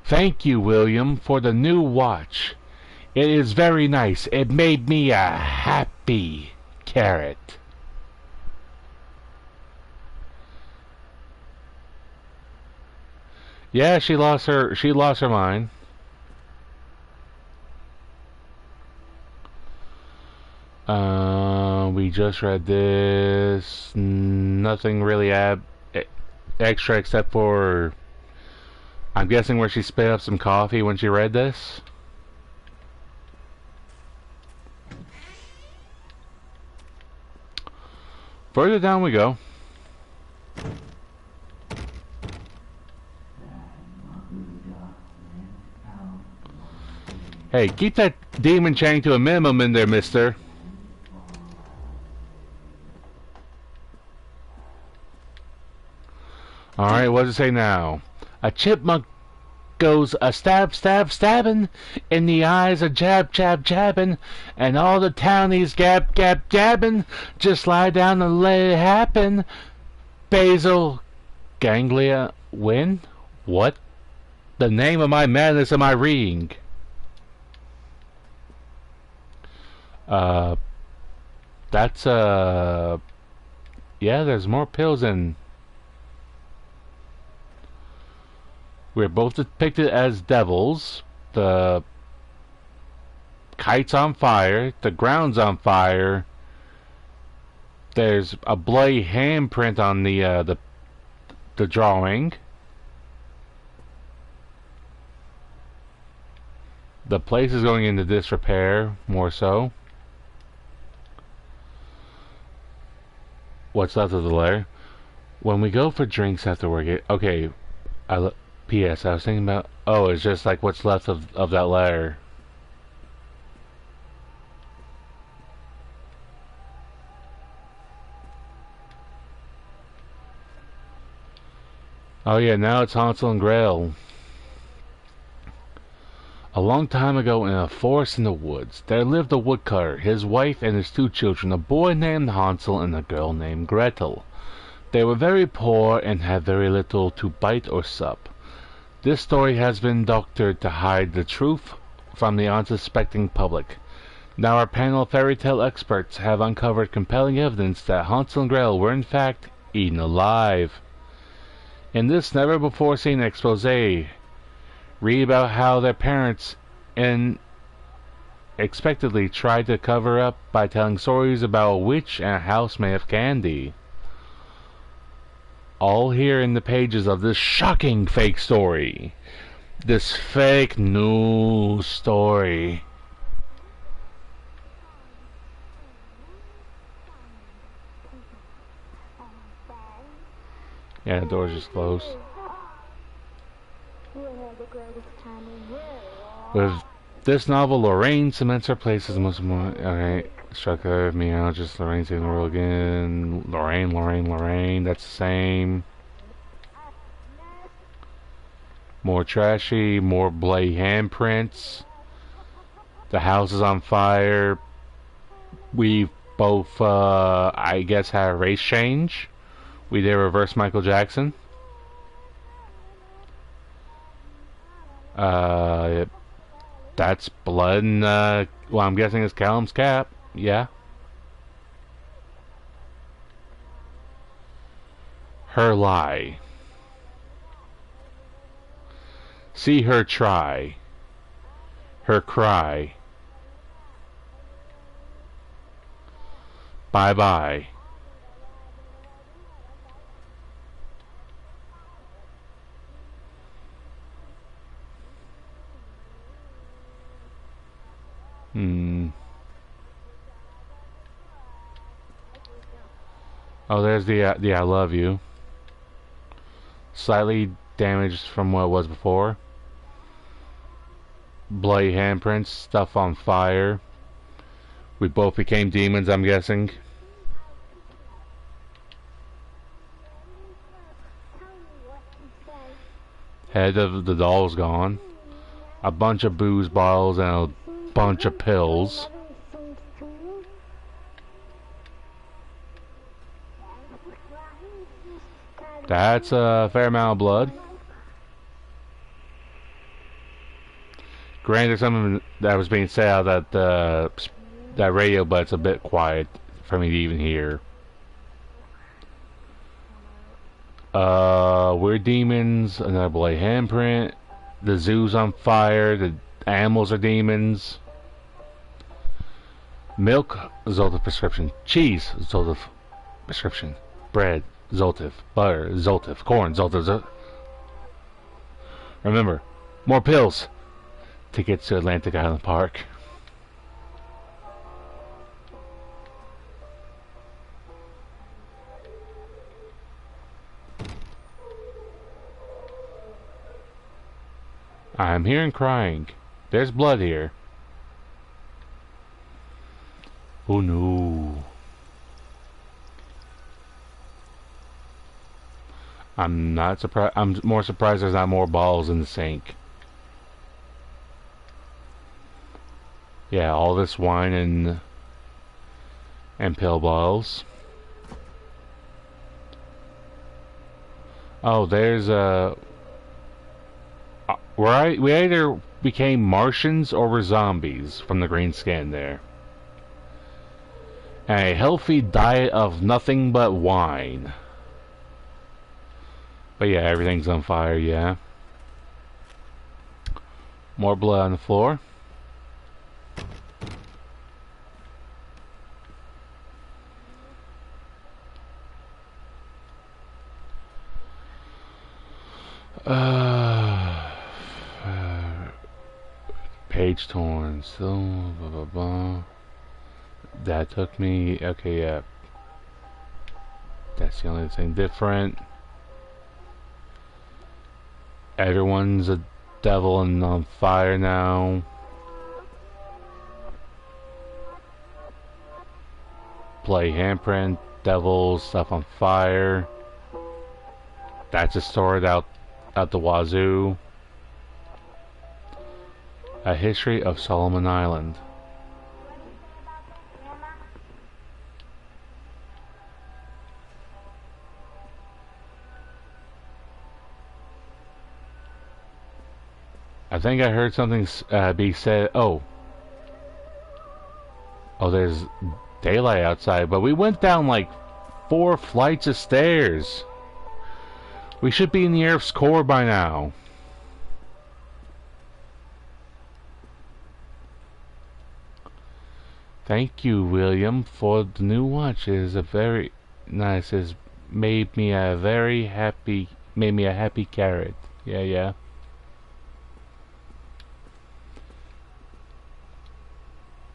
Thank you, William, for the new watch. It is very nice. It made me a happy carrot. Yeah, she lost her mind. We just read this. Nothing really extra except for, I'm guessing, where she spit up some coffee when she read this. Further down we go. Hey, keep that demon chain to a minimum in there, mister. Alright, what does it say now? A chipmunk goes a stabbing in the eyes, a jabbing, and all the townies gabbing. Just lie down and let it happen. Basal ganglia win? What? The name of my madness am I reading? That's yeah, there's more pills in. We're both depicted as devils. The kite's on fire. The ground's on fire. There's a bloody handprint on the drawing. The place is going into disrepair, more so. What's left of the lair? When we go for drinks after work, okay. P.S. I was thinking about. Oh, it's just like what's left of that lair. Oh yeah, now it's Hansel and Gretel. A long time ago, in a forest in the woods, there lived a woodcutter, his wife, and his 2 children, a boy named Hansel and a girl named Gretel. They were very poor and had very little to bite or sup. This story has been doctored to hide the truth from the unsuspecting public. Now our panel of fairy tale experts have uncovered compelling evidence that Hansel and Gretel were in fact eaten alive. In this never-before-seen expose, read about how their parents unexpectedly tried to cover up by telling stories about a witch and a house made of candy. All here in the pages of this shocking fake story. This fake news story. Yeah, the door's just closed. With this novel, Lorraine cements her place as the most important. Alright, struck out of me out. Just Lorraine saving the world again. Lorraine. That's the same. More trashy, more bloody handprints. The house is on fire. We both, I guess, had a race change. We did reverse Michael Jackson. That's blood and, well, I'm guessing it's Callum's cap. Yeah. Her lie. See her try. Her cry. Bye-bye. Oh, there's the I love you. Slightly damaged from what it was before. Bloody handprints, stuff on fire. We both became demons, I'm guessing. Head of the doll's gone. A bunch of booze bottles and a bunch of pills. That's a fair amount of blood. Granted, something that was being said out that radio, but it's a bit quiet for me to even hear. We're demons. Another blade handprint. The zoo's on fire. The animals are demons. Milk, Zoltif prescription. Cheese, Zoltif prescription. Bread, Zoltif. Butter, Zoltif. Corn, Zoltif. Remember, more pills. Tickets to Atlantic Island Park. I'm hearing crying. There's blood here. Oh no. I'm not surprised. I'm more surprised there's not more balls in the sink. Yeah, all this wine and pill bottles. Oh, there's a. We either became Martians or we're zombies from the green skin there. And a healthy diet of nothing but wine. But yeah, everything's on fire, yeah. More blood on the floor. Page torn, so blah blah blah. That took me. Okay, yeah. That's the only thing different. Everyone's a devil and on fire now. Play handprint, devil stuff on fire. That's just stored out the wazoo. A history of Solomon Island. I think I heard something be said. Oh, there's daylight outside, but we went down like 4 flights of stairs. We should be in the Earth's core by now. Thank you, William, for the new watch. It is a very nice. It's made me a happy carrot. Yeah, yeah.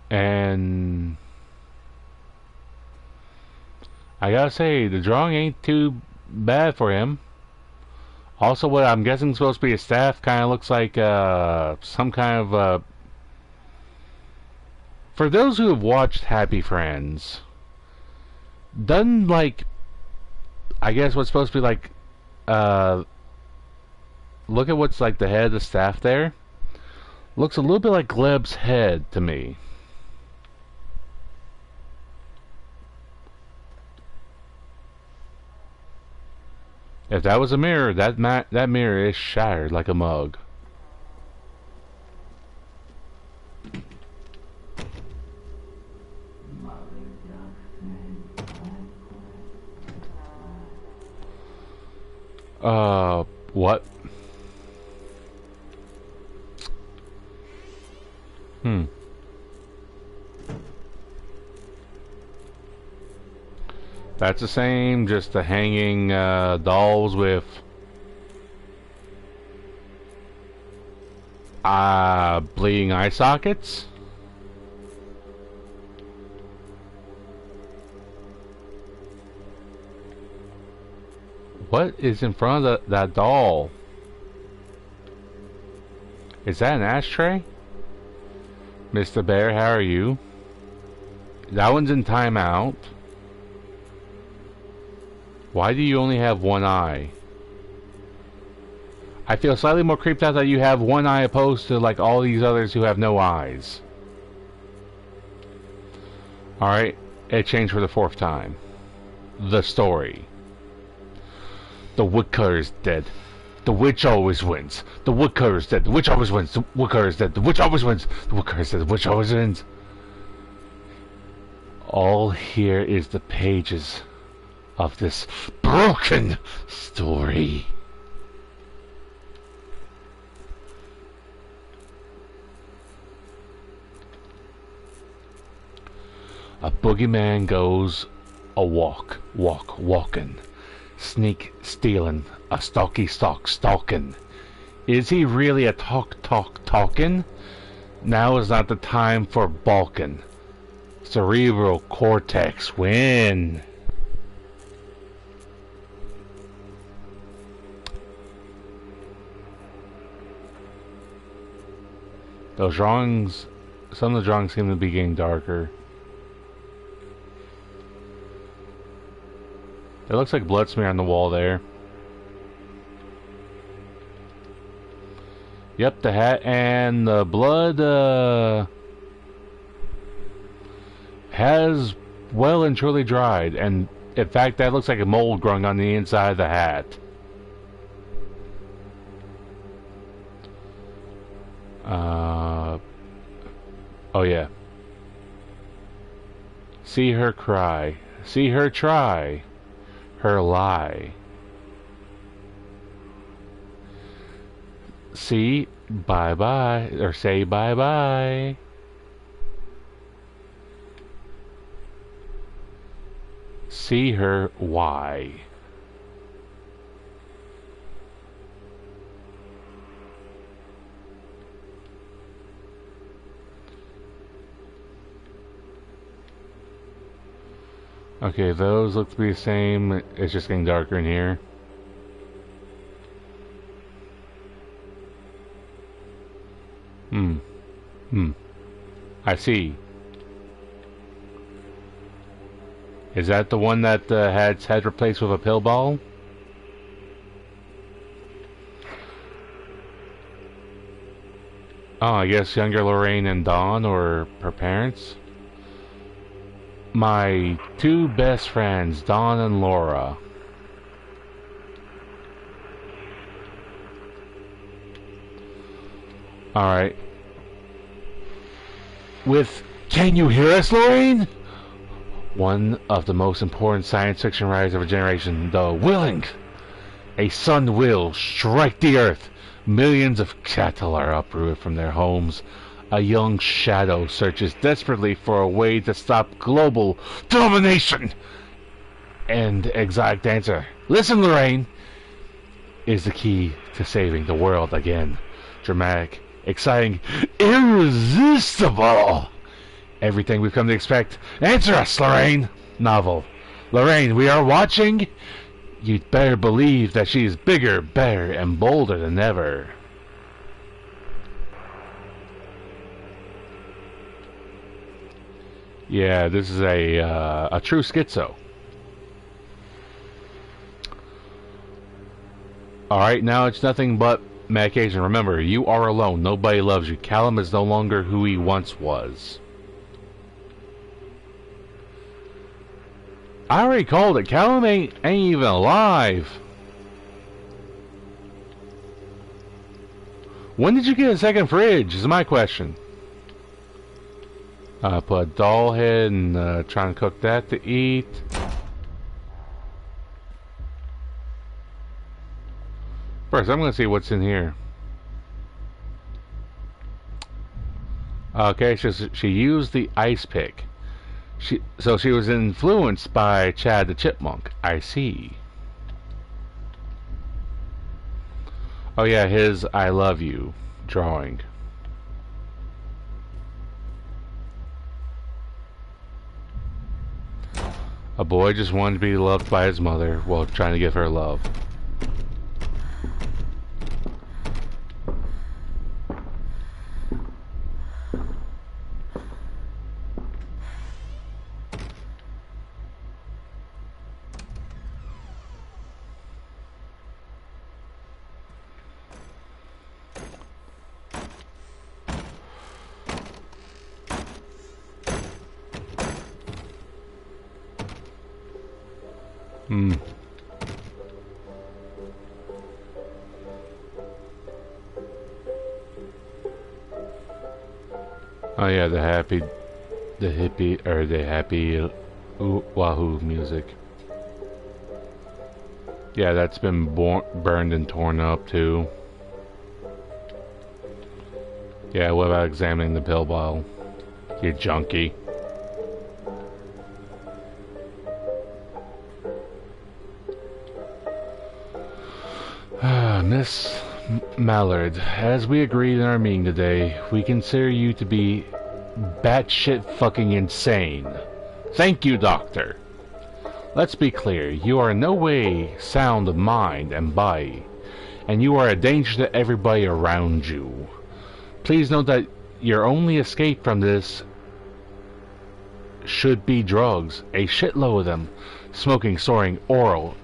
And I gotta say, the drawing ain't too bad for him. Also, what I'm guessing is supposed to be a staff kind of looks like some kind of for those who have watched Happy Friends, doesn't like, I guess what's supposed to be like, look at what's like the head of the staff there. Looks a little bit like Gleb's head to me. If that was a mirror, that mirror is shattered like a mug. What? That's the same, just the hanging dolls with bleeding eye sockets. What is in front of that doll? Is that an ashtray? Mr. Bear, how are you? That one's in timeout. Why do you only have one eye? I feel slightly more creeped out that you have one eye opposed to like all these others who have no eyes. Alright, it changed for the 4th time. The story. The woodcutter is dead. The witch always wins. The woodcutter is dead. The witch always wins. The woodcutter is dead. The witch always wins. The woodcutter is dead. The witch always wins. All here is the pages of this broken story. A boogeyman goes a walking, sneak stealing, a stalking. Is he really a talking? Now is not the time for balking. Cerebral cortex win. Those drawings, some of the drawings seem to be getting darker. It looks like blood smear on the wall there. Yep, the hat and the blood has well and truly dried, and in fact that looks like a mold growing on the inside of the hat. Oh yeah. See her cry, see her try, her lie. See bye bye, or say bye bye. See her why. Okay, those look to be the same. It's just getting darker in here. I see. Is that the one that had its head replaced with a pill ball? Oh, I guess younger Lorraine and Dawn, or her parents? My two best friends, Dawn and Laura. Alright. With Can You Hear Us, Lorraine? One of the most important science fiction writers of a generation, the Willing. A sun will strike the earth. Millions of cattle are uprooted from their homes. A young shadow searches desperately for a way to stop global domination. And exotic dancer, listen, Lorraine, is the key to saving the world again. Dramatic, exciting, irresistible. Everything we've come to expect. Answer us, Lorraine. Novel. Lorraine, we are watching. You'd better believe that she's bigger, better, and bolder than ever. Yeah, this is a true schizo. Alright, now it's nothing but medication. Remember, you are alone. Nobody loves you. Callum is no longer who he once was. I already called it. Callum ain't even alive. When did you get a second fridge? Is my question. Put a doll head and trying to cook that to eat. First, I'm gonna see what's in here. Okay, she used the ice pick. So she was influenced by Chad the Chipmunk. I see. Oh yeah, his I love you drawing. A boy just wanted to be loved by his mother while trying to give her love. Oh yeah, the hippie or the happy Wahoo music. Yeah, that's been burned and torn up too. Yeah, what about examining the pill bottle? You junkie. Miss Mallard, as we agreed in our meeting today, we consider you to be batshit fucking insane. Thank you, Doctor. Let's be clear, you are in no way sound of mind and body, and you are a danger to everybody around you. Please note that your only escape from this should be drugs, a shitload of them, smoking, storing, oral,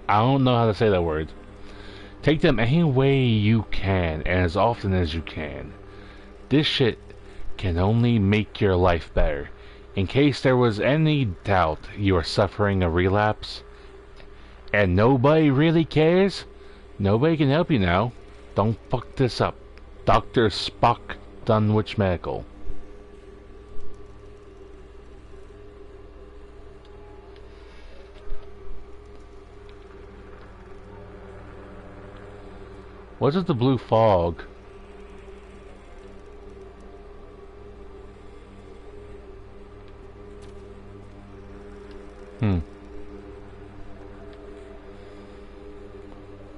I don't know how to say that word. Take them any way you can and as often as you can. This shit can only make your life better. In case there was any doubt you are suffering a relapse and nobody really cares, nobody can help you now. Don't fuck this up. Dr. Spock, Dunwich Medical. What is the blue fog?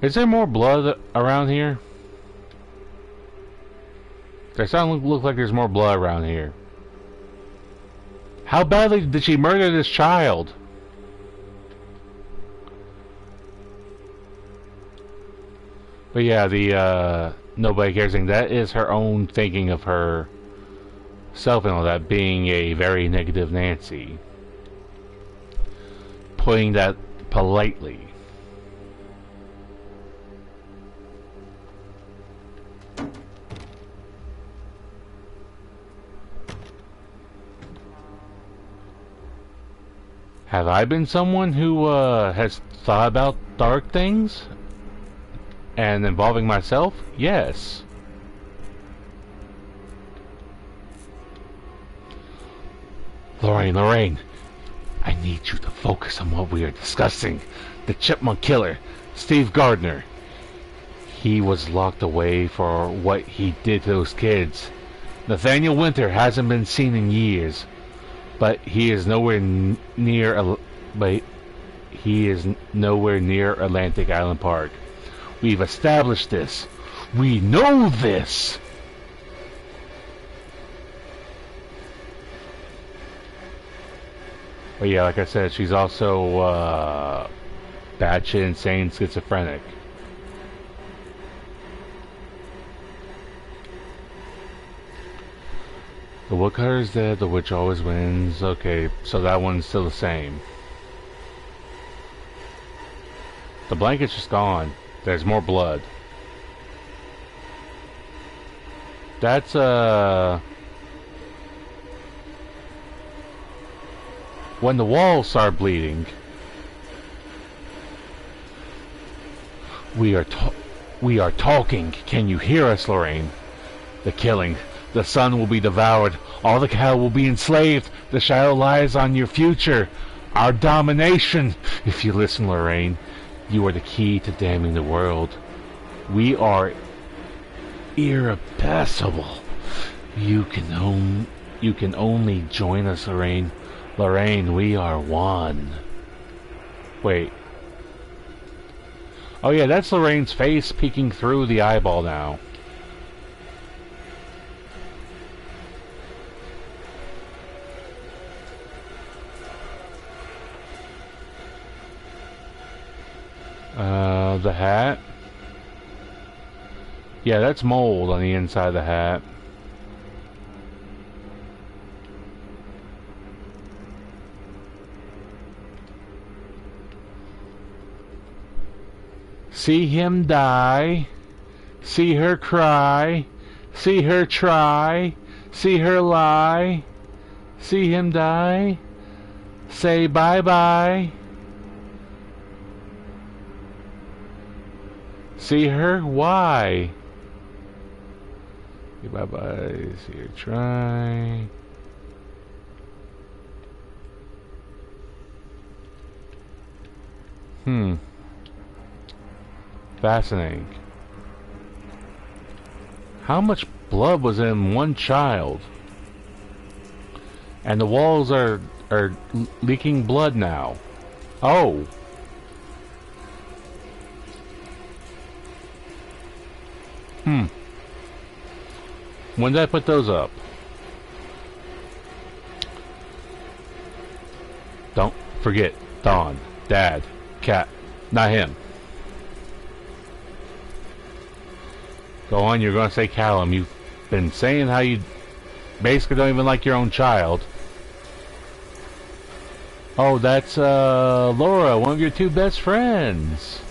Is there more blood around here? There look like there's more blood around here. How badly did she murder this child? But yeah, the nobody cares thing, that is her own thinking of her self and all that, being a very negative Nancy. Putting that politely. Have I been someone who has thought about dark things? And involving myself? Yes. Lorraine, I need you to focus on what we are discussing. The Chipmunk Killer, Steve Gardner. He was locked away for what he did to those kids. Nathaniel Winter hasn't been seen in years, but he is nowhere near Atlantic Island Park. We've established this. We know this. But yeah, like I said, she's also batshit insane schizophrenic. The woodcutter's dead, the witch always wins. Okay, so that one's still the same. The blanket's just gone. There's more blood. That's when the walls start bleeding. We are talking. Can you hear us, Lorraine? The killing. The sun will be devoured. All the cattle will be enslaved. The shadow lies on your future. Our domination. If you listen, Lorraine, you are the key to damning the world. We are irrepressible. You can only join us, Lorraine. Lorraine, we are one. Wait. Oh yeah, that's Lorraine's face peeking through the eyeball now. The hat. Yeah, that's mold on the inside of the hat. See him die. See her cry. See her try. See her lie. See him die. Say bye-bye. See her? Why? Okay, bye-bye. See you try. Fascinating. How much blood was in one child? And the walls are leaking blood now. Oh. When did I put those up? Don't forget Don, Dad, Cat, not him. Go on, you're gonna say Callum. You've been saying how you basically don't even like your own child. Oh, that's Laura, one of your two best friends.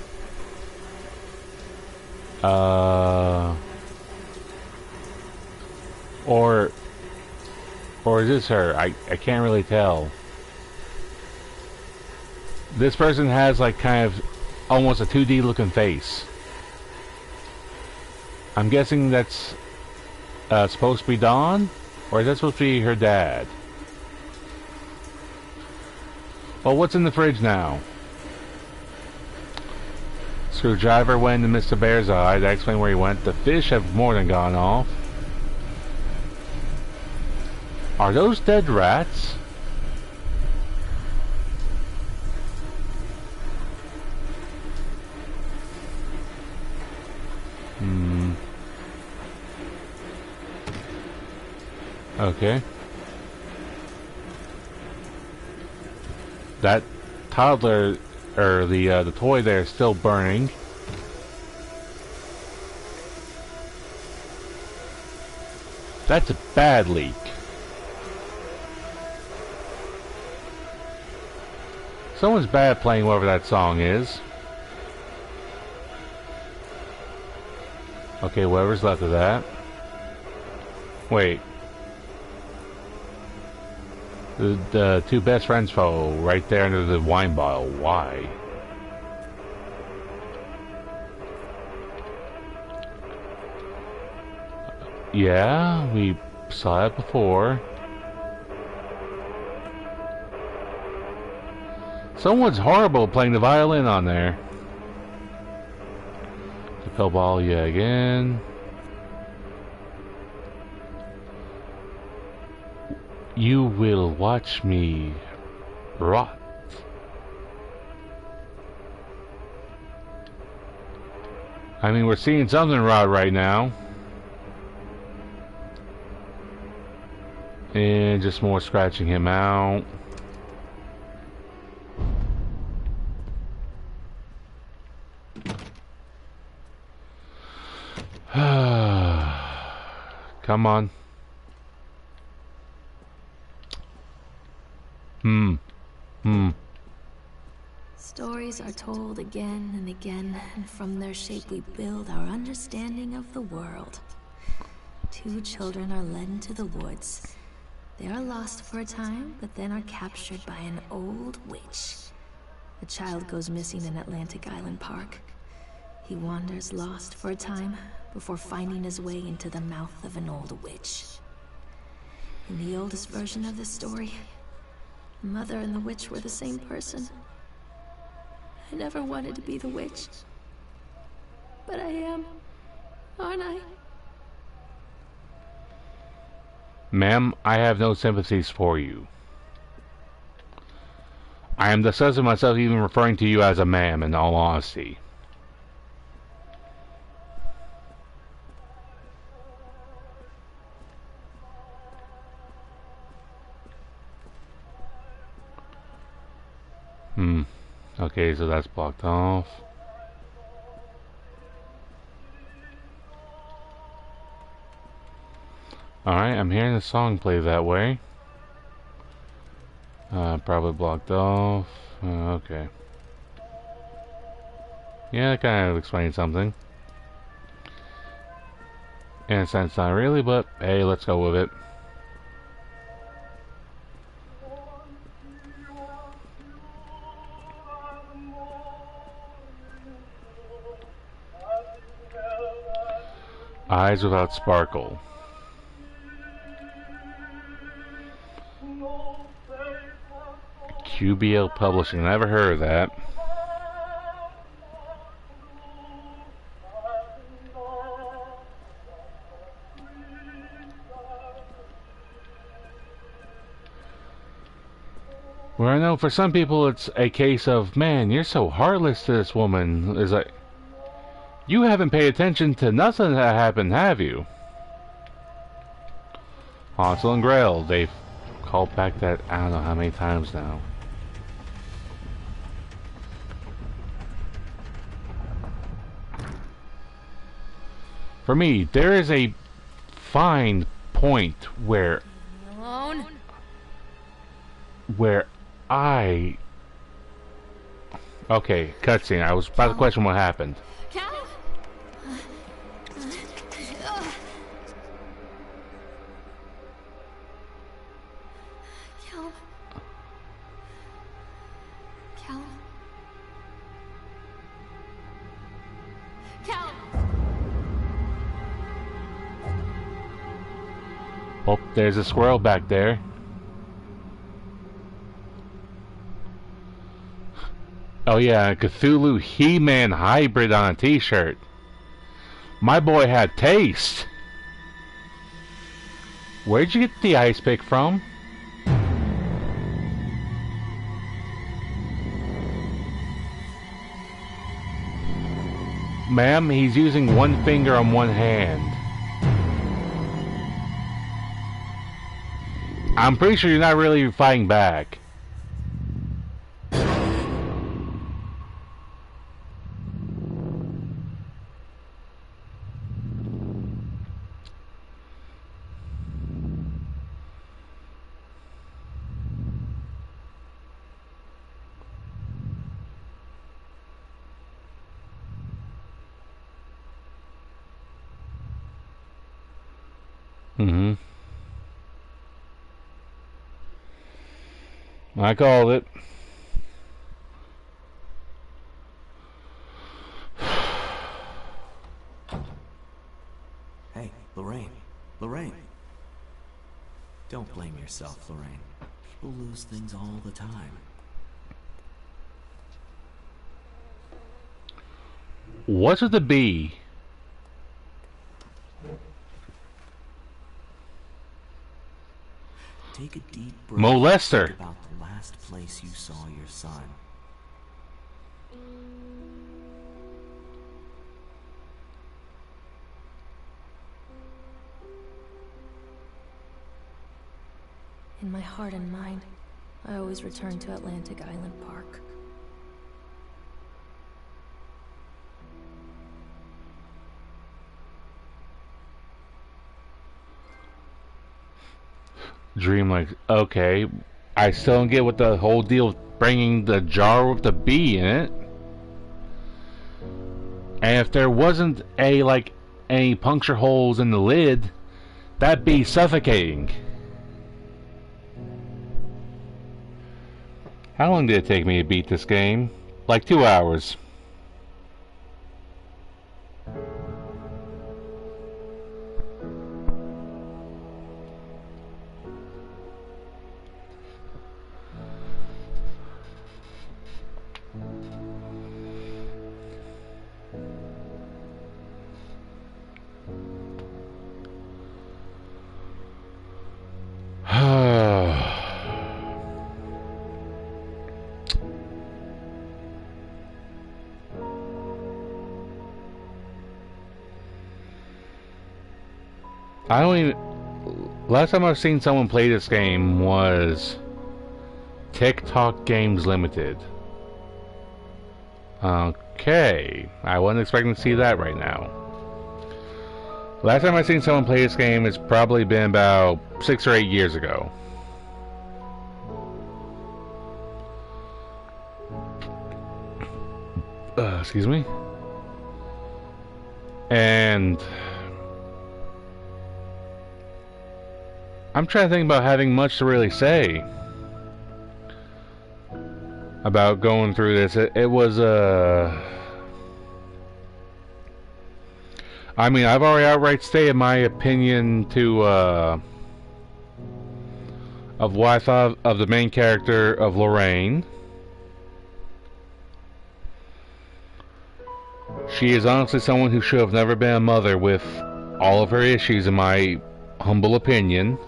Or is this her? I can't really tell. This person has like kind of almost a 2D looking face. I'm guessing that's supposed to be Dawn? Or is that supposed to be her dad? Well, what's in the fridge now? Screwdriver went into Mr. Bear's eye. That explains where he went. The fish have more than gone off. Are those dead rats? Okay. That toddler, or the toy there is still burning. That's a bad leak. Someone's bad playing whatever that song is. Okay, whatever's left of that. Wait. The two best friends photo right there under the wine bottle. Why? Yeah, we saw it before. Someone's horrible playing the violin on there. The pill ball, yeah, again. You will watch me rot. I mean, we're seeing something rot right now. And just more scratching him out. Come on. Stories are told again and again, and from their shape we build our understanding of the world. Two children are led into the woods. They are lost for a time, but then are captured by an old witch. The child goes missing in Atlantic Island Park. He wanders lost for a time, before finding his way into the mouth of an old witch. In the oldest version of this story, the mother and the witch were the same person. I never wanted to be the witch. But I am, aren't I? Ma'am, I have no sympathies for you. I am disgusted myself even referring to you as a ma'am, in all honesty. Okay, so that's blocked off. Alright, I'm hearing the song play that way. Probably blocked off. Okay. Yeah, that kind of explains something. In a sense, not really, but hey, let's go with it. Eyes without sparkle. QBL Publishing. Never heard of that. Where I know for some people it's a case of, man, you're so heartless to this woman. It's like, you haven't paid attention to nothing that happened, have you? Hansel and Gretel, they've called back that I don't know how many times now. For me, there is a fine point where okay, cutscene. I was about to question what happened. Cal? Cal? Cal? Cal? Oh, there's a squirrel back there. Oh yeah, Cthulhu He-Man hybrid on a t-shirt. My boy had taste. Where'd you get the ice pick from? Ma'am, he's using one finger on one hand. I'm pretty sure you're not really fighting back. I called it. Hey, Lorraine. Lorraine. Don't blame yourself, Lorraine. People lose things all the time. What's with the bee? Take a deep breath. Molester. Think about the last place you saw your son. In my heart and mind, I always return to Atlantic Island Park. Dream like, okay, I still don't get what the whole deal with bringing the jar with the bee in it. And if there wasn't any puncture holes in the lid, that'd be suffocating. How long did it take me to beat this game? Like 2 hours. I don't even... Last time I've seen someone play this game was TikTok Games Limited. Okay, I wasn't expecting to see that right now. Last time I've seen someone play this game has probably been about 6 or 8 years ago. Excuse me. And I'm trying to think about having much to really say about going through this. It was I mean, I've already outright stated my opinion to of what I thought of the main character of Lorraine. She is honestly someone who should have never been a mother, with all of her issues, in my humble opinion.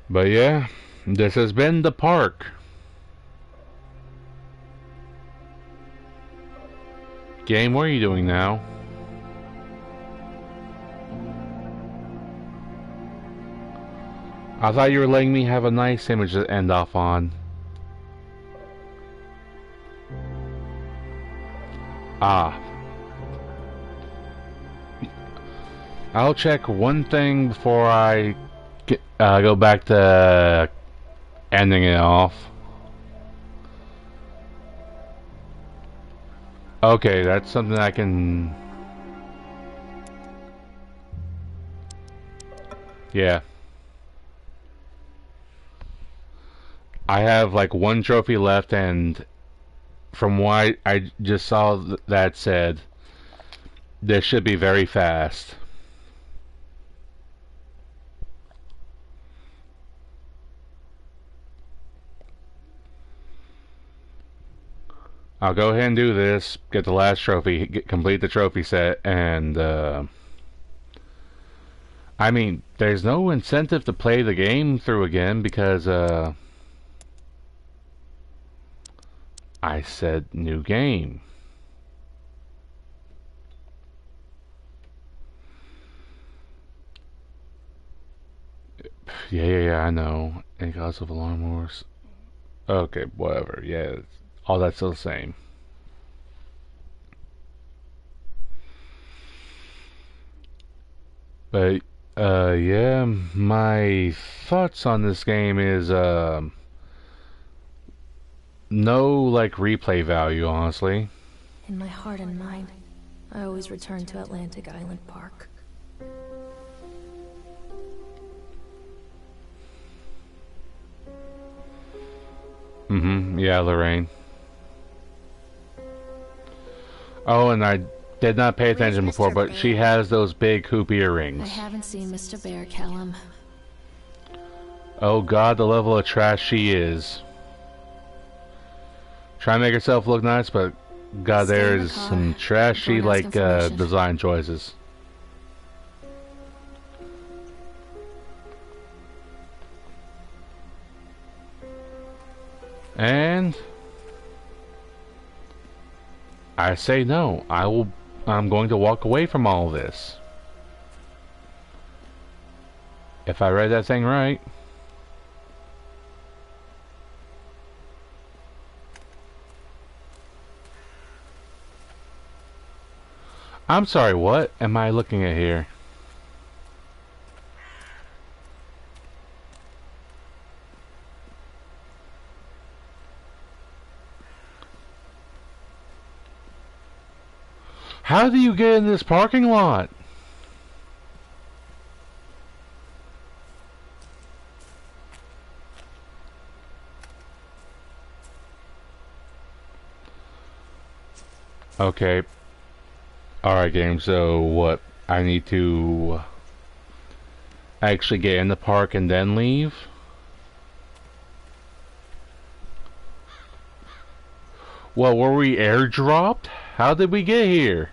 But yeah, this has been The Park. Game, what are you doing now? I thought you were letting me have a nice image to end off on. Ah. I'll check one thing before I go back to ending it off. Okay, that's something I can... Yeah. I have like one trophy left, and from what I just saw that said, this should be very fast. I'll go ahead and do this, get the last trophy, complete the trophy set, and I mean, there's no incentive to play the game through again because I said new game. Yeah, I know. Any cause of alarm wars? Okay, whatever. Yeah. All that's still the same. But yeah, my thoughts on this game is no like replay value, honestly. In my heart and mind, I always return to Atlantic Island Park. Yeah, Lorraine. Oh, and I did not pay attention before, but she has those big hoop earrings. I haven't seen Mr. Bear, Callum. Oh god, the level of trash she is. Try to make herself look nice, but god, there's some trashy like design choices. And I say no. I'm going to walk away from all this. If I read that thing right. I'm sorry, what am I looking at here? How do you get in this parking lot? Okay. Alright, game, so what? I need to actually get in the park and then leave? Well, were we airdropped? How did we get here?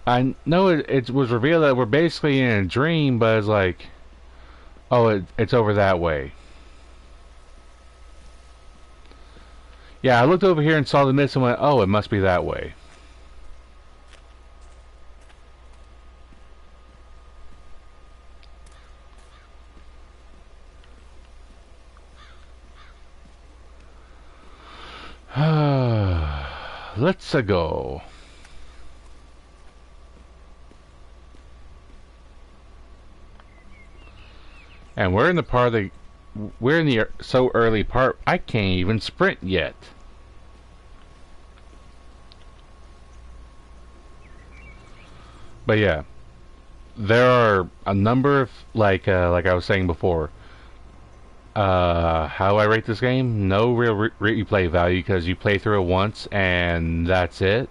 I know it was revealed that we're basically in a dream, but it's like, oh, it's over that way. Yeah, I looked over here and saw the mist and went, oh, it must be that way. Let's go. And we're in the part of the... We're in the so early part, I can't even sprint yet. But yeah, there are a number of like I was saying before. How do I rate this game? No real replay value because you play through it once and that's it.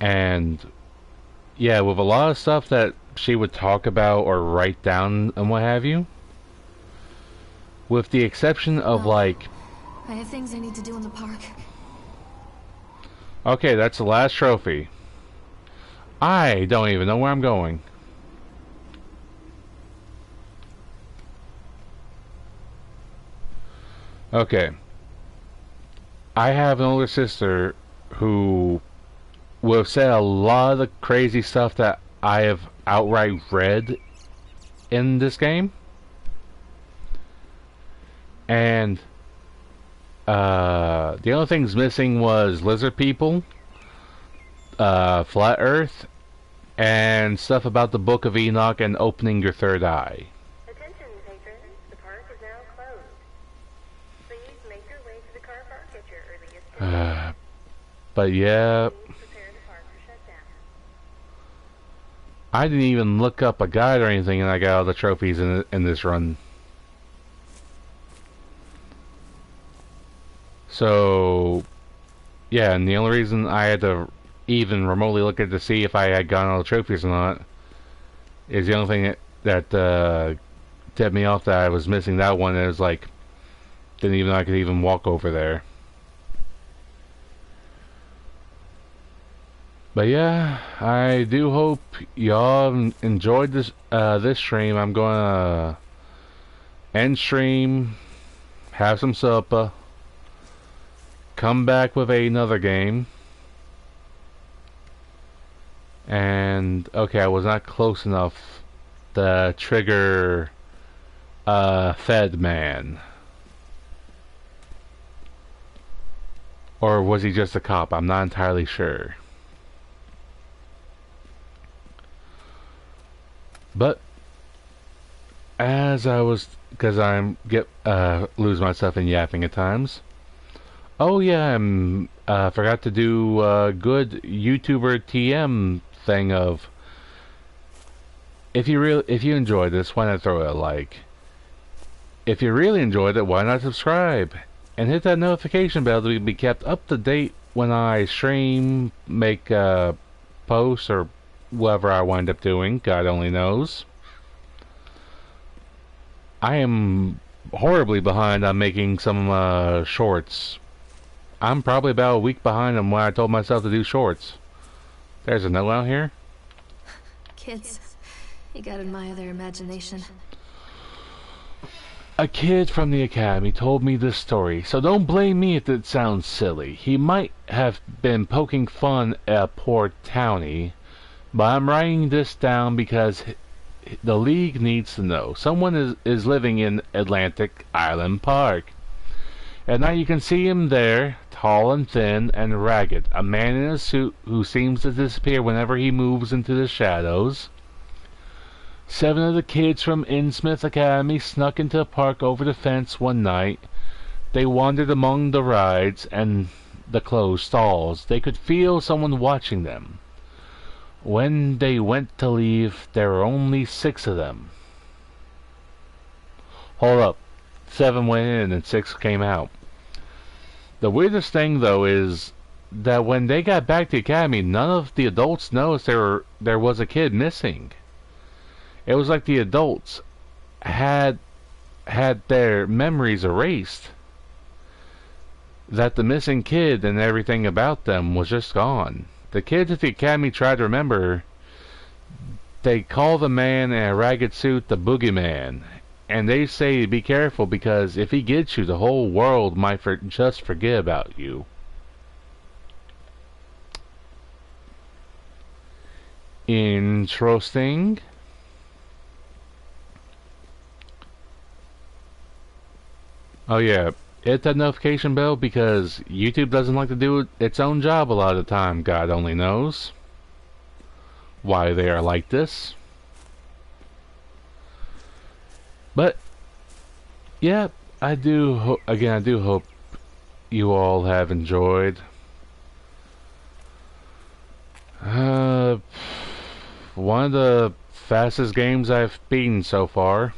And yeah, with a lot of stuff that she would talk about or write down and what have you, with the exception of like, I have things I need to do in the park. okay, that's the last trophy. I don't even know where I'm going. Okay. I have an older sister who will have said a lot of the crazy stuff that I have outright read in this game. And the only things missing was lizard people, flat earth, and stuff about the Book of Enoch and opening your third eye. Attention, patrons. The park is now closed. Please make your way to the car park at your earliest convenience. But yeah, Please prepare the park for shutdown. I didn't even look up a guide or anything, and I got all the trophies in this run. So, yeah, and the only reason I had to even remotely look at to see if I had gotten all the trophies or not is the only thing that tipped me off that I was missing that one. Is like, didn't even know I could even walk over there. But yeah, I do hope y'all enjoyed this this stream. I'm gonna end stream, have some supper, come back with another game. And okay, I was not close enough to trigger Fed Man. Or was he just a cop? I'm not entirely sure. But as I was, because I'm lose myself in yapping at times. Oh yeah, I forgot to do a good YouTuber TM thing of, if you enjoyed this, why not throw it a like? If you really enjoyed it, why not subscribe and hit that notification bell to be kept up to date when I stream, make posts, or whatever I wind up doing. God only knows. I am horribly behind on making some shorts. I'm probably about a week behind on when I told myself to do shorts. There's a note out here. Kids, you gotta admire their imagination. A kid from the academy told me this story, so don't blame me if it sounds silly. He might have been poking fun at poor Townie, but I'm writing this down because the League needs to know. Someone is living in Atlantic Island Park. At night you can see him there, tall and thin and ragged, a man in a suit who seems to disappear whenever he moves into the shadows. 7 of the kids from Innsmouth Academy snuck into the park over the fence one night. They wandered among the rides and the closed stalls. They could feel someone watching them. When they went to leave, there were only 6 of them. Hold up. 7 went in and 6 came out. The weirdest thing, though, is that when they got back to the academy, none of the adults noticed there was a kid missing. It was like the adults had their memories erased. That the missing kid and everything about them was just gone. The kids at the academy tried to remember. They call the man in a ragged suit the boogeyman. And they say be careful because if he gets you, the whole world might just forget about you. Interesting. Oh yeah, hit that notification bell because YouTube doesn't like to do its own job a lot of the time. God only knows why they are like this. But yeah, I do hope you all have enjoyed. One of the fastest games I've beaten so far.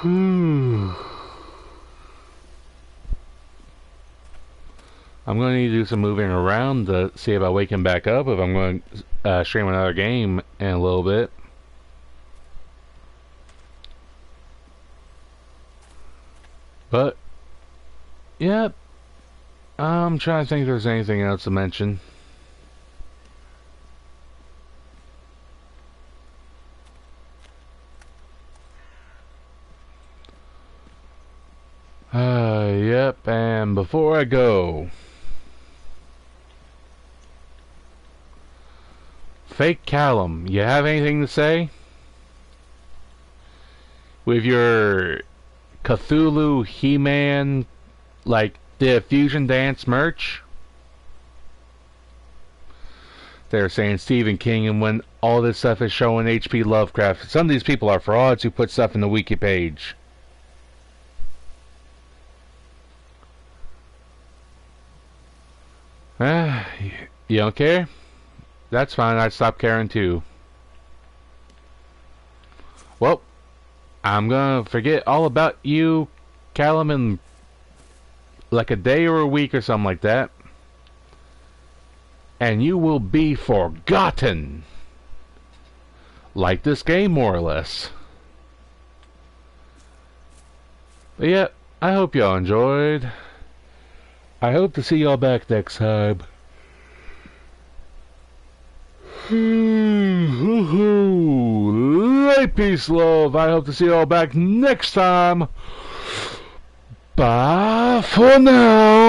I'm going to need to do some moving around to see if I wake him back up, if I'm going to stream another game in a little bit. But, yeah, I'm trying to think if there's anything else to mention. Yep, and before I go, Fake Callum, you have anything to say? With your Cthulhu, He-Man, like the Fusion Dance merch? They're saying Stephen King, and when all this stuff is showing H.P. Lovecraft, some of these people are frauds who put stuff in the wiki page. You don't care? That's fine, I'd stop caring too. Well, I'm gonna forget all about you, Callum, in like a day or a week or something like that. And you will be forgotten. Like this game, more or less. But yeah, I hope y'all enjoyed. I hope to see y'all back next time. Light, peace, love. I hope to see y'all back next time. Bye for now.